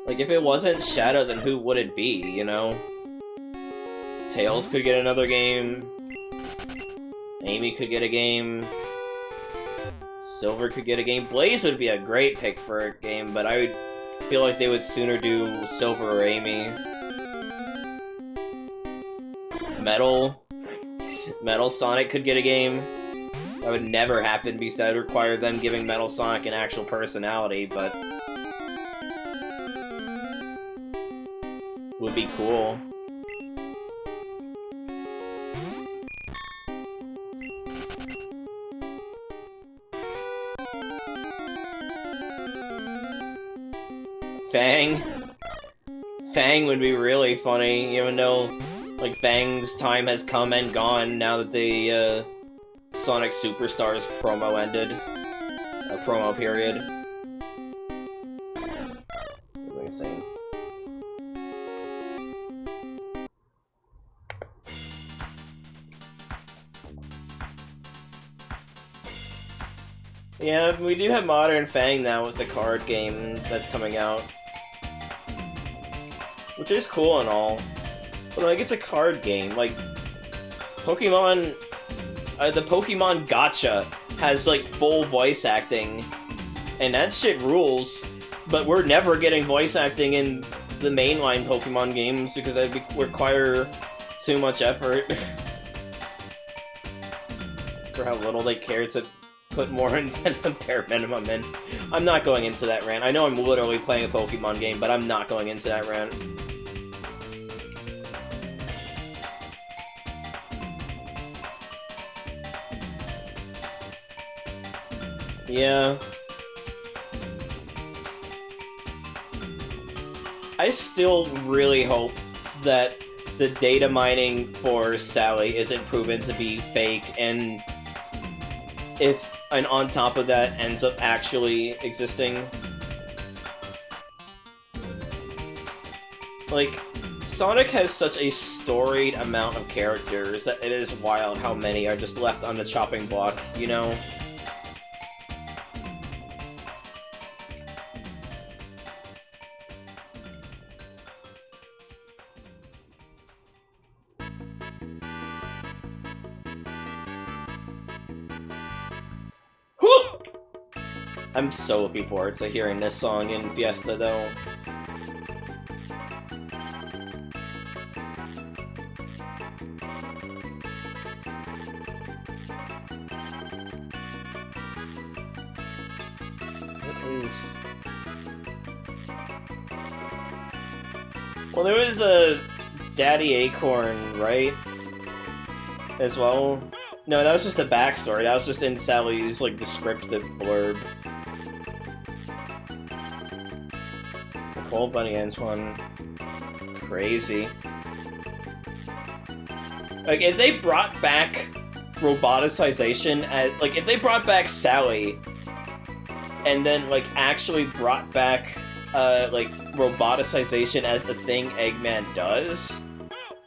Like, if it wasn't Shadow, then who would it be, you know? Tails could get another game. Amy could get a game. Silver could get a game. Blaze would be a great pick for a game, but I would feel like they would sooner do Silver or Amy. Metal Sonic could get a game. That would never happen because that would require them giving Metal Sonic an actual personality, but would be cool. Fang would be really funny, even though, like, Fang's time has come and gone now that the, Sonic Superstars promo ended. A promo period. Let me see. Yeah, we do have Modern Fang now with the card game that's coming out. Which is cool and all. But, like, it's a card game. Like, Pokemon... the Pokemon Gacha has, like, full voice acting. And that shit rules. But we're never getting voice acting in the mainline Pokemon games because that would require too much effort. For how little they care to put more than the bare minimum in. I'm not going into that rant. I know I'm literally playing a Pokemon game, but I'm not going into that rant. Yeah. I still really hope that the data mining for Sally isn't proven to be fake, and on top of that ends up actually existing. Like, Sonic has such a storied amount of characters that it is wild how many are just left on the chopping block, you know? I'm so looking forward to hearing this song in Fiesta, though. Well, there was a Daddy Acorn, right? As well. No, that was just a backstory. That was just in Sally's, like, descriptive blurb. Nicole, Bunny, Antoine. Crazy. Like, if they brought back roboticization as, like, if they brought back Sally, and then, like, actually brought back, like, roboticization as the thing Eggman does,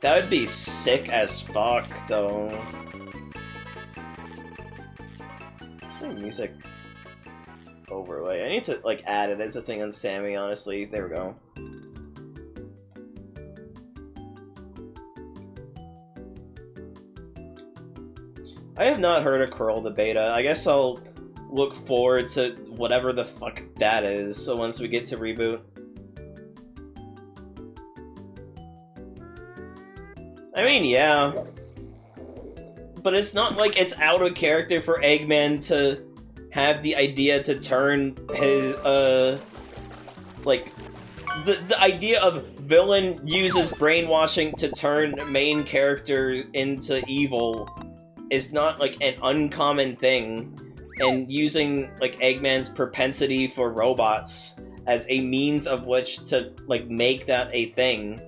that would be sick as fuck, though. Music overlay. I need to, like, add it as a thing on Sammy, honestly. There we go. I have not heard of Curl the beta. I guess I'll look forward to whatever the fuck that is, so once we get to reboot. I mean, yeah. But it's not like it's out of character for Eggman to have the idea to turn his, like, the idea of villain uses brainwashing to turn main character into evil is not, like, an uncommon thing, and using, like, Eggman's propensity for robots as a means of which to, like, make that a thing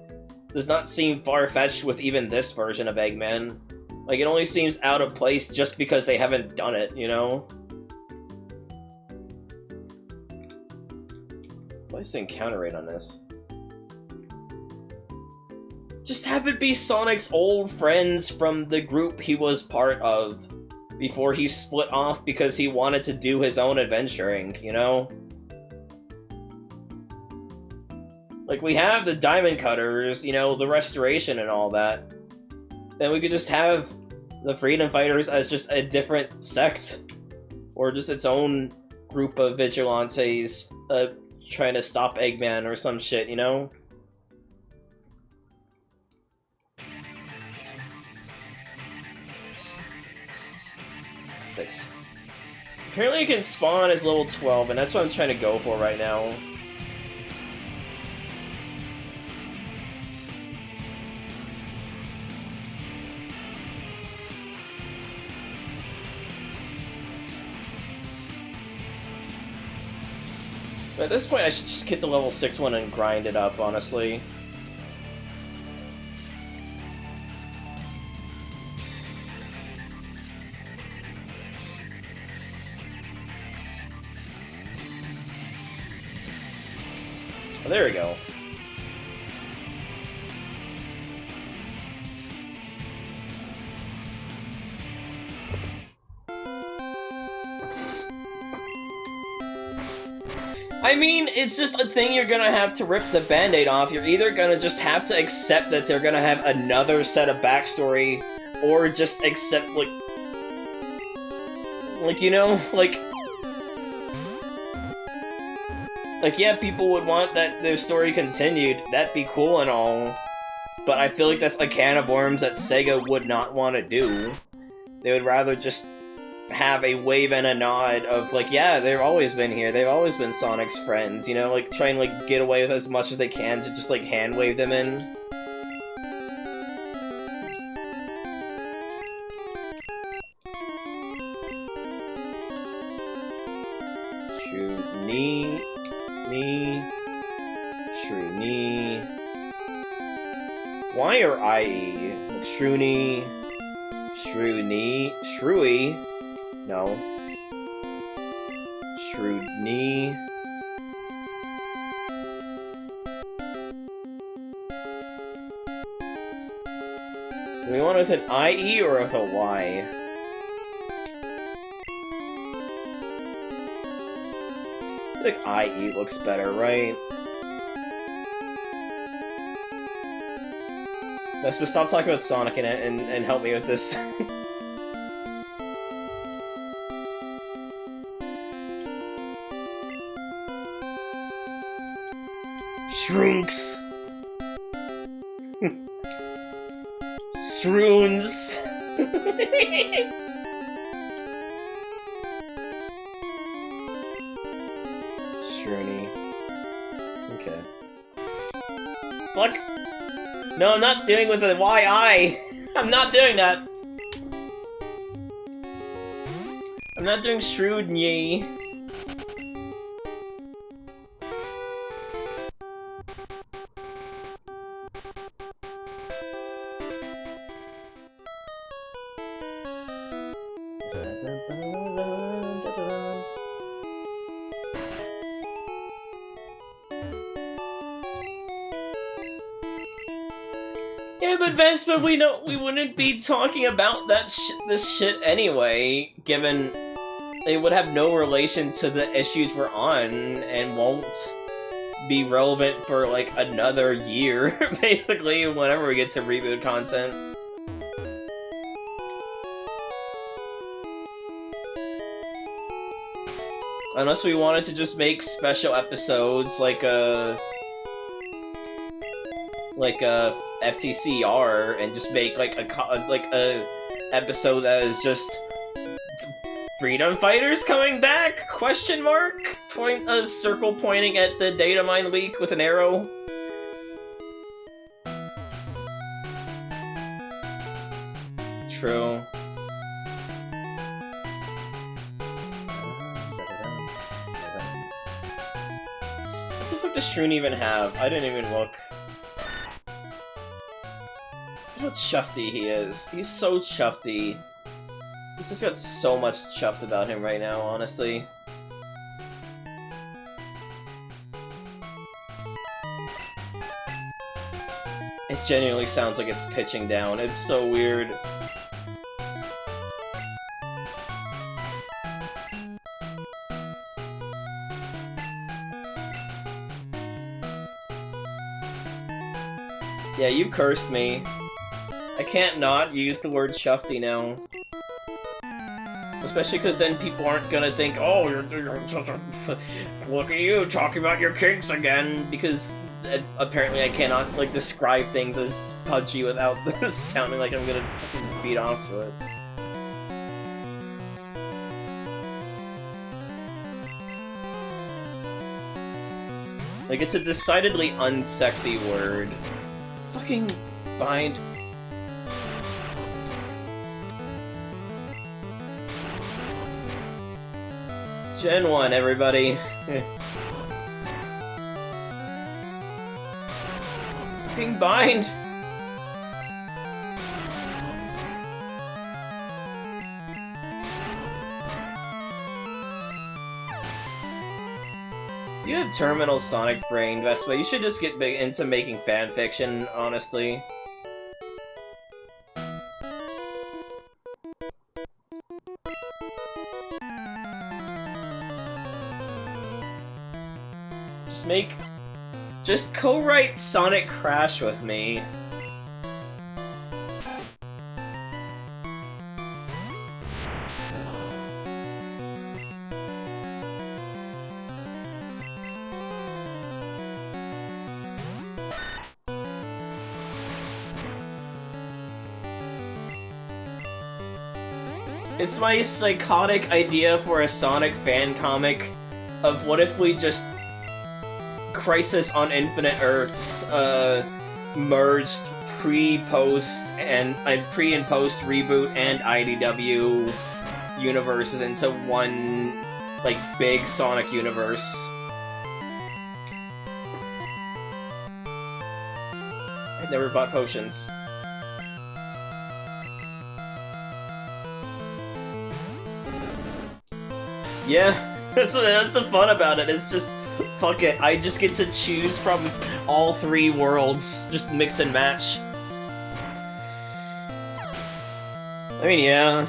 does not seem far-fetched with even this version of Eggman. Like, it only seems out of place just because they haven't done it, you know? What is the encounter rate on this? Just have it be Sonic's old friends from the group he was part of before he split off because he wanted to do his own adventuring, you know? Like, we have the Diamond Cutters, you know, the Restoration and all that. Then we could just have the Freedom Fighters as just a different sect. Or just its own group of vigilantes trying to stop Eggman or some shit, you know? Six. Apparently you can spawn as level 12, and that's what I'm trying to go for right now. But at this point, I should just get to level 6 one and grind it up, honestly. Oh, there we go. I mean, it's just a thing you're gonna have to rip the band-aid off. You're either gonna just have to accept that they're gonna have another set of backstory, or just accept, like, you know, like, yeah, people would want that their story continued. That'd be cool and all. But I feel like that's a can of worms that Sega would not want to do. They would rather just have a wave and a nod of, like, yeah, they've always been here, they've always been Sonic's friends, you know, like, try and, like, get away with as much as they can to just, like, hand wave them in. Shrew knee. Shrew knee. Why are IE? Like shrew knee. Shrew knee. Shrewy. No. Shrew knee. Do we want it with an IE or with a Y? I think IE looks better, right? Let's just stop talking about Sonic and help me with this. Shrunks! Shroons! Shroony. Okay. Fuck! No, I'm not doing with a YI! I'm not doing that! I'm not doing shrewd nye. Yeah, but Vespa, we wouldn't be talking about this shit anyway, given it would have no relation to the issues we're on, and won't be relevant for, like, another year, basically, whenever we get some reboot content. Unless we wanted to just make special episodes, like a FTCR, and just make like a episode that is just Freedom Fighters coming back? Question mark? Point a circle pointing at the data mine leak with an arrow. True. What the fuck does Shroon even have? I didn't even look. Look how chuffy he is. He's so chuffy. He's just got so much chuffed about him right now, honestly. It genuinely sounds like it's pitching down. It's so weird. Yeah, you cursed me. I can't not use the word chuffy now. Especially because then people aren't gonna think, oh, you're look at you talking about your kinks again, because apparently I cannot, like, describe things as pudgy without sounding like I'm gonna fucking beat off to it. Like, it's a decidedly unsexy word. Fucking bind. Gen 1, everybody. Fucking bind! You have terminal Sonic brain, Vespa. You should just get big into making fanfiction, honestly. Just co-write Sonic Crash with me. It's my psychotic idea for a Sonic fan comic of what if we just Crisis on Infinite Earths merged pre-post and pre and post reboot and IDW universes into one like, big Sonic universe. I never bought potions. Yeah, that's the fun about it. It's just, fuck it. I just get to choose from all 3 worlds. Just mix and match. I mean, yeah.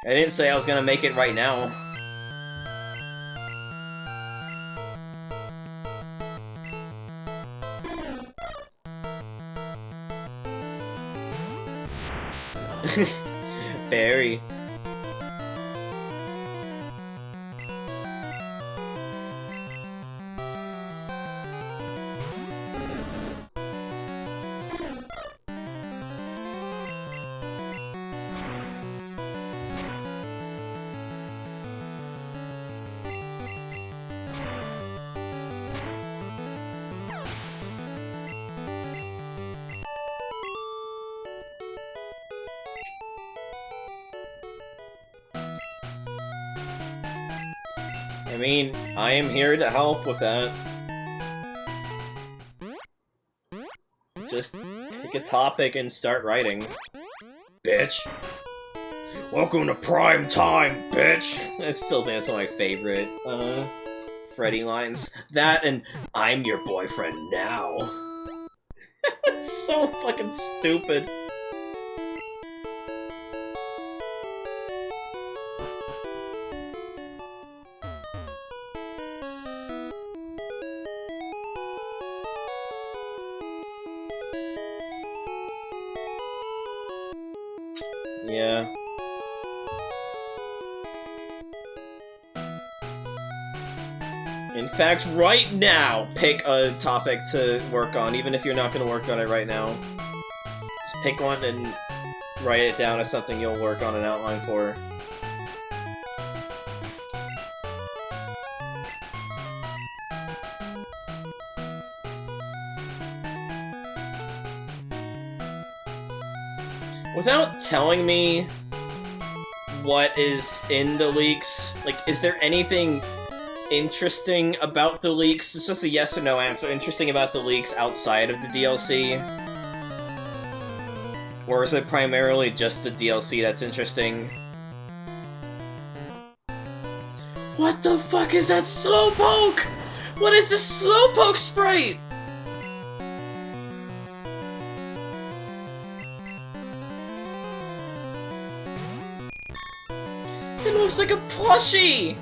I didn't say I was gonna make it right now. Very. I mean, I am here to help with that. Just pick a topic and start writing. Bitch. Welcome to prime time, bitch! I still think that's one of my favorite, Freddy lines. That and, I'm your boyfriend now. It's so fucking stupid. Yeah. In fact, right now, pick a topic to work on, even if you're not going to work on it right now. Just pick one and write it down as something you'll work on an outline for. Without telling me what is in the leaks, like, is there anything interesting about the leaks? It's just a yes or no answer. Interesting about the leaks outside of the DLC? Or is it primarily just the DLC that's interesting? What the fuck is that Slowpoke? What is this Slowpoke sprite? It looks like a plushie!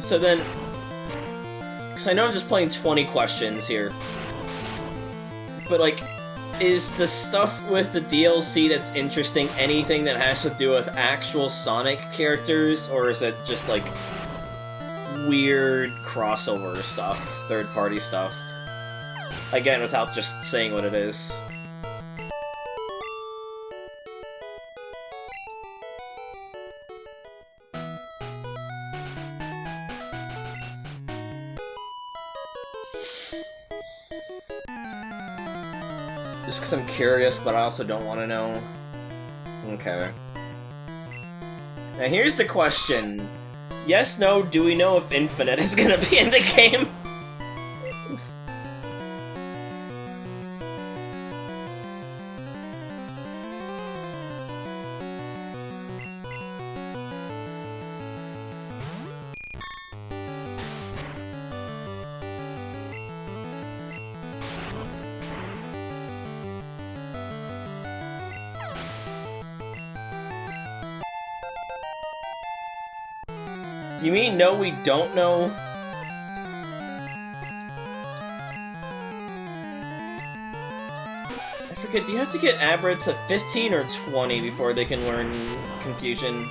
So then, because I know I'm just playing 20 questions here, but like, is the stuff with the DLC that's interesting anything that has to do with actual Sonic characters, or is it just like weird crossover stuff, third-party stuff? Again, without just saying what it is. Just because I'm curious, but I also don't want to know. Okay. Now here's the question. Yes, no, do we know if Infinite is gonna be in the game? You mean no, we don't know? I Okay, do you have to get Abra to 15 or 20 before they can learn Confusion?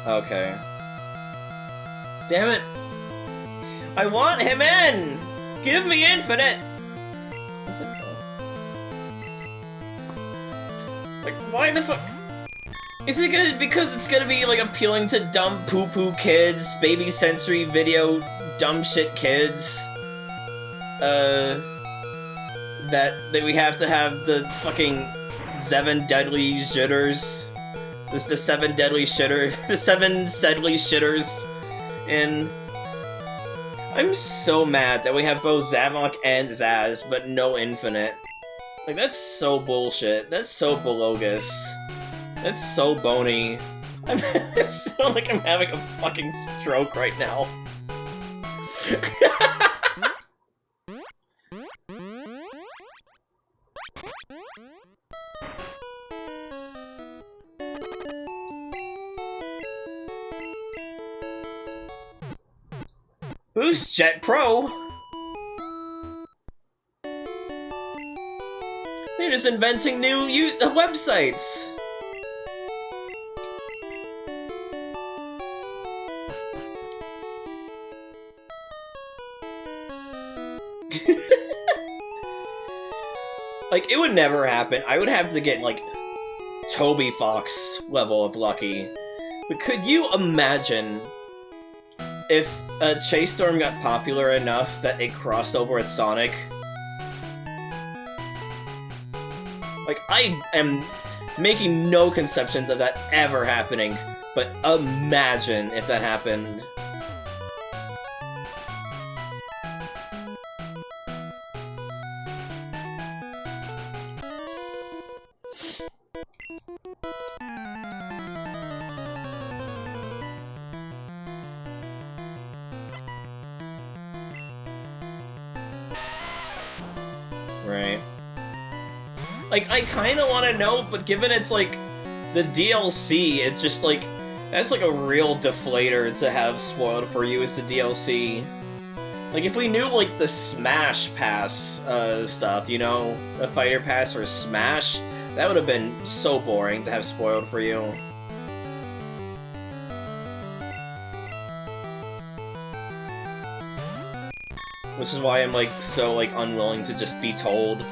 Okay. Damn it! I want him in! Give me Infinite! What's it called? Like, why the fuck? Is it gonna- because it's gonna be, like, appealing to dumb poo-poo kids, baby sensory video, dumb shit kids? That we have to have the fucking 7 deadly shitters. This the 7 deadly shitter, the 7 deadly shitters in. I'm so mad that we have both Zavok and Zaz, but no Infinite. Like, that's so bullshit. That's so bogus. That's so bony. It's so like I'm having a fucking stroke right now. Boost Jet Pro! They're just inventing new websites! Like, it would never happen. I would have to get, like, Toby Fox level of lucky. But could you imagine if Chase Storm got popular enough that it crossed over with Sonic? Like, I am making no conceptions of that ever happening, but imagine if that happened. Right. Like, I kinda wanna know, but given it's, like, the DLC, it's just, like, that's, like, a real deflator to have spoiled for you as the DLC. Like, if we knew, like, the Smash Pass, stuff, you know? The Fighter Pass for Smash, that would have been so boring to have spoiled for you. Which is why I'm, like, so, like, unwilling to just be told.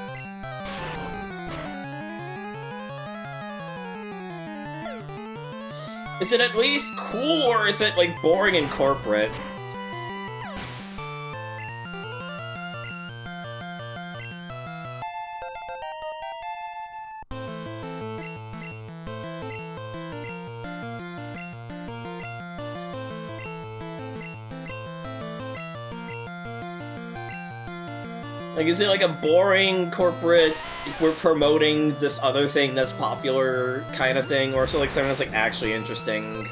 Is it at least cool, or is it, like, boring and corporate? Like, is it like a boring corporate, we're promoting this other thing that's popular kind of thing, or is it like something that's like actually interesting?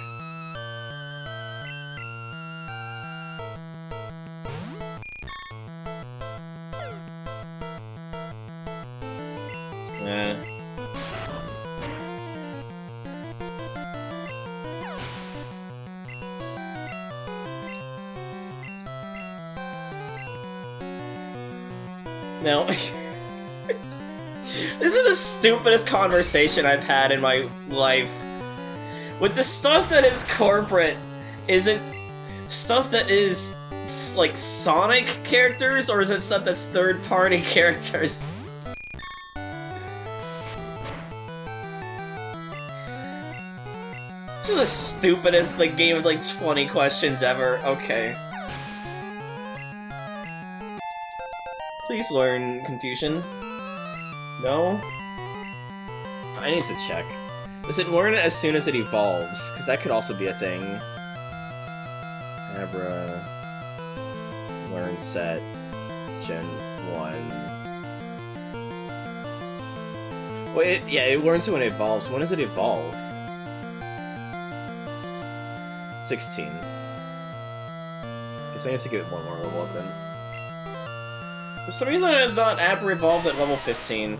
Eh. Now, this is the stupidest conversation I've had in my life. With the stuff that is corporate, is it stuff that is, like, Sonic characters, or is it stuff that's third-party characters? This is the stupidest, like, game with, like, 20 questions ever. Okay. Please learn Confusion. No? I need to check. Does it learn it as soon as it evolves? Because that could also be a thing. Abra... Learn set... Gen 1... Wait, yeah, it learns it when it evolves. When does it evolve? 16. Guess I need to give it one more level up then. For some reason I thought Abra evolved at level 15.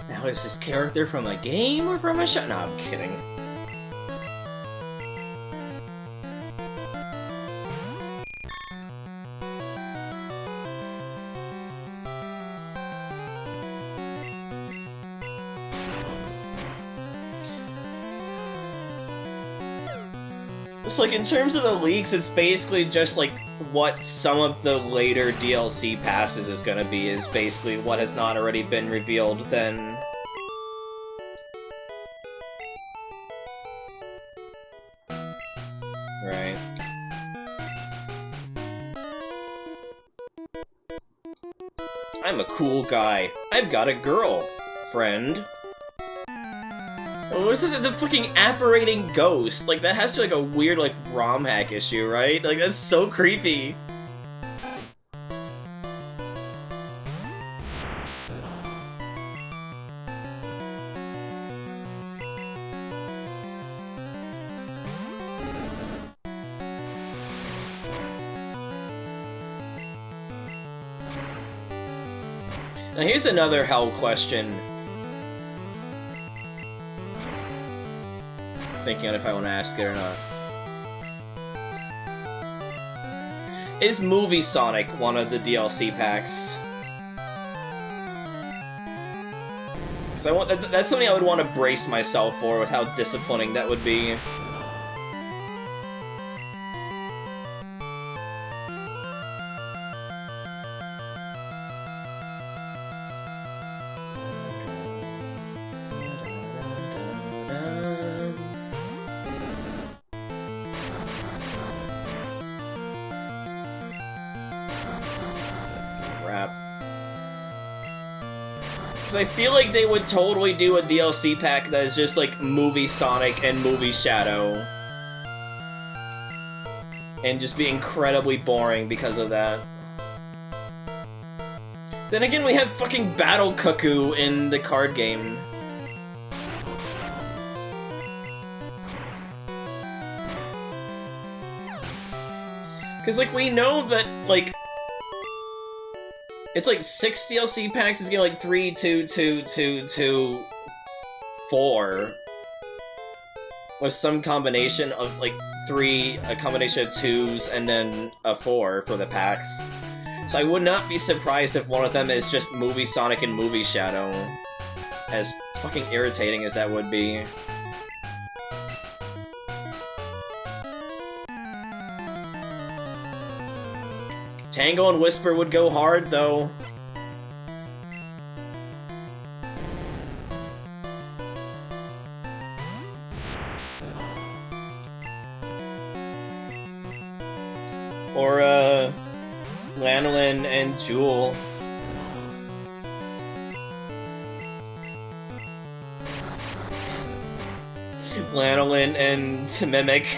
Now is this character from a game or from a show? No, I'm kidding. So, like, in terms of the leaks, it's basically just, like, what some of the later DLC passes is gonna be, is basically what has not already been revealed then. Right. I'm a cool guy. I've got a girl, friend. What was it? The fucking apparating ghost? Like, that has to be like a weird, like, ROM hack issue, right? Like, that's so creepy. Now here's another hell question. Thinking on if I want to ask it or not. Is Movie Sonic one of the DLC packs? Because I want that's something I would want to brace myself for with how disappointing that would be. I feel like they would totally do a DLC pack that is just like Movie Sonic and Movie Shadow. And just be incredibly boring because of that. Then again, we have fucking Battle Cuckoo in the card game. Because, like, we know that, like, it's like 6 DLC packs, is getting like 3, 2, 2, 2, 2, 4. With some combination of like 3, a combination of 2s, and then a 4 for the packs. So I would not be surprised if one of them is just Movie Sonic and Movie Shadow. As fucking irritating as that would be. Tango and Whisper would go hard, though. Or, Lanolin and Jewel. Lanolin and Mimic.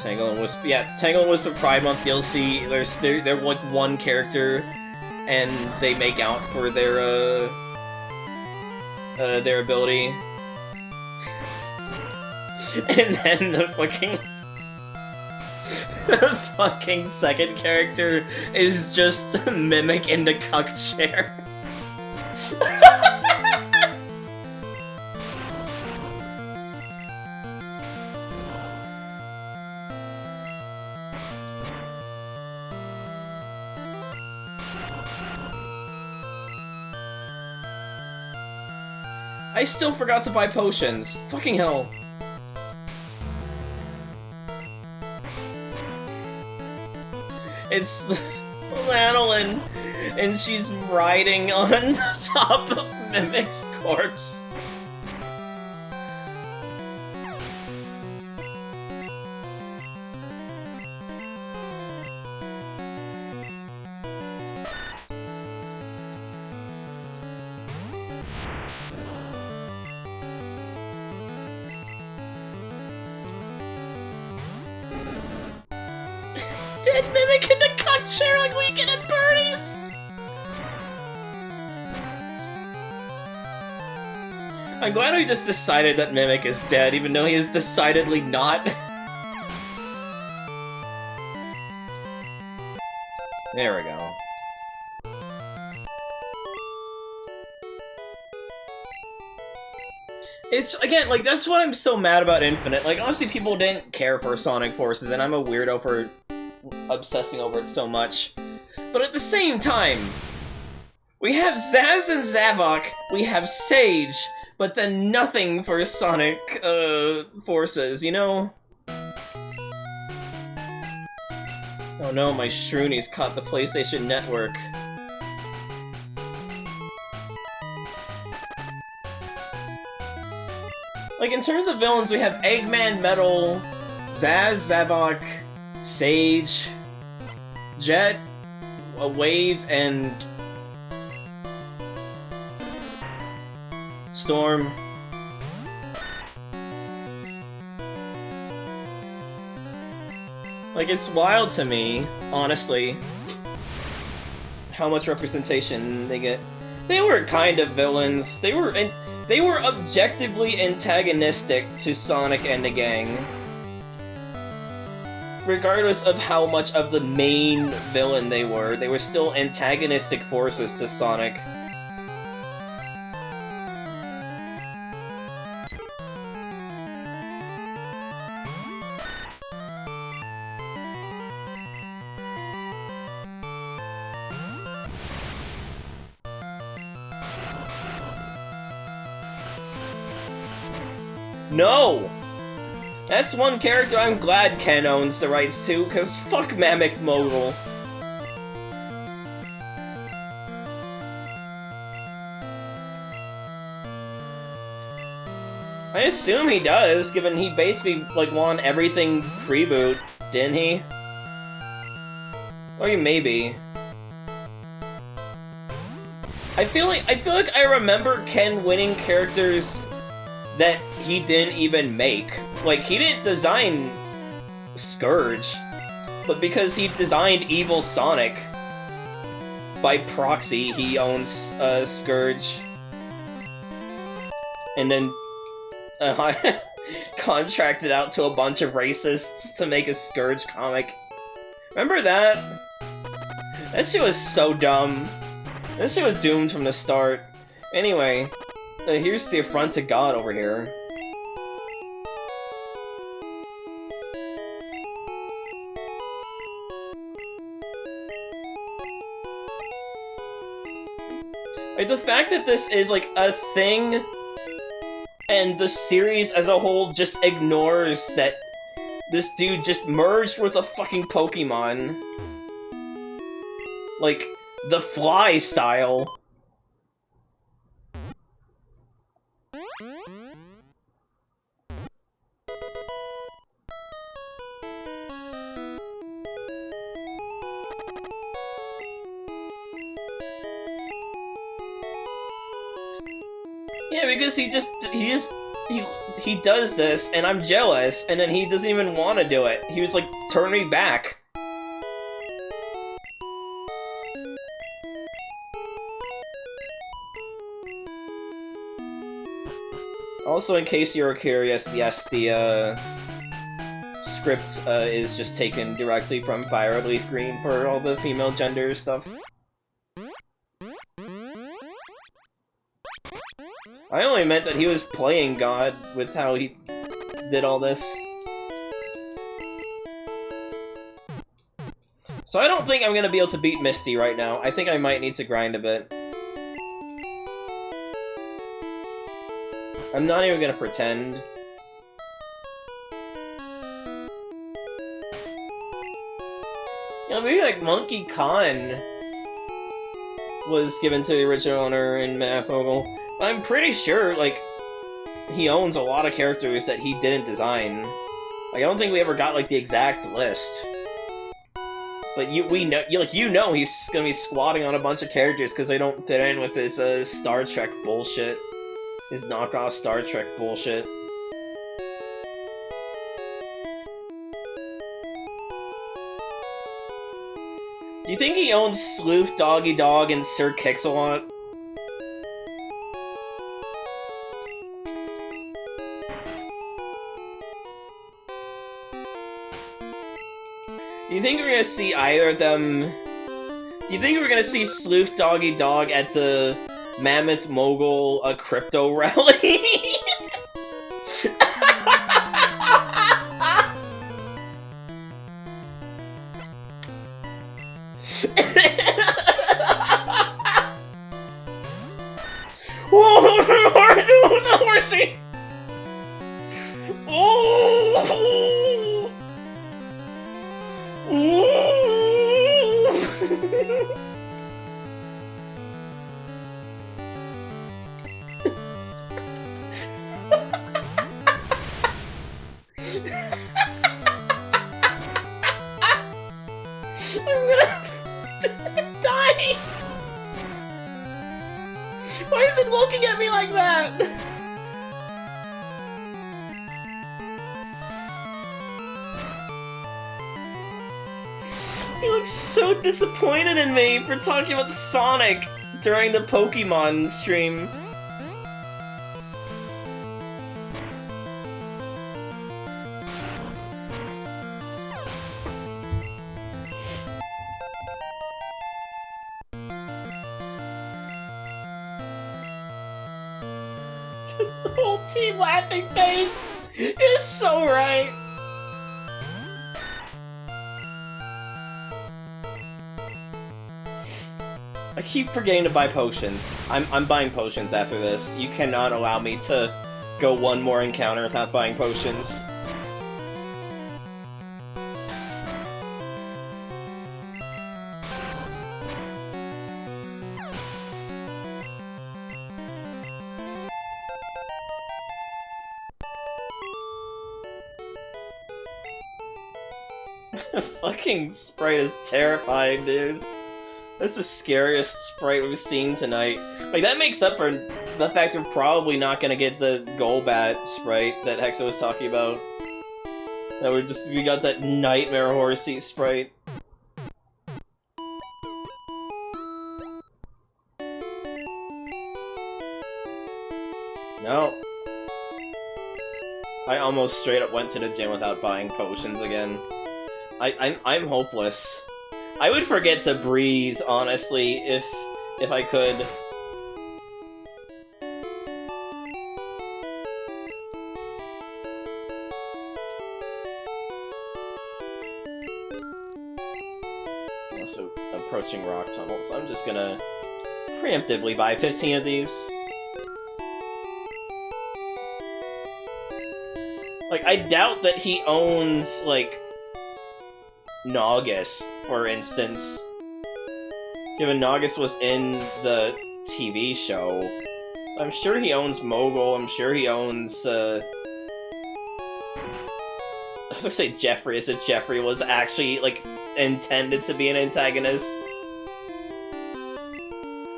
Tangle and Wisp, yeah, Tangle and Wisp of Pride Month DLC. They're like one character, and they make out for their ability, and then the fucking second character is just the Mimic in the cuck chair. I still forgot to buy potions. Fucking hell. It's Lanolin, and she's riding on top of Mimic's corpse. Dead Mimic in the cuck chair like Weekend at Bernie's! I'm glad we just decided that Mimic is dead, even though he is decidedly not. There we go. It's, again, like, that's what I'm so mad about Infinite. Like, honestly, people didn't care for Sonic Forces, and I'm a weirdo for obsessing over it so much. But at the same time, we have Zaz and Zavok, we have Sage, but then nothing for Sonic, forces, you know? Oh no, my Shroonies caught the PlayStation Network. Like, in terms of villains, we have Eggman, Metal, Zaz, Zavok, Sage, Jet, a Wave, and Storm. Like, it's wild to me, honestly, how much representation they get. They were kind of villains. They were objectively antagonistic to Sonic and the gang. Regardless of how much of the main villain they were still antagonistic forces to Sonic. No! That's one character I'm glad Ken owns the rights to, cause fuck Mammoth Mogul. I assume he does, given he basically, like, won everything pre-boot, didn't he? Or maybe. I feel like I remember Ken winning characters that he didn't even make. Like, he didn't design Scourge, but because he designed Evil Sonic, by proxy, he owns Scourge. And then contracted out to a bunch of racists to make a Scourge comic. Remember that? That shit was so dumb. That shit was doomed from the start. Anyway, here's the affront to God over here. Like, the fact that this is, like, a thing, and the series as a whole just ignores that this dude just merged with a fucking Pokemon. Like, the Fly style. Yeah, because he does this, and I'm jealous, and then he doesn't even want to do it. He was like, turn me back. Also, in case you're curious, yes, the script is just taken directly from Fire Leaf Green for all the female gender stuff. I only meant that he was playing God with how he did all this. So I don't think I'm gonna be able to beat Misty right now. I think I might need to grind a bit. I'm not even gonna pretend. You know, maybe like Monkey Khan was given to the original owner in Mammoth Mogul. I'm pretty sure, like, he owns a lot of characters that he didn't design. Like, I don't think we ever got, like, the exact list. But you know he's gonna be squatting on a bunch of characters because they don't fit in with his, Star Trek bullshit. His knockoff Star Trek bullshit. Do you think he owns Sleuth, Doggy Dog, and Sir Kix-a-Lot? Do you think we're gonna see either of them? Do you think we're gonna see Sleuth Doggy Dog at the Mammoth Mogul crypto rally? the horsey! Oh! I'm gonna die! Why is it looking at me like that? He looks so disappointed in me for talking about Sonic during the Pokemon stream. The whole team laughing face is so right. I keep forgetting to buy potions. I'm buying potions after this. You cannot allow me to go one more encounter without buying potions. The fucking sprite is terrifying, dude. That's the scariest sprite we've seen tonight. Like, that makes up for the fact we're probably not gonna get the Golbat sprite that Hexa was talking about. That we got that Nightmare Horsey sprite. No. I almost straight up went to the gym without buying potions again. I'm hopeless. I would forget to breathe, honestly, if I could. Also approaching rock tunnels, so I'm just gonna preemptively buy 15 of these. Like, I doubt that he owns, like, Naugus, for instance. Given Naugus was in the TV show. I'm sure he owns Mogul, I'm sure he owns, I was gonna say Jeffrey, as if Jeffrey was actually, like, intended to be an antagonist.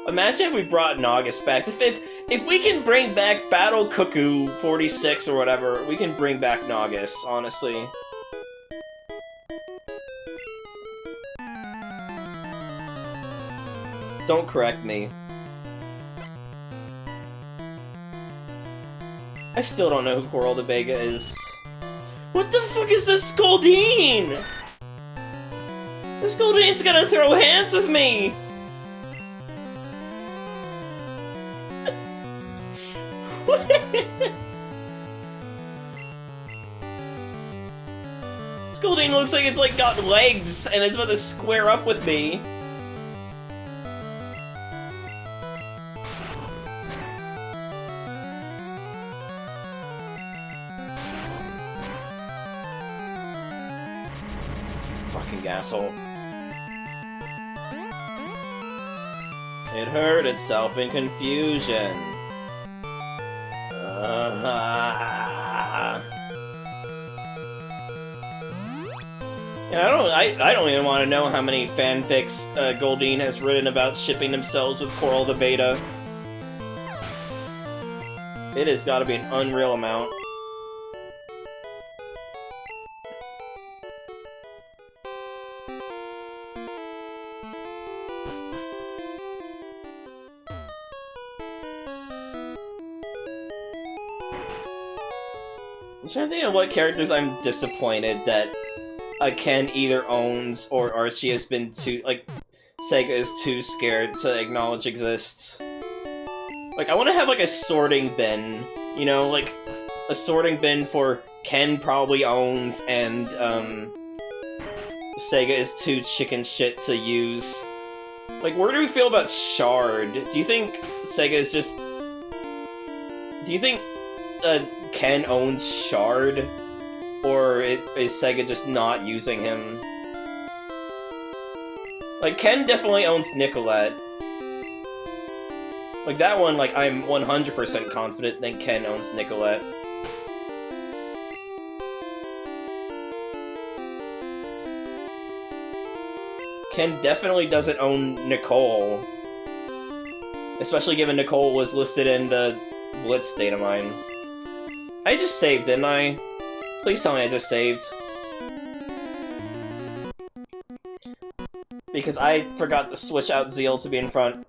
Imagine if we brought Naugus back. If we can bring back Battle Cuckoo 46 or whatever, we can bring back Naugus, honestly. Don't correct me. I still don't know who Coral the Vega is. What the fuck is this Goldeen? This Goldeen's gonna throw hands with me! This Goldeen looks like it's like got legs and it's about to square up with me. Fucking asshole. It heard itself in confusion. Yeah, I don't even want to know how many fanfics Goldeen has written about shipping themselves with Coral the Beta. It has got to be an unreal amount. I'm trying to think of what characters I'm disappointed that Ken either owns or Archie has been too, like, Sega is too scared to acknowledge exists. Like, I want to have, like, a sorting bin, you know, like, a sorting bin for Ken probably owns and, Sega is too chicken shit to use. Like, where do we feel about Shard? Do you think Sega is just Do you think Ken owns Shard? Or is Sega just not using him? Like, Ken definitely owns Nicolette. Like, that one, like, I'm 100% confident that Ken owns Nicolette. Ken definitely doesn't own Nicole. Especially given Nicole was listed in the Blitz data mine. I just saved, didn't I? Please tell me I just saved. Because I forgot to switch out Zeal to be in front.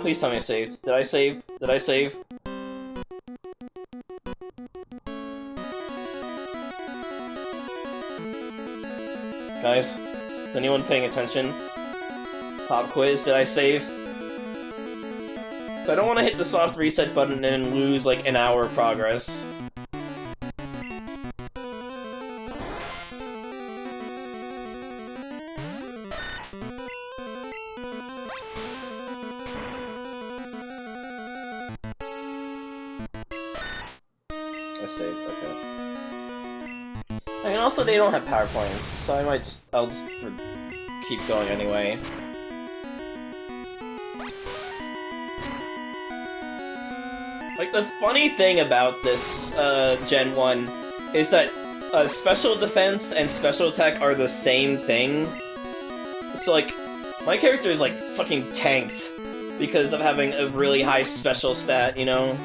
Please tell me I saved. Did I save? Did I save? Guys, is anyone paying attention? Pop quiz, did I save? So I don't want to hit the soft reset button and lose like an hour of progress. I saved, okay. I mean, also they don't have PowerPoints, so I'll just keep going anyway. Like, the funny thing about this, Gen 1 is that, special defense and special attack are the same thing. So, like, my character is, like, fucking tanked because of having a really high special stat, you know?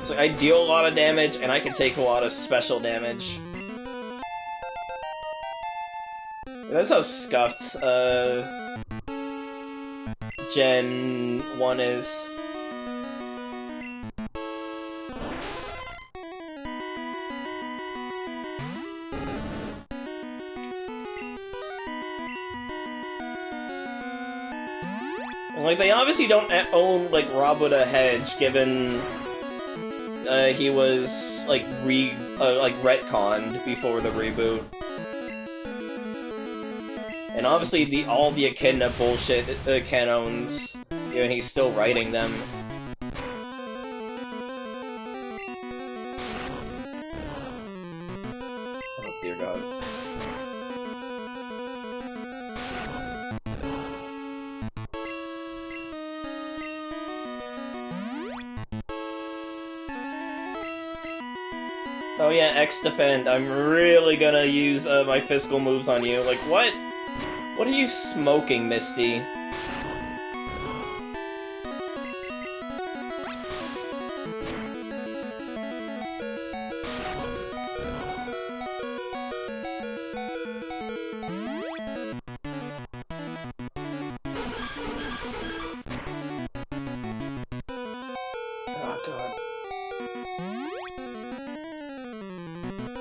So I deal a lot of damage, and I can take a lot of special damage. That's how scuffed, Gen 1 is. And, like, they obviously don't own, like, Rabuda Hedge, given he was, like, retconned before the reboot. And obviously, all the Echidna bullshit Ken owns, and he's still writing them. Oh, dear God. Oh yeah, X-Defend. I'm really gonna use my physical moves on you. Like, what? What are you smoking, Misty? Oh, God.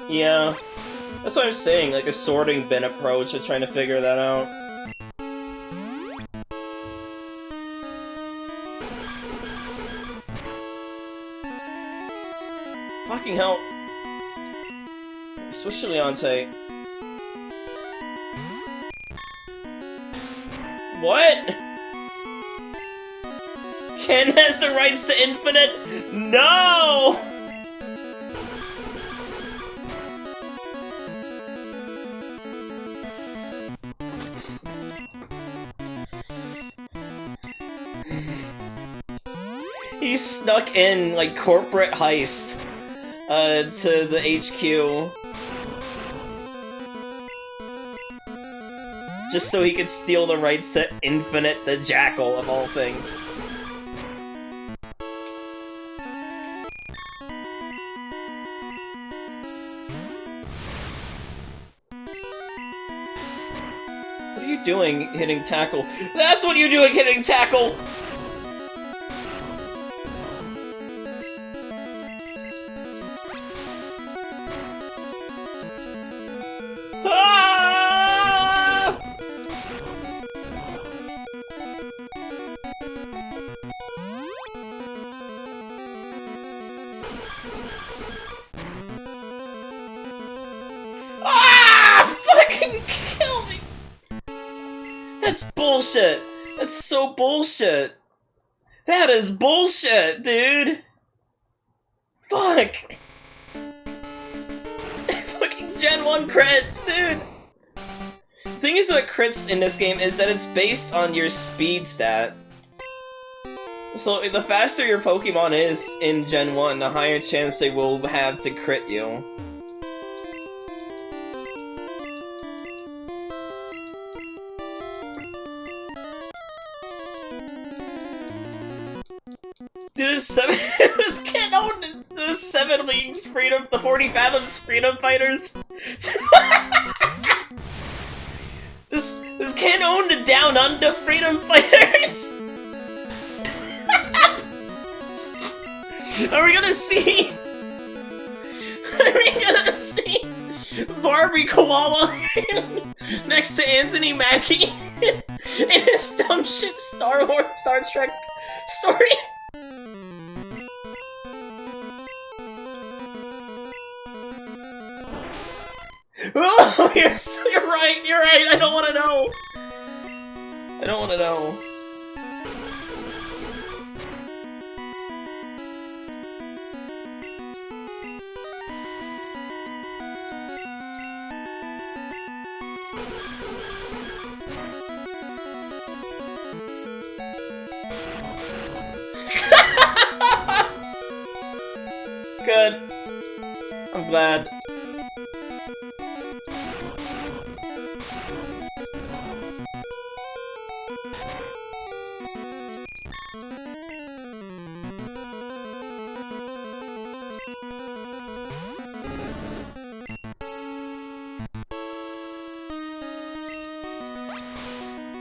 Yeah. That's what I'm saying, like a sorting bin approach of trying to figure that out. Fucking hell. Switch to Leonte. What? Ken has the rights to infinite? No! He snuck in, like, corporate heist, to the HQ. Just so he could steal the rights to Infinite the Jackal, of all things. What are you doing, hitting tackle? That's what you're doing, hitting tackle! Fucking kill me! That's bullshit! That's so bullshit. That is bullshit, dude. Fuck. Fucking Gen 1 crits, dude. The thing is with crits in this game is that it's based on your speed stat. So the faster your Pokemon is in Gen 1, the higher chance they will have to crit you. Dude, this kid owned the 7 Leagues Freedom, the 40 Fathoms Freedom Fighters. This kid owned the Down Under Freedom Fighters. Are we gonna see? Are we gonna see Barbie Koala next to Anthony Mackie in his dumb shit Star Trek story? Oh, you're right, you're right, I don't wanna know! I don't wanna know. Good. I'm glad.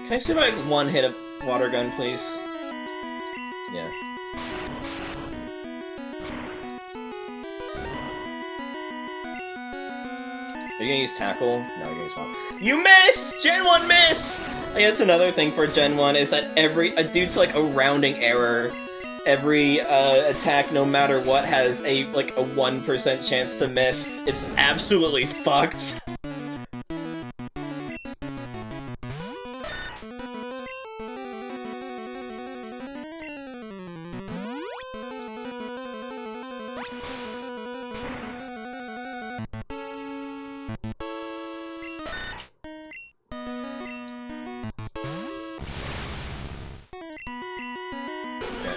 Can I see like one hit of water gun, please? Yeah. Are you gonna use tackle? No, you're gonna use one. You missed! Gen 1 miss! I guess another thing for Gen 1 is that due to like a rounding error, every attack, no matter what, has a 1% chance to miss. It's absolutely fucked.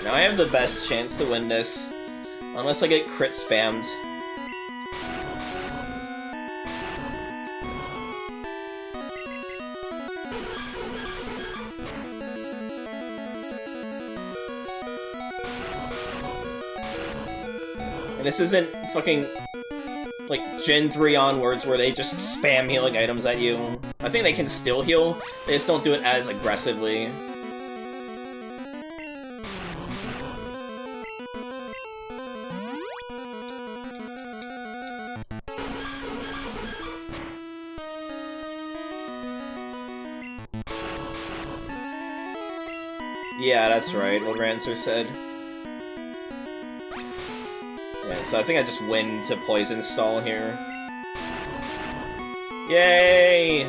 Now I have the best chance to win this, unless I get crit spammed. And this isn't fucking, like, Gen 3 onwards where they just spam healing items at you. I think they can still heal, they just don't do it as aggressively. Yeah, that's right, what Rancer said. Yeah, so I think I just win to Poison Stall here. Yay!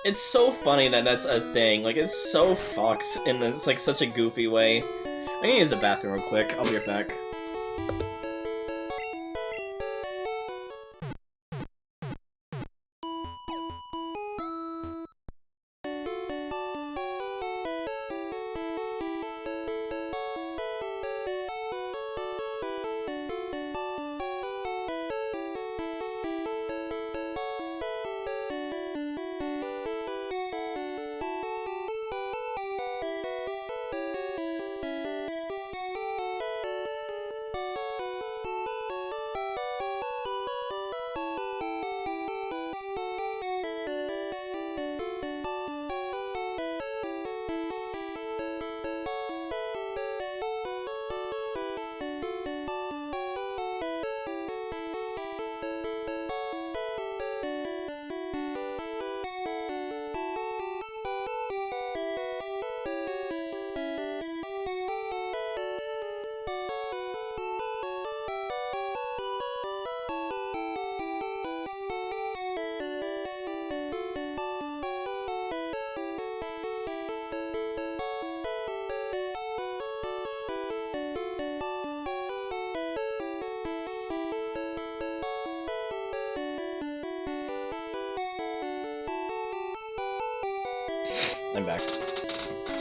It's so funny that that's a thing. Like, it's so fucked in it's like such a goofy way. I'm gonna use the bathroom real quick. I'll be right back.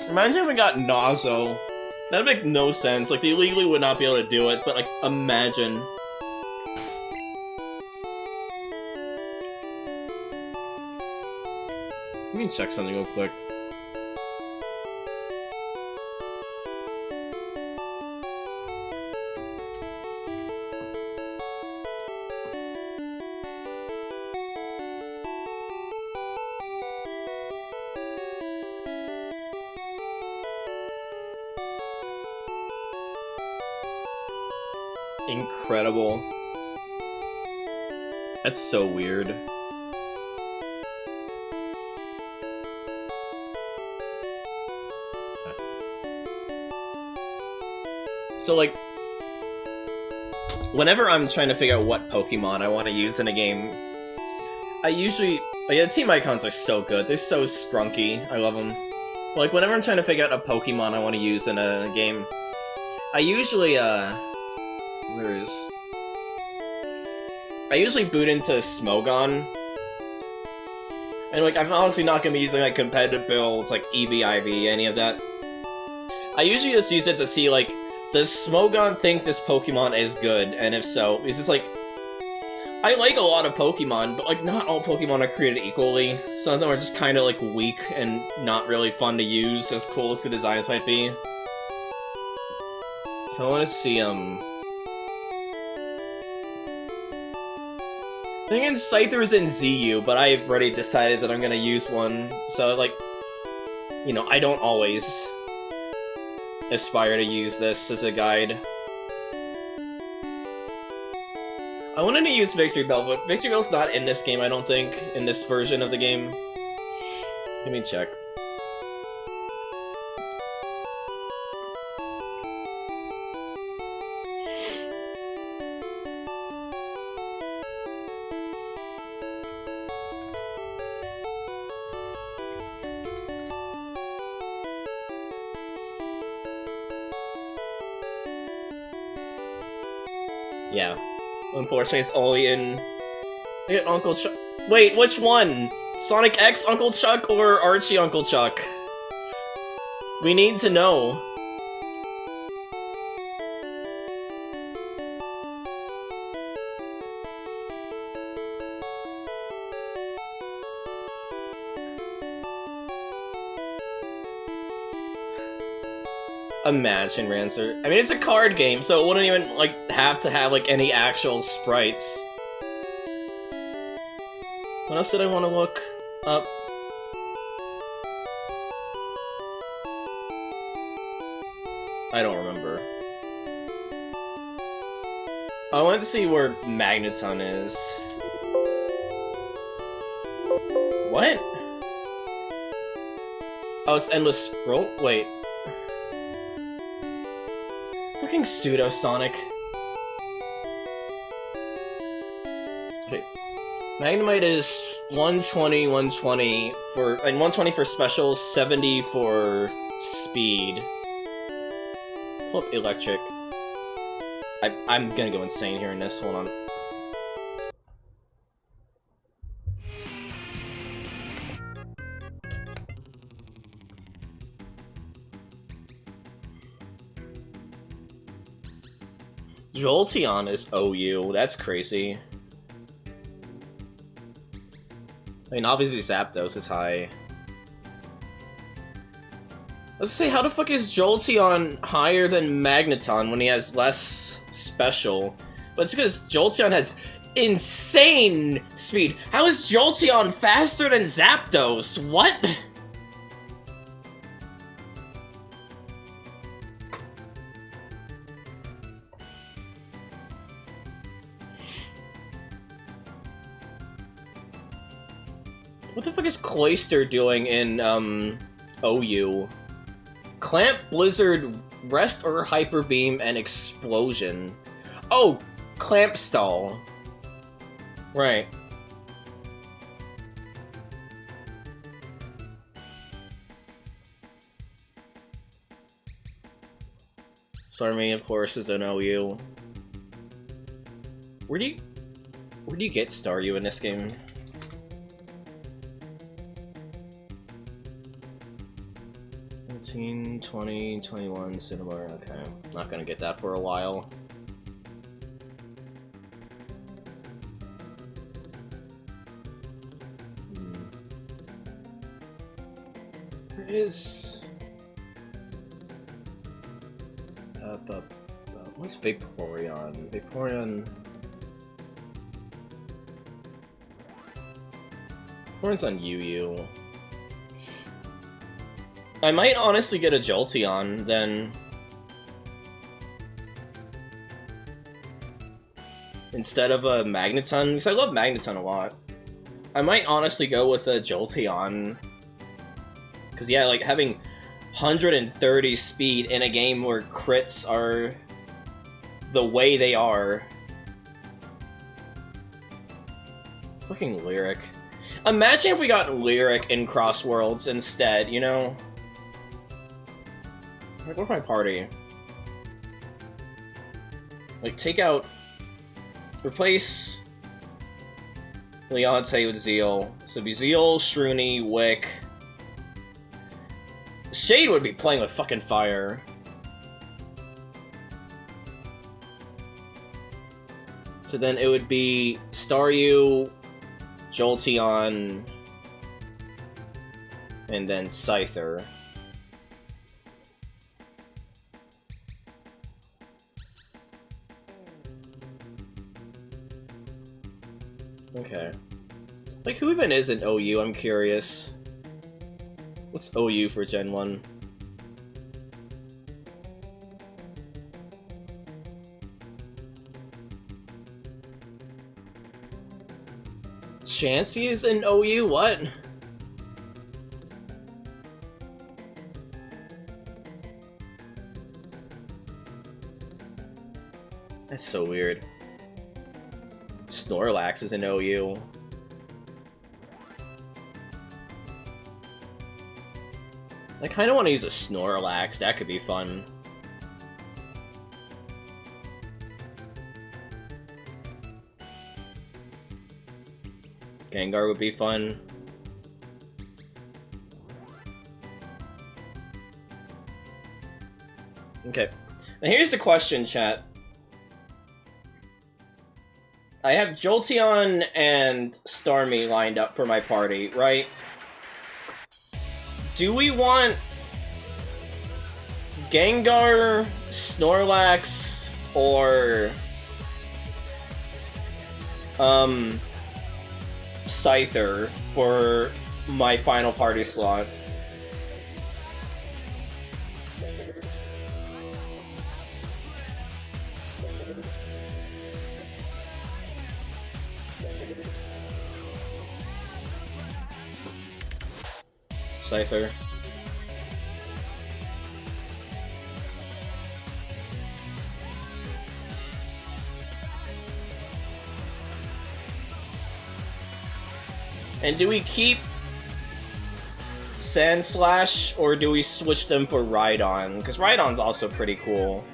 Imagine we got Nazo. That'd make no sense. Like, they legally would not be able to do it, but, like, imagine. Let me check something real quick. Incredible. That's so weird. So, like, whenever I'm trying to figure out what Pokemon I want to use in a game, I usually... Like, the team icons are so good. They're so scrunky. I love them. But, like, whenever I'm trying to figure out a Pokemon I want to use in a game, I usually, I usually boot into Smogon. And, like, I'm honestly not gonna be using, like, competitive builds, like EV, any of that. I usually just use it to see, like, does Smogon think this Pokemon is good? And if so, because it's like, I like a lot of Pokemon, but, like, not all Pokemon are created equally. Some of them are just kind of, like, weak and not really fun to use, as cool as the designs might be. So I want to see, I think Scyther's in ZU, but I've already decided that I'm gonna use one, so, like, you know, I don't always aspire to use this as a guide. I wanted to use Victory Bell, but Victory Bell's not in this game, I don't think, in this version of the game. Let me check. Yeah. Unfortunately, it's only in... Uncle Chuck... Wait, which one? Sonic X Uncle Chuck or Archie Uncle Chuck? We need to know. Imagine, Rancer. I mean, it's a card game, so it wouldn't even, like, have to have, like, any actual sprites. What else did I want to look up? I don't remember. I wanted to see where Magneton is. What? Oh, it's Endless Scroll? Wait. Fucking Pseudo-Sonic. Okay. Magnemite is 120, 120 for... and 120 for special, 70 for speed. Pull up Electric. I'm gonna go insane here in this, hold on. Jolteon is OU, that's crazy. I mean, obviously Zapdos is high. Let's say, how the fuck is Jolteon higher than Magneton when he has less special? But it's because Jolteon has insane speed. How is Jolteon faster than Zapdos? What? What the fuck is Cloyster doing in, OU? Clamp, Blizzard, Rest or Hyper Beam, and Explosion. Oh! Clamp Stall. Right. Starmie, of course, is an OU. Where do you get Staryu in this game? Let's 19, 20, 21, Cinnabar, okay. Not gonna get that for a while. There is... what's Vaporeon? Vaporeon's on UU. I might honestly get a Jolteon, then. Instead of a Magneton, because I love Magneton a lot. I might honestly go with a Jolteon. Because yeah, like having 130 speed in a game where crits are the way they are. Fucking Lyric. Imagine if we got Lyric in Cross Worlds instead, you know? Like, what's my party? Like, take out... Replace... Leonte with Zeal. So it'd be Zeal, Shroony, Wick... Shade would be playing with fucking fire. So then it would be Staryu, Jolteon, and then Scyther. Okay. Like, who even is an OU? I'm curious. What's OU for Gen 1? Chansey is an OU? What? That's so weird. Snorlax is an OU. I kinda wanna use a Snorlax, that could be fun. Gengar would be fun. Okay. Now here's the question, chat. I have Jolteon and Starmie lined up for my party, right? Do we want Gengar, Snorlax, or Scyther for my final party slot? Scyther. And do we keep Sandslash, or do we switch them for Rhydon? Because Rhydon's also pretty cool.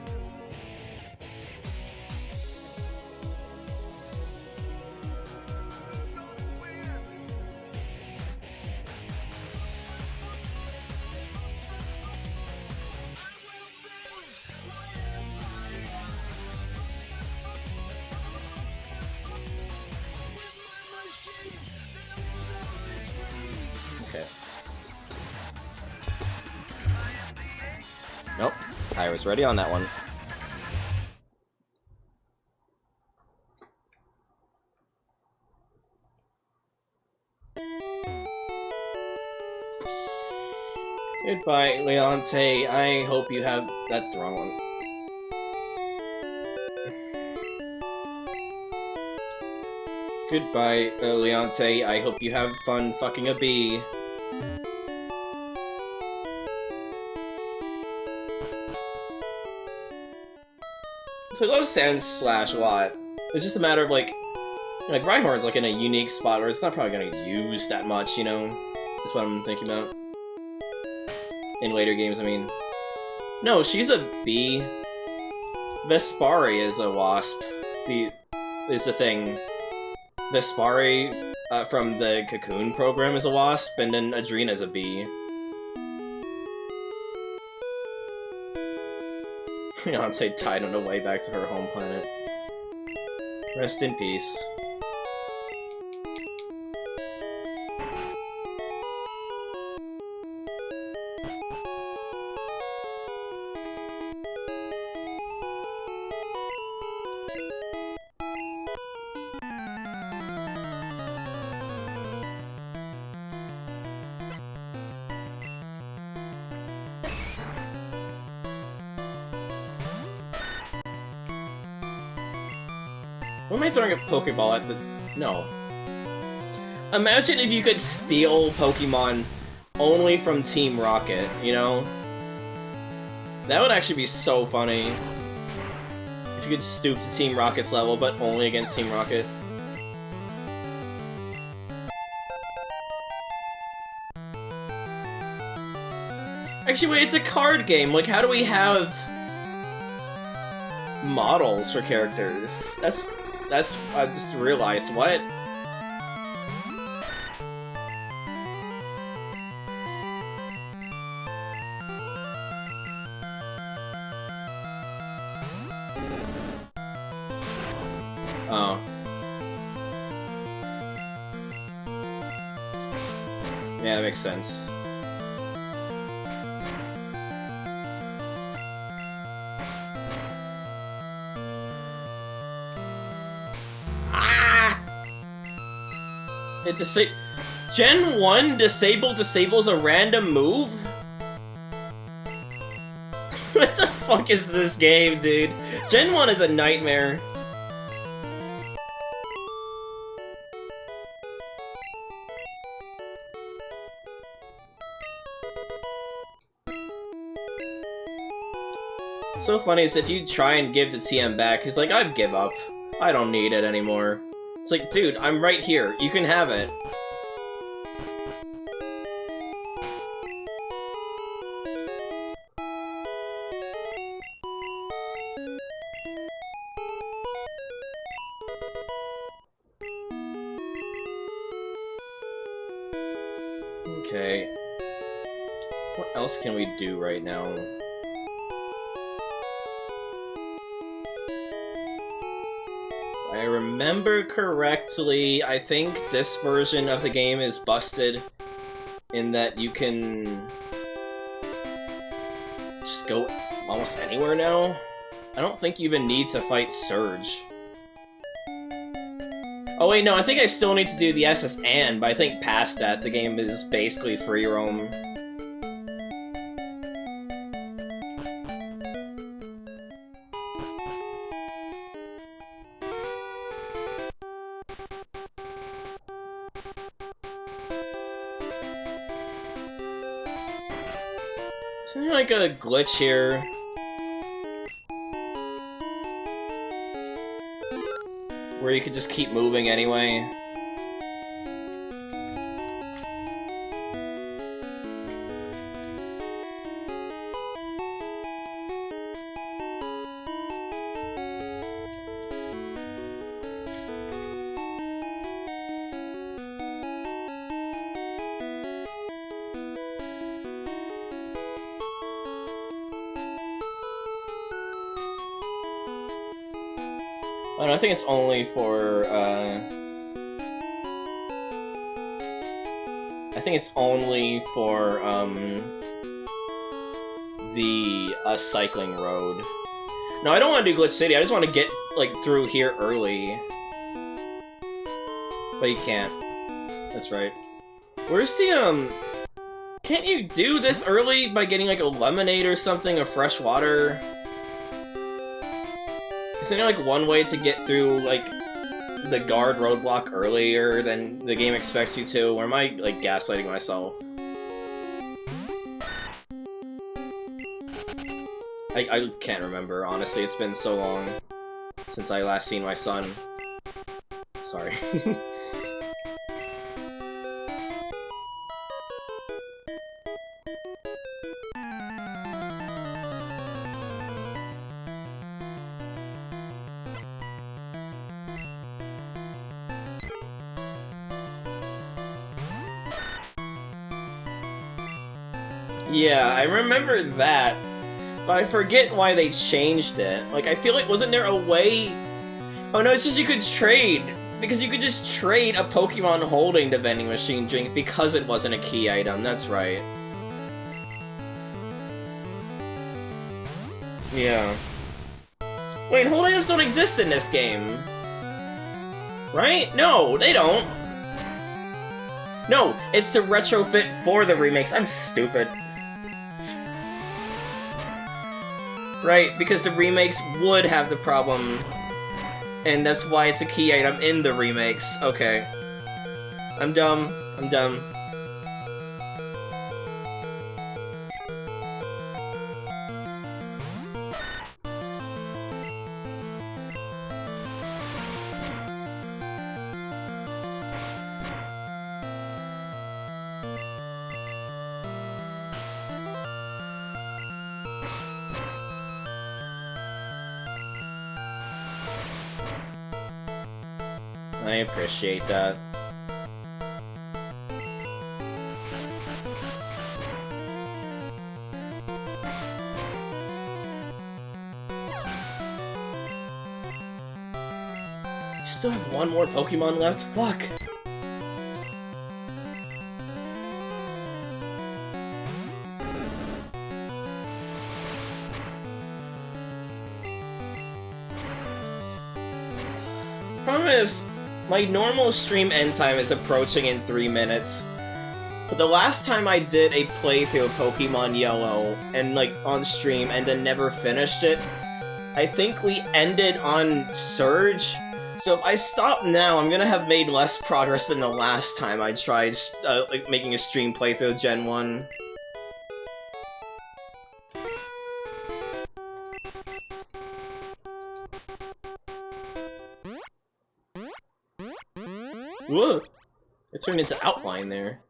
Nope. I was ready on that one. Goodbye, Leonte. I hope you have... That's the wrong one. Goodbye, Leonte. I hope you have fun fucking a bee. So I love Sandslash a lot. It's just a matter of like Rhyhorn's like in a unique spot where it's not probably gonna use that much, you know? That's what I'm thinking about. In later games, I mean. No, she's a bee. Vespari is a wasp. Is the thing. Vespari from the Cocoon program is a wasp, and then Adrena is a bee. Beyonce died on the way back to her home planet. Rest in peace. What am I throwing a Pokeball at the... No. Imagine if you could steal Pokemon only from Team Rocket, you know? That would actually be so funny. If you could stoop to Team Rocket's level, but only against Team Rocket. Actually, wait, it's a card game. Like, how do we have models for characters? That's I just realized. What? Oh. Yeah, that makes sense. It Gen 1 disables a random move? What the fuck is this game, dude? Gen 1 is a nightmare. What's so funny is if you try and give the TM back, he's like, I give up. I don't need it anymore. It's like, dude, I'm right here. You can have it. Okay. What else can we do right now? I remember correctly, I think this version of the game is busted in that you can just go almost anywhere now. I don't think you even need to fight Surge. Oh wait, no, I think I still need to do the SS Anne, but I think past that the game is basically free roam. Isn't there like a glitch here? Where you could just keep moving anyway? Oh, no, I think it's only for, I think it's only for, the, cycling road. No, I don't want to do Glitch City, I just want to get, like, through here early. But you can't. That's right. Where's the, can't you do this early by getting, like, a lemonade or something, or fresh water? Isn't there, like, one way to get through, like, the guard roadblock earlier than the game expects you to? Or am I, like, gaslighting myself? I can't remember, honestly. It's been so long since I last seen my son. Sorry. Yeah, I remember that. But I forget why they changed it. Like, I feel like, wasn't there a way... Oh no, it's just you could trade. Because you could just trade a Pokemon holding the vending machine drink because it wasn't a key item, that's right. Yeah. Wait, hold items don't exist in this game. Right? No, they don't. No, it's to retrofit for the remakes. I'm stupid. Right, because the remakes would have the problem. And that's why it's a key item in the remakes. Okay. I'm dumb. I'm dumb. I appreciate that. You still have one more Pokemon left? Fuck! Problem is, my normal stream end time is approaching in 3 minutes. But the last time I did a playthrough of Pokemon Yellow, and like on stream, and then never finished it, I think we ended on Surge. So if I stop now, I'm gonna have made less progress than the last time I tried like making a stream playthrough of Gen 1. Whoa! It turned into outline there.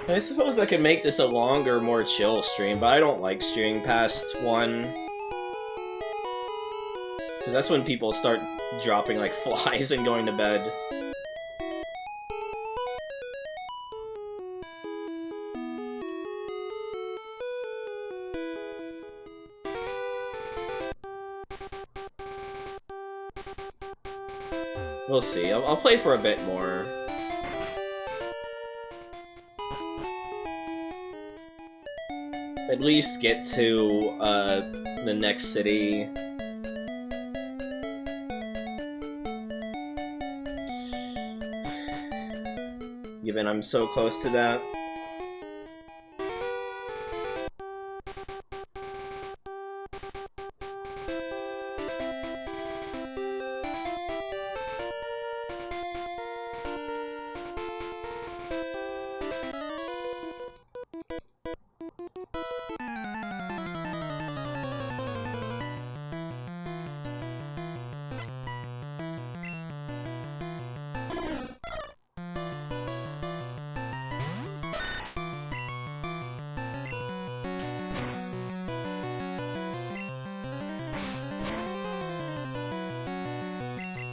I suppose I could make this a longer, more chill stream, but I don't like streaming past 1. Because that's when people start dropping like flies and going to bed. We'll see. I'll play for a bit more. At least get to, the next city. Given I'm so close to that.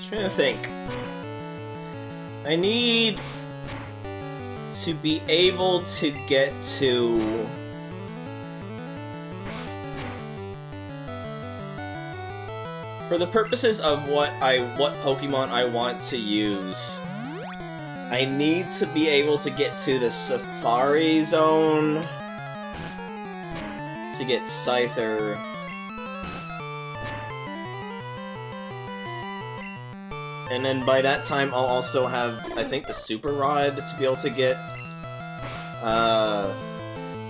Trying to think. I need to be able to get to for the purposes of what Pokemon I want to use. I need to be able to get to the Safari Zone to get Scyther. And then by that time, I'll also have, I think, the Super Rod to be able to get,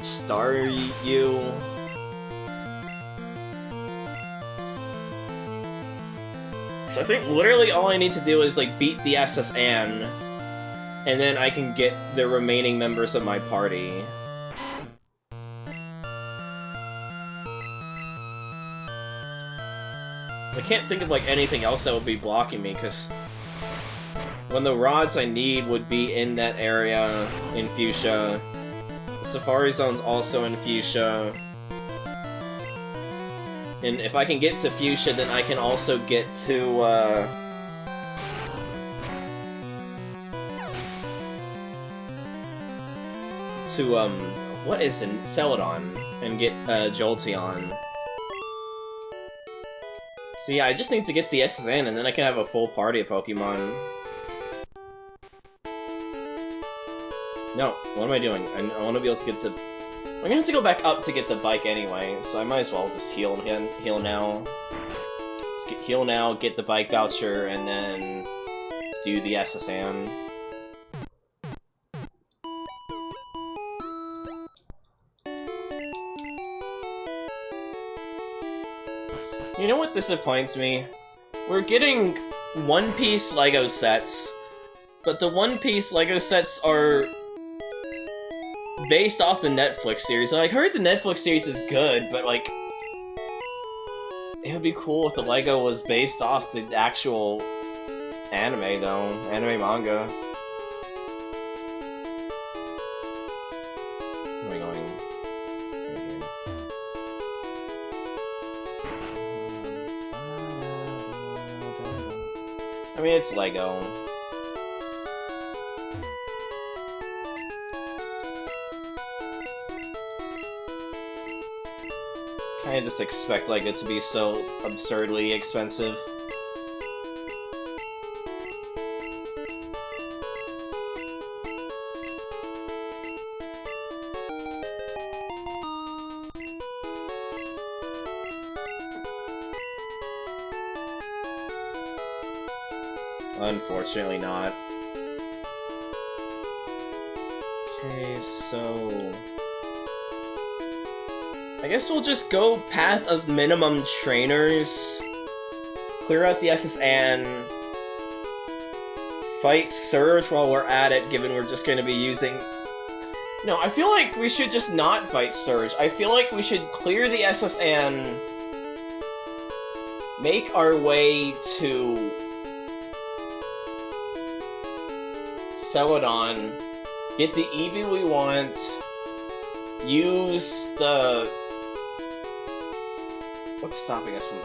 Staryu. So I think literally all I need to do is, like, beat the SSN, and then I can get the remaining members of my party. I can't think of like anything else that would be blocking me, because when the rods I need would be in that area in Fuchsia. The Safari Zone's also in Fuchsia. And if I can get to Fuchsia, then I can also get to, what is it? Celadon, and get, Jolteon. So yeah, I just need to get the SSN, and then I can have a full party of Pokemon. No, what am I doing? I want to be able to get the... I'm gonna have to go back up to get the bike anyway, so I might as well just heal now. Just heal now, get the bike voucher, and then do the SSN. You know what disappoints me? We're getting One Piece LEGO sets, but the One Piece LEGO sets are based off the Netflix series. I heard the Netflix series is good, but like, it would be cool if the LEGO was based off the actual anime though, anime manga. Where am I going? I mean, it's LEGO. I just expect like it to be so absurdly expensive. Unfortunately not. Okay, so... I guess we'll just go path of minimum trainers, clear out the SSN, fight Surge while we're at it, given we're just going to be using... No, I feel like we should just not fight Surge. I feel like we should clear the SSN, make our way to Celadon, get the Eevee we want, use the... What's stopping us from...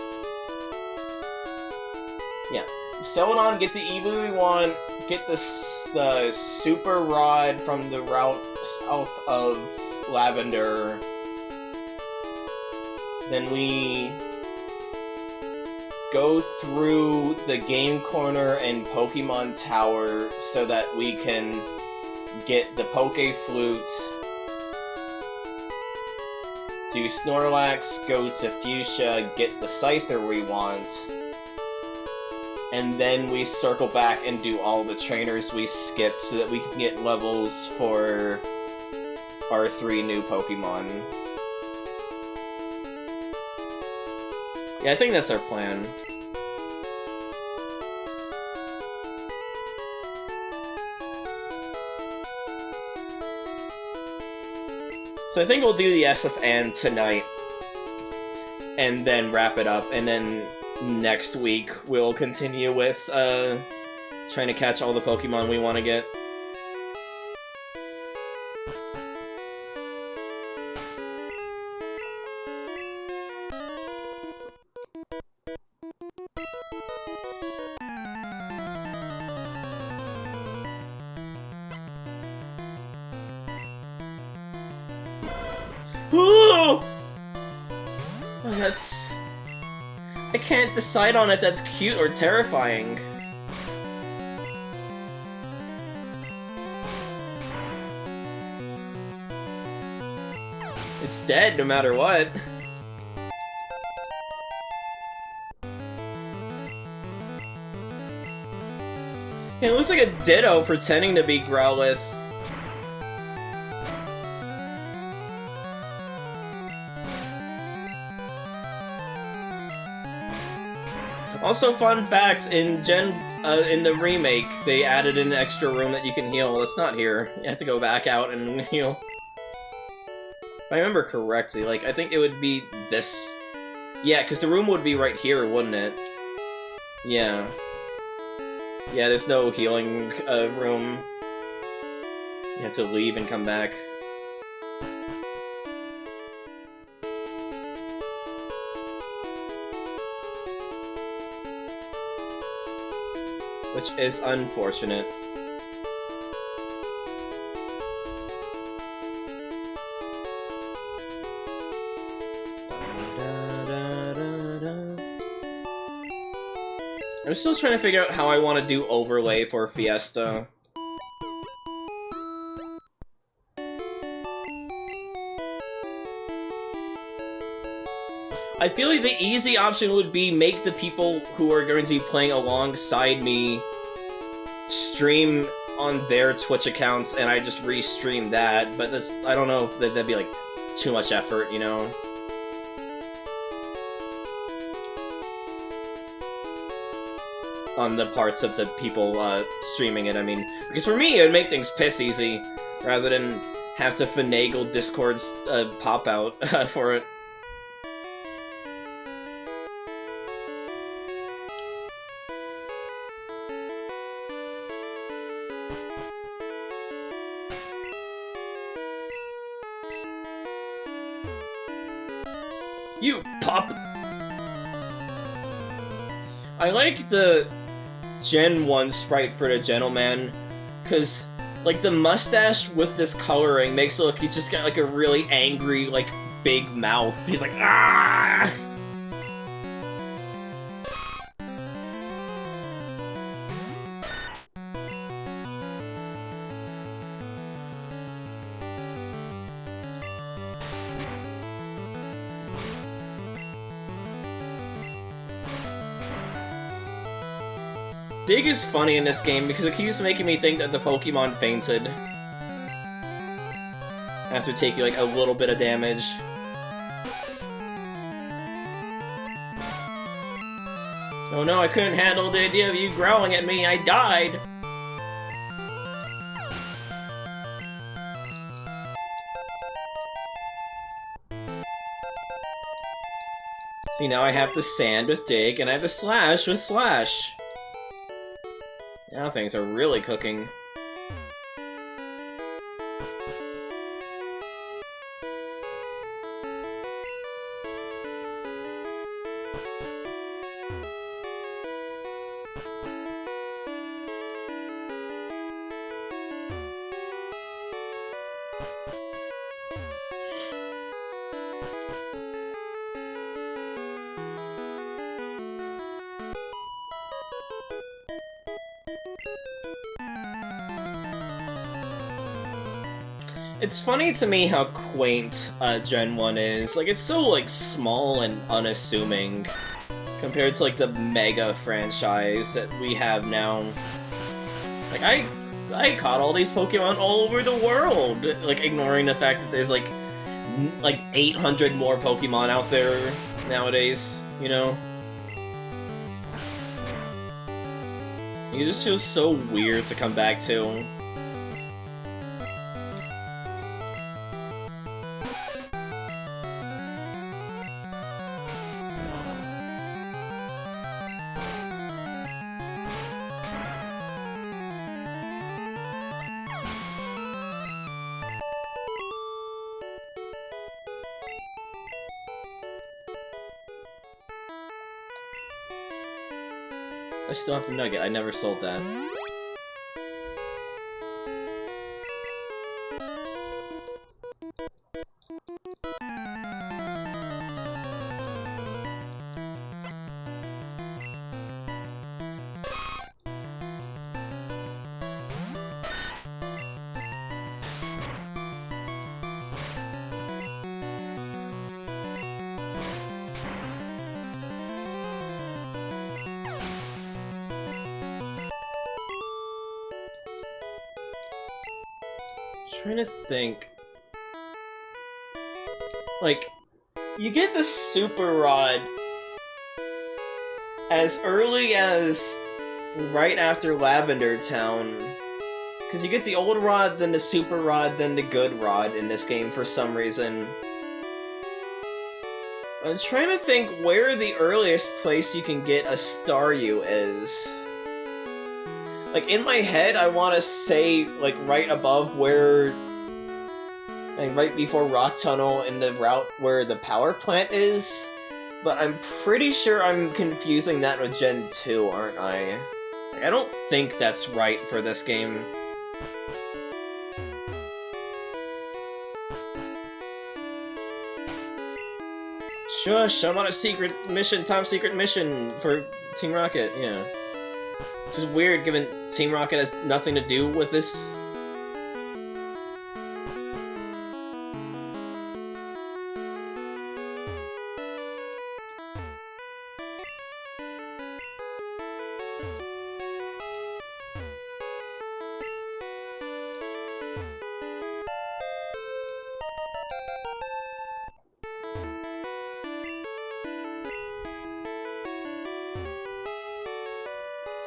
Yeah. Celadon, get the Eevee we want, get the Super Rod from the route south of Lavender. Then we go through the Game Corner and Pokemon Tower so that we can get the Poke Flute, do Snorlax, go to Fuchsia, get the Scyther we want, and then we circle back and do all the trainers we skipped so that we can get levels for our 3 new Pokemon. Yeah, I think that's our plan. So I think we'll do the SSN tonight, and then wrap it up, and then next week we'll continue with, trying to catch all the Pokemon we want to get. Ooh! Oh, that's... I can't decide on if that's cute or terrifying. It's dead no matter what. It looks like a Ditto pretending to be Growlithe. Also, fun fact, in the remake, they added an extra room that you can heal. It's not here. You have to go back out and heal. If I remember correctly, like, I think it would be this Yeah, because the room would be right here, wouldn't it? Yeah. Yeah, there's no healing room. You have to leave and come back. Which is unfortunate. I'm still trying to figure out how I want to do overlay for Fiesta. I feel like the easy option would be make the people who are going to be playing alongside me stream on their Twitch accounts and I just re-stream that, but this, I don't know, that'd be like too much effort, you know? On the parts of the people streaming it, I mean. Because for me, it would make things piss easy, rather than have to finagle Discord's pop-out for it. You pop! I like the Gen 1 sprite for the gentleman, because, like, the mustache with this coloring makes it look he's just got, like, a really angry, like, big mouth. He's like, ah! Dig is funny in this game because it keeps making me think that the Pokemon fainted after taking like a little bit of damage. Oh no, I couldn't handle the idea of you growling at me, I died! See, now I have the sand with Dig, and I have the slash with Slash. Now things are really cooking. It's funny to me how quaint Gen 1 is. Like, it's so, like, small and unassuming compared to, like, the mega franchise that we have now. Like, I caught all these Pokemon all over the world, like, ignoring the fact that there's, like 800 more Pokemon out there nowadays, you know? It just feels so weird to come back to. I still have the nugget, I never sold that. Trying to think. Like, you get the Super Rod as early as right after Lavender Town. Because you get the old rod, then the Super Rod, then the good rod in this game for some reason. I'm trying to think where the earliest place you can get a Staryu is. Like, in my head, I want to say, like, right above where... Like, right before Rock Tunnel in the route where the power plant is. But I'm pretty sure I'm confusing that with Gen 2, aren't I? Like, I don't think that's right for this game. Shush, I'm on a secret mission, top secret mission for Team Rocket, yeah. Which is weird given Team Rocket has nothing to do with this.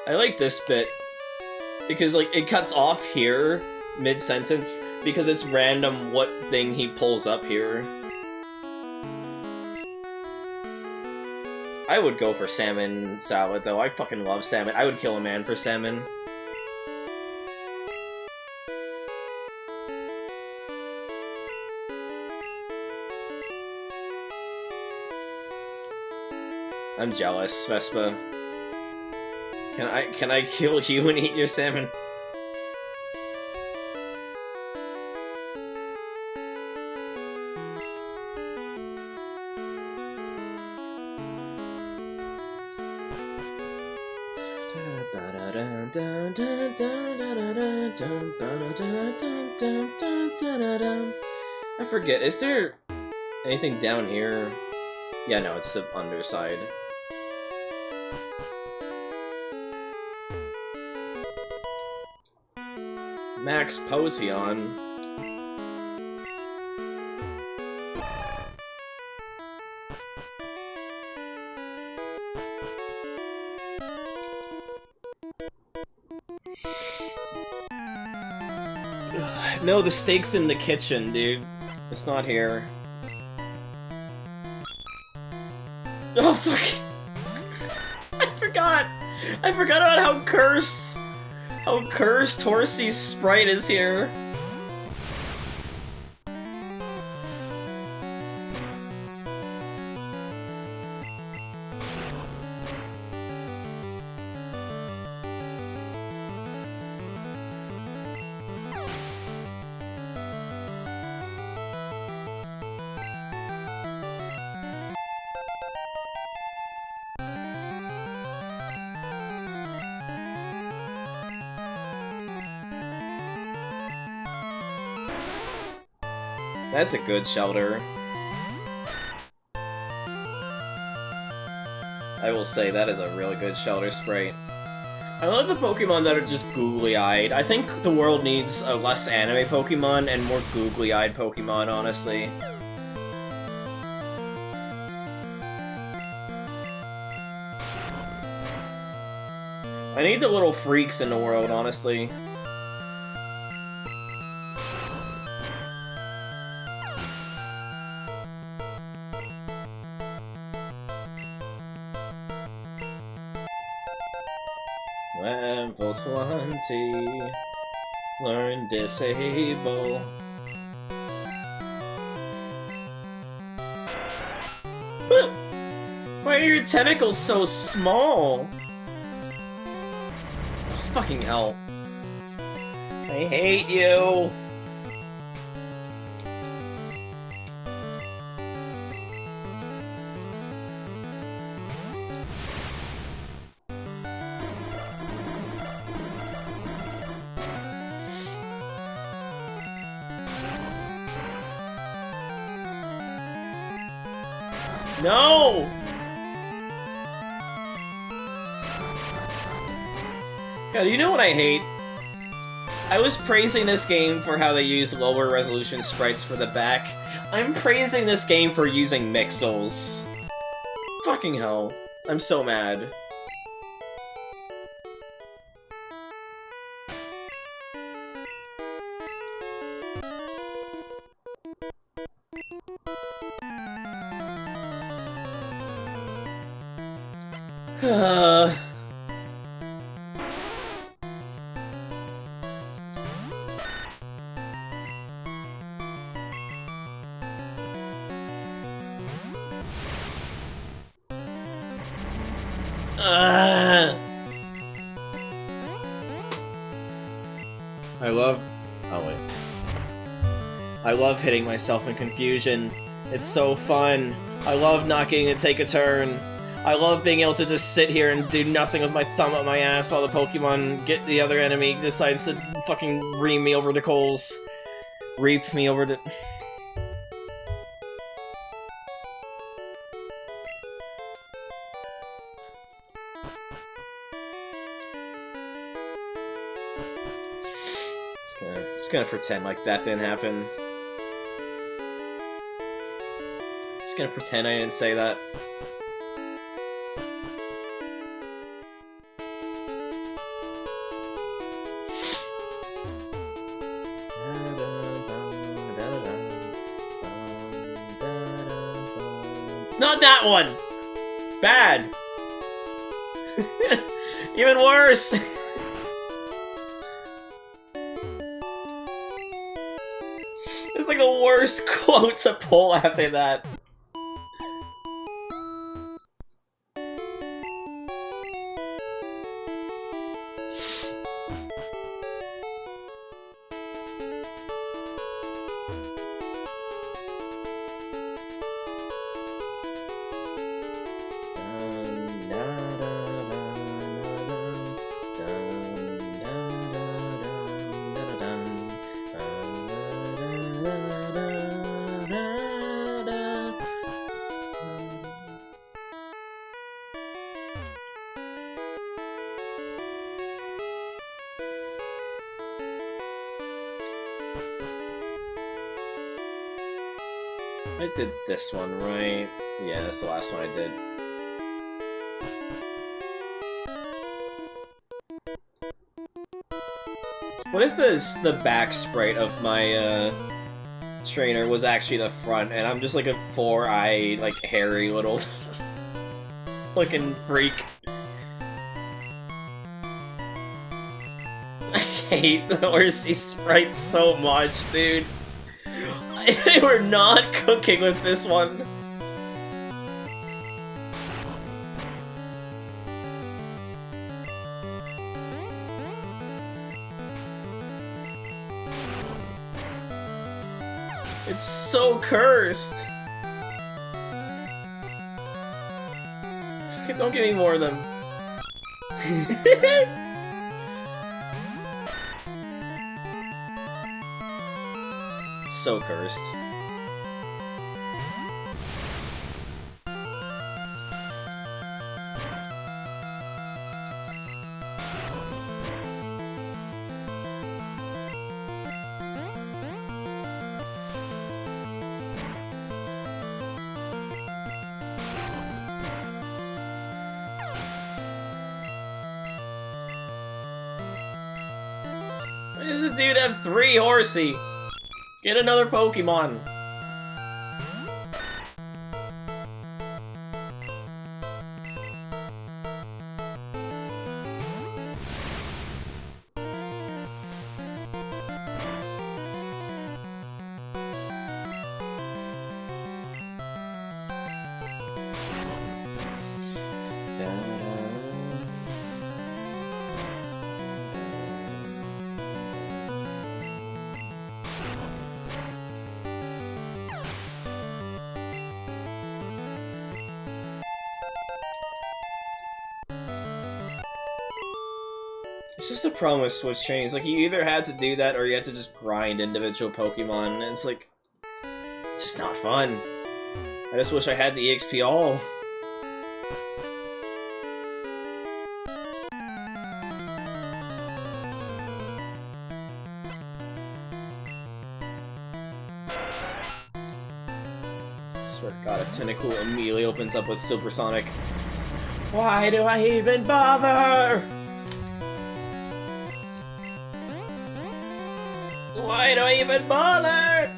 I like this bit, because, like, it cuts off here, mid-sentence, because it's random what thing he pulls up here. I would go for salmon salad, though. I fucking love salmon. I would kill a man for salmon. I'm jealous, Vespa. Can I kill you and eat your salmon? I forget, is there anything down here? Yeah, no, it's the underside. Max Potion. No, the steak's in the kitchen, dude. It's not here. Oh, fuck! I forgot! I forgot about how cursed Horsey's sprite is here. That's a good shelter. I will say that is a really good shelter sprite. I love the Pokemon that are just googly-eyed. I think the world needs a less anime Pokemon and more googly-eyed Pokemon, honestly. I need the little freaks in the world, honestly. Level 20, learn disable. Why are your tentacles so small? Oh, fucking hell. I hate you. No! God, you know what I hate? I was praising this game for how they use lower resolution sprites for the back. I'm praising this game for using mixels. Fucking hell. I'm so mad. I love... Oh, wait. I love hitting myself in confusion. It's so fun. I love not getting to take a turn. I love being able to just sit here and do nothing with my thumb up my ass while the Pokemon get the other enemy decides to fucking ream me over the coals. Reap me over the... Just gonna pretend like that didn't happen. Just gonna pretend I didn't say that. Not that one! Bad! Even worse! It's like the worst quote to pull after that. I did this one, right? Yeah, that's the last one I did. What if the back sprite of my, trainer was actually the front, and I'm just like a four-eyed, like, hairy little looking freak? I hate the Horsey sprites so much, dude. They were not cooking with this one. It's so cursed. Don't give me more of them. So cursed. Why does the dude have 3 Horsey? Get another Pokemon! It's just a problem with Switch trainings. Like, you either had to do that or you had to just grind individual Pokemon, and it's like... it's just not fun. I just wish I had the EXP all. I swear to God, if Tentacool immediately opens up with Supersonic. Why do I even bother? Why do I even bother?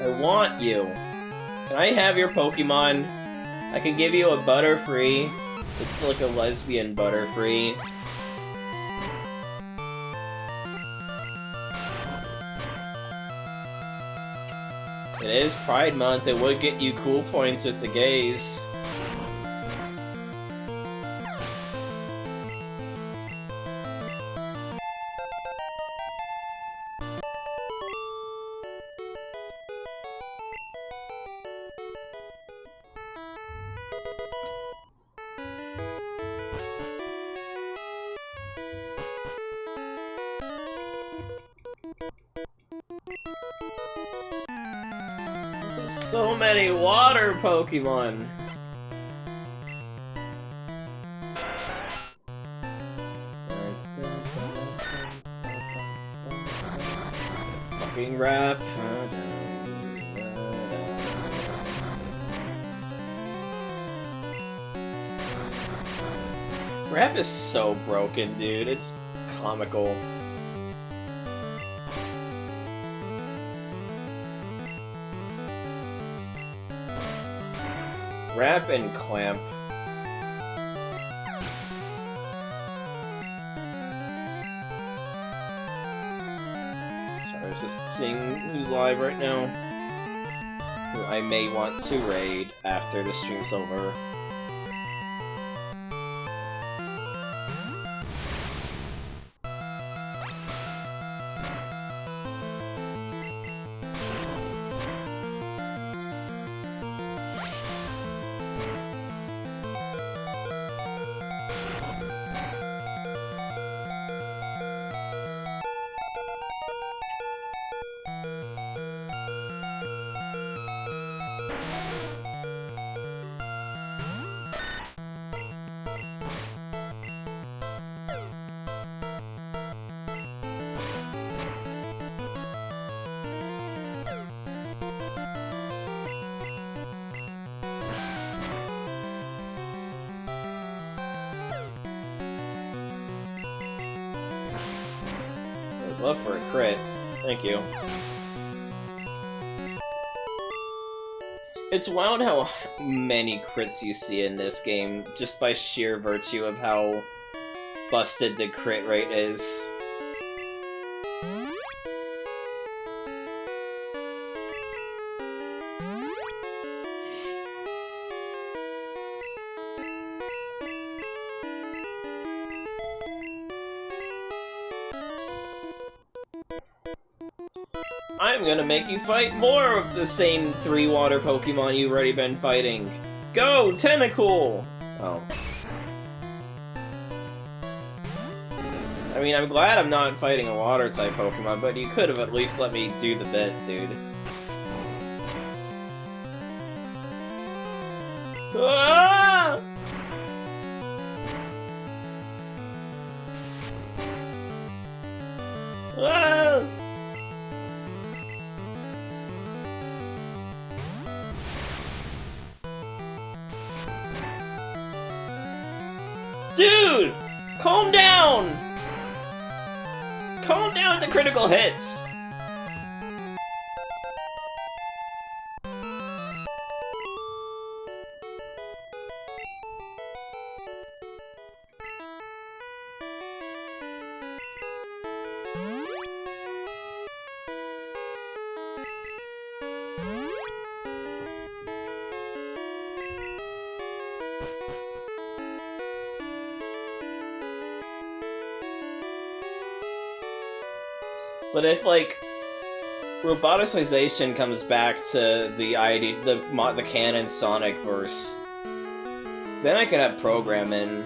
I want you. Can I have your Pokemon? I can give you a Butterfree. It's like a lesbian Butterfree. It is Pride Month. It would get you cool points with the gays. So many water Pokemon! Fucking rap. Rap is so broken, dude. It's comical. Rap and Clamp. Sorry, I was just seeing who's live right now. Who I may want to raid after the stream's over. I'd love for a crit. Thank you. It's wild how many crits you see in this game, just by sheer virtue of how busted the crit rate is. I'm gonna make you fight more of the same 3 water Pokemon you've already been fighting. Go, Tentacool! Oh. I mean, I'm glad I'm not fighting a water-type Pokemon, but you could have at least let me do the bit, dude. Ah! Ah! Dude! Calm down! Calm down with the critical hits! But if, like, roboticization comes back to the canon Sonic verse, then I can have programming.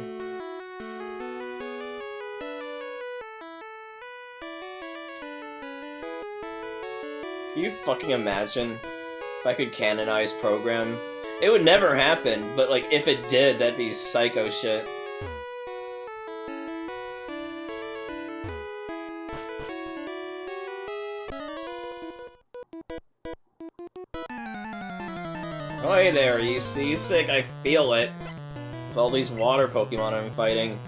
Can you fucking imagine if I could canonize program? It would never happen, but, like, if it did, that'd be psycho shit. Oh, hey there, you seasick? I feel it. With all these water Pokemon I'm fighting.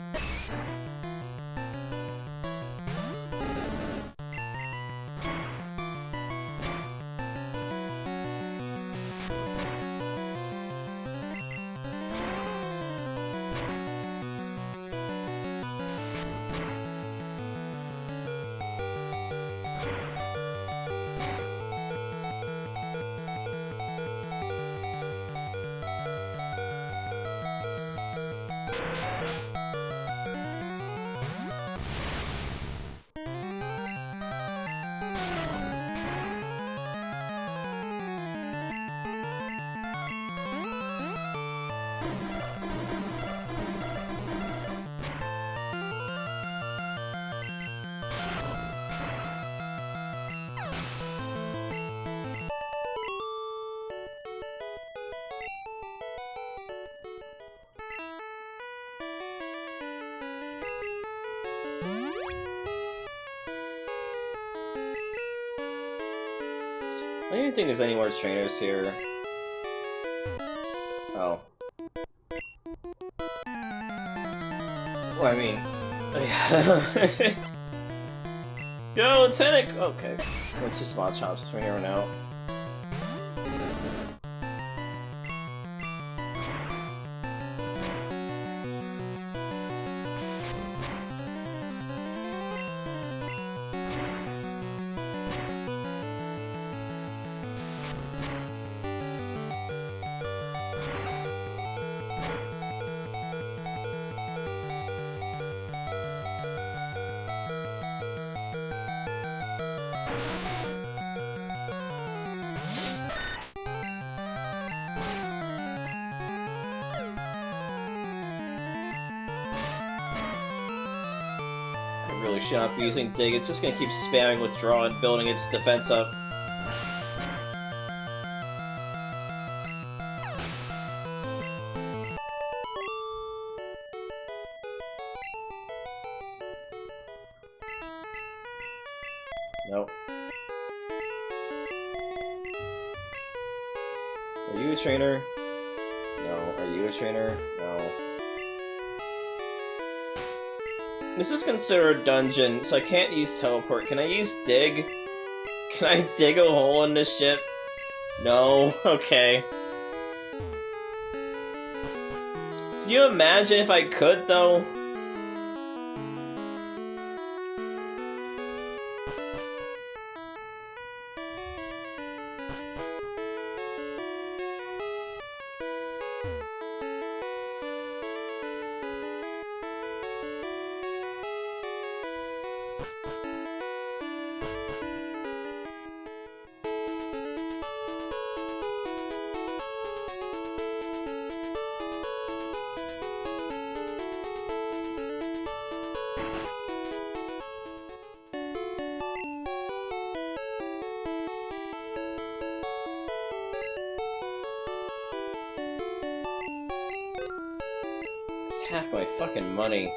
I don't even think there's any more trainers here. Oh. Well, I mean... Go, Tenic! Okay. Let's just mod chops from here on out. Really should not be using Dig, it's just gonna keep spamming Withdraw and building its defense up. Nope. Are you a trainer? No. Are you a trainer? No. This is considered a dungeon, so I can't use teleport. Can I use dig? Can I dig a hole in this ship? No? Okay. Can you imagine if I could, though? Half my fucking money.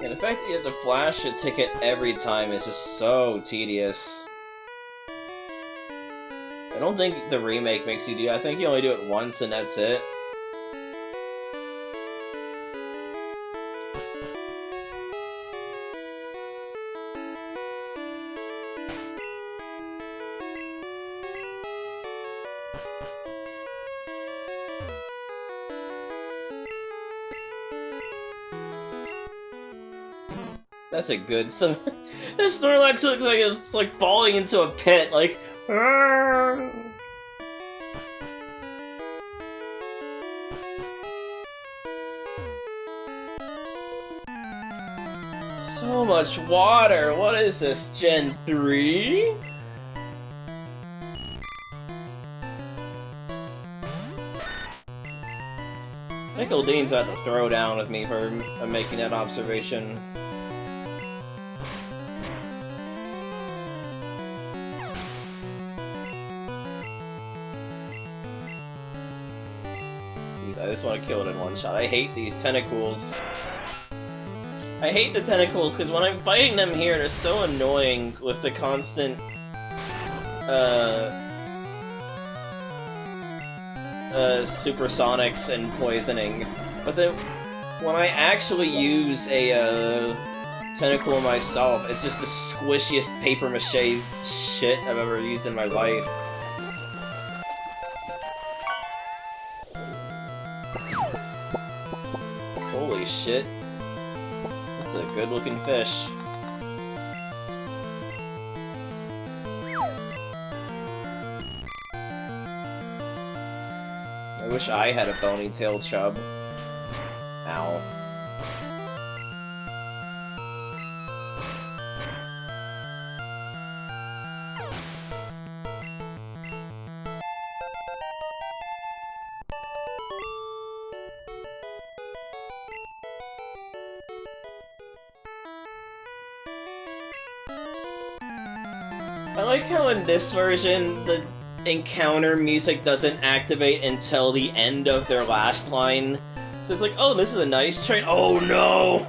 And the fact that you have to flash a ticket every time is just so tedious. I don't think the remake makes you do it. I think you only do it once and that's it. That's a good stuff. This Snorlax looks like it's like falling into a pit, like. Arrgh. So much water. What is this, Gen 3? Nickel Dean's about to throw down with me for making that observation. I just want to kill it in one shot. I hate these tentacles. I hate the tentacles because when I'm fighting them here, they're so annoying with the constant supersonics and poisoning. But then when I actually use a tentacle myself, it's just the squishiest paper mache shit I've ever used in my life. Holy shit. That's a good looking fish. I wish I had a bony-tailed chub. Ow. I like how in this version, the encounter music doesn't activate until the end of their last line. So it's like, oh, this is a nice train. Oh no!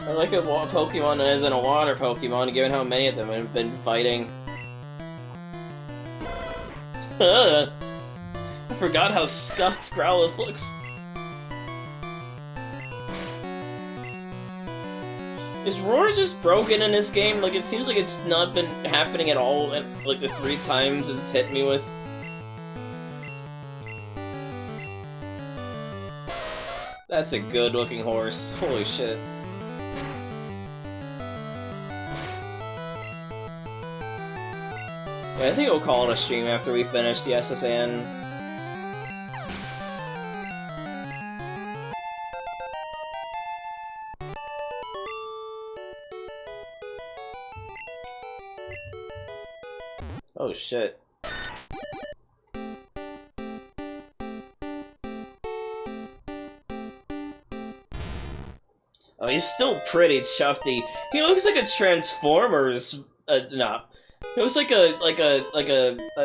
I like a Pokemon that isn't a water Pokemon, given how many of them have been fighting. I forgot how scuffed Growlithe looks. Is Roar just broken in this game? Like, it seems like it's not been happening at all, like, the 3 times it's hit me with. That's a good-looking horse. Holy shit. Yeah, I think we'll call it a stream after we finish the SSN. Oh shit. Oh, he's still pretty chufty. He looks like a Transformers. No. It was like a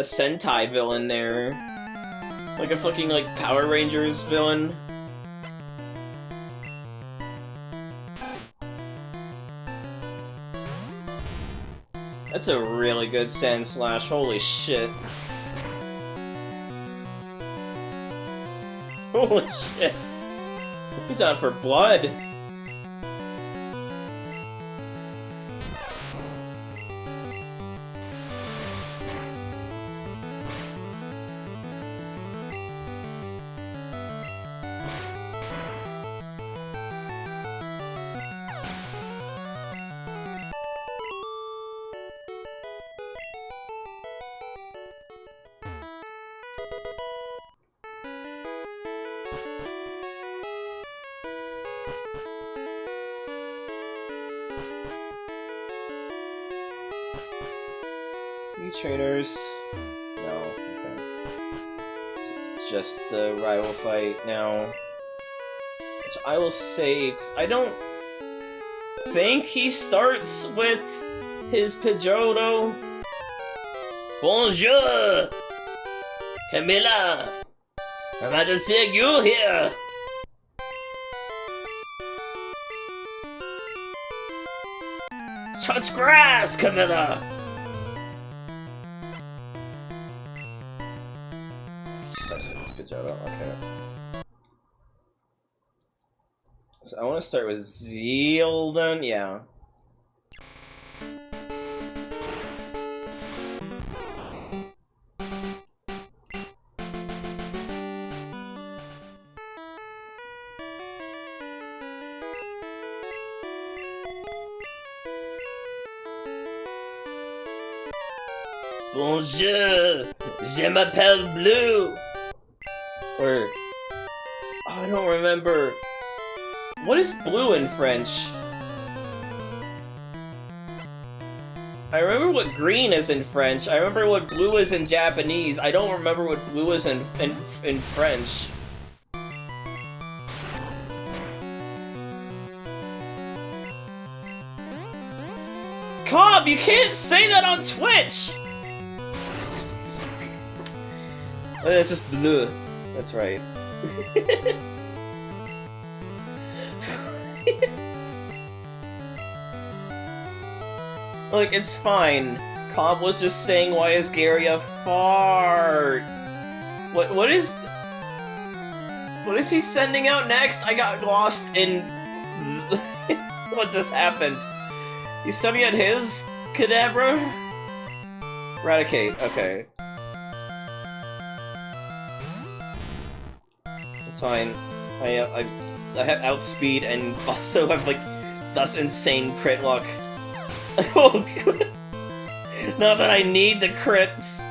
Sentai villain there. Like a fucking, like, Power Rangers villain. That's a really good Sand Slash, holy shit. Holy shit. He's out for blood. Trainers? No, okay. It's just the rival fight now. Which I will save, because I don't think he starts with his Pidgeotto. Bonjour! Camilla! I'm glad to see you here! Touch grass, Camilla! Okay. So I want to start with Zealdon, yeah. Bonjour, je m'appelle Blue. Or, oh, I don't remember. What is blue in French? I remember what green is in French. I remember what blue is in Japanese. I don't remember what blue is in French. Cobb, you can't say that on Twitch! Oh, it's just blue. That's right. Look, it's fine. Cobb was just saying why is Gary a fart? What is he sending out next? I got lost in what just happened. He's sending out his Kadabra? Eradicate, okay. It's fine. I have outspeed and also have like thus insane crit luck. Oh god. Not that I need the crits.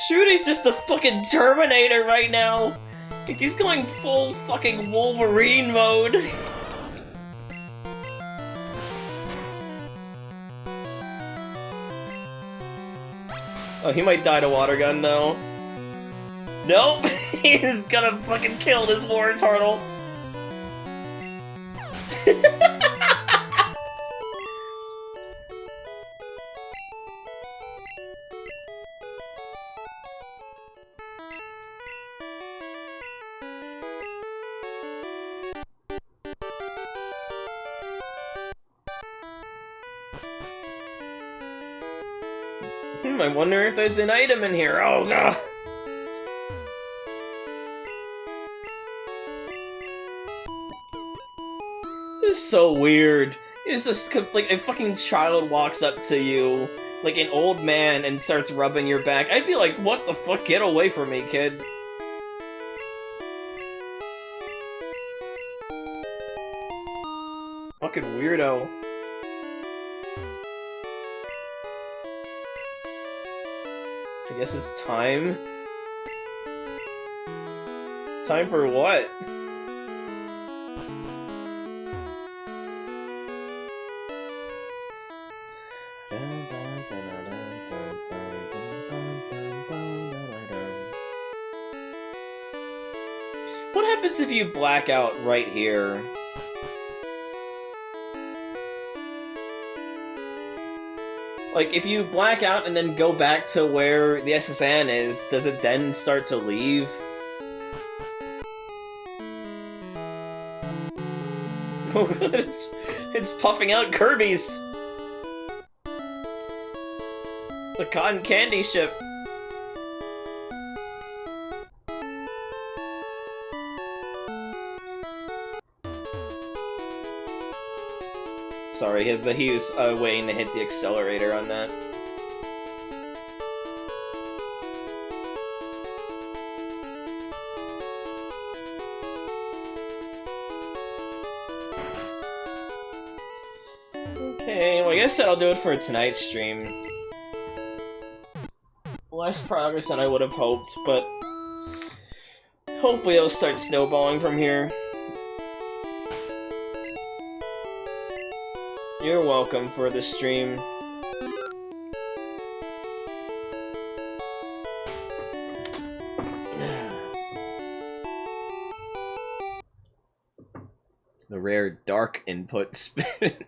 Shooty's just a fucking Terminator right now. Like, he's going full fucking Wolverine mode. Oh, he might die to water gun though. Nope, he's gonna fucking kill this war turtle. I wonder if there's an item in here. Oh god. This is so weird. It's just like a fucking child walks up to you, like an old man, and starts rubbing your back. I'd be like, what the fuck? Get away from me, kid. Fucking weirdo. I guess it's time. Time for what? What happens if you black out right here? Like, if you black out and then go back to where the SSN is, does it then start to leave? Oh, it's puffing out Kirby's! It's a cotton candy ship. Sorry, he was waiting to hit the accelerator on that. Okay, well I guess that'll do it for tonight's stream. Less progress than I would have hoped, but hopefully it'll start snowballing from here. You're welcome for the stream. The rare dark input spin.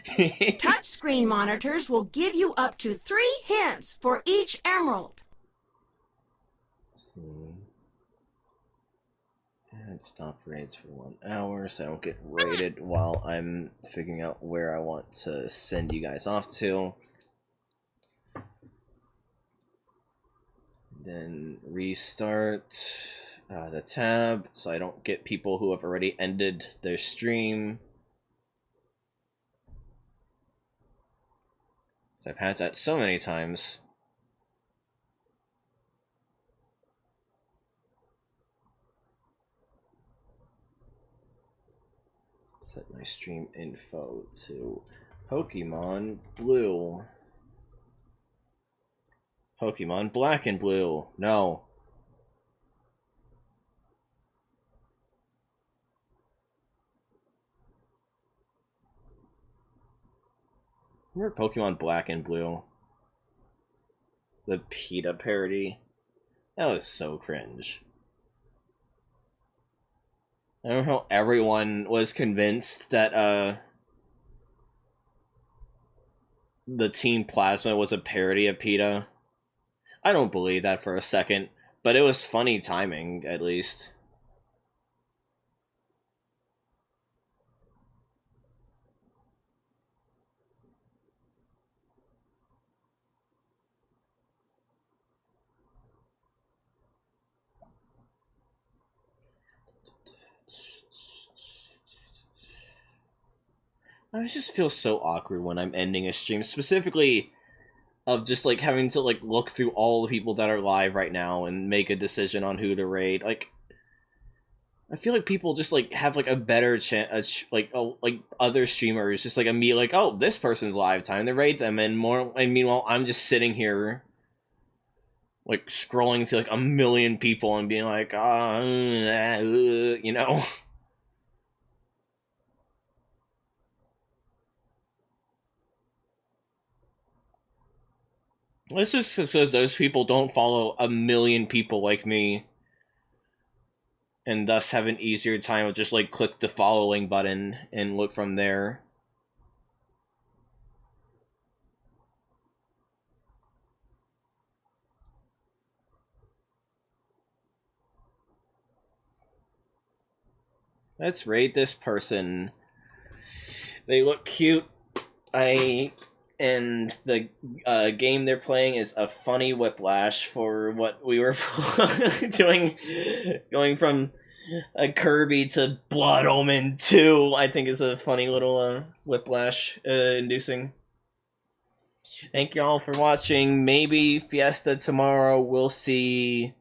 Touchscreen monitors will give you up to 3 hints for each emerald. Let's see. And stop raids for 1 hour so I don't get raided while I'm figuring out where I want to send you guys off to. Then restart the tab so I don't get people who have already ended their stream. I've had that so many times. Set my stream info to Pokemon Blue. Pokemon Black and Blue. No. Remember Pokemon Black and Blue? The PETA parody? That was so cringe. I don't know how everyone was convinced that, the Team Plasma was a parody of PETA. I don't believe that for a second, but it was funny timing, at least. I just feel so awkward when I'm ending a stream, specifically of just like having to like look through all the people that are live right now and make a decision on who to raid. Like, I feel like people just like have like a better chance, like other streamers just like immediately like, oh, this person's live, time to raid them, and more. And meanwhile, I'm just sitting here like scrolling through like a million people and being like, you know. This just says those people don't follow a million people like me, and thus have an easier time with just like click the following button and look from there. Let's rate this person. They look cute. And the game they're playing is a funny whiplash for what we were doing, going from a Kirby to Blood Omen 2, I think is a funny little whiplash inducing. Thank you all for watching. Maybe Fiesta tomorrow. We'll see.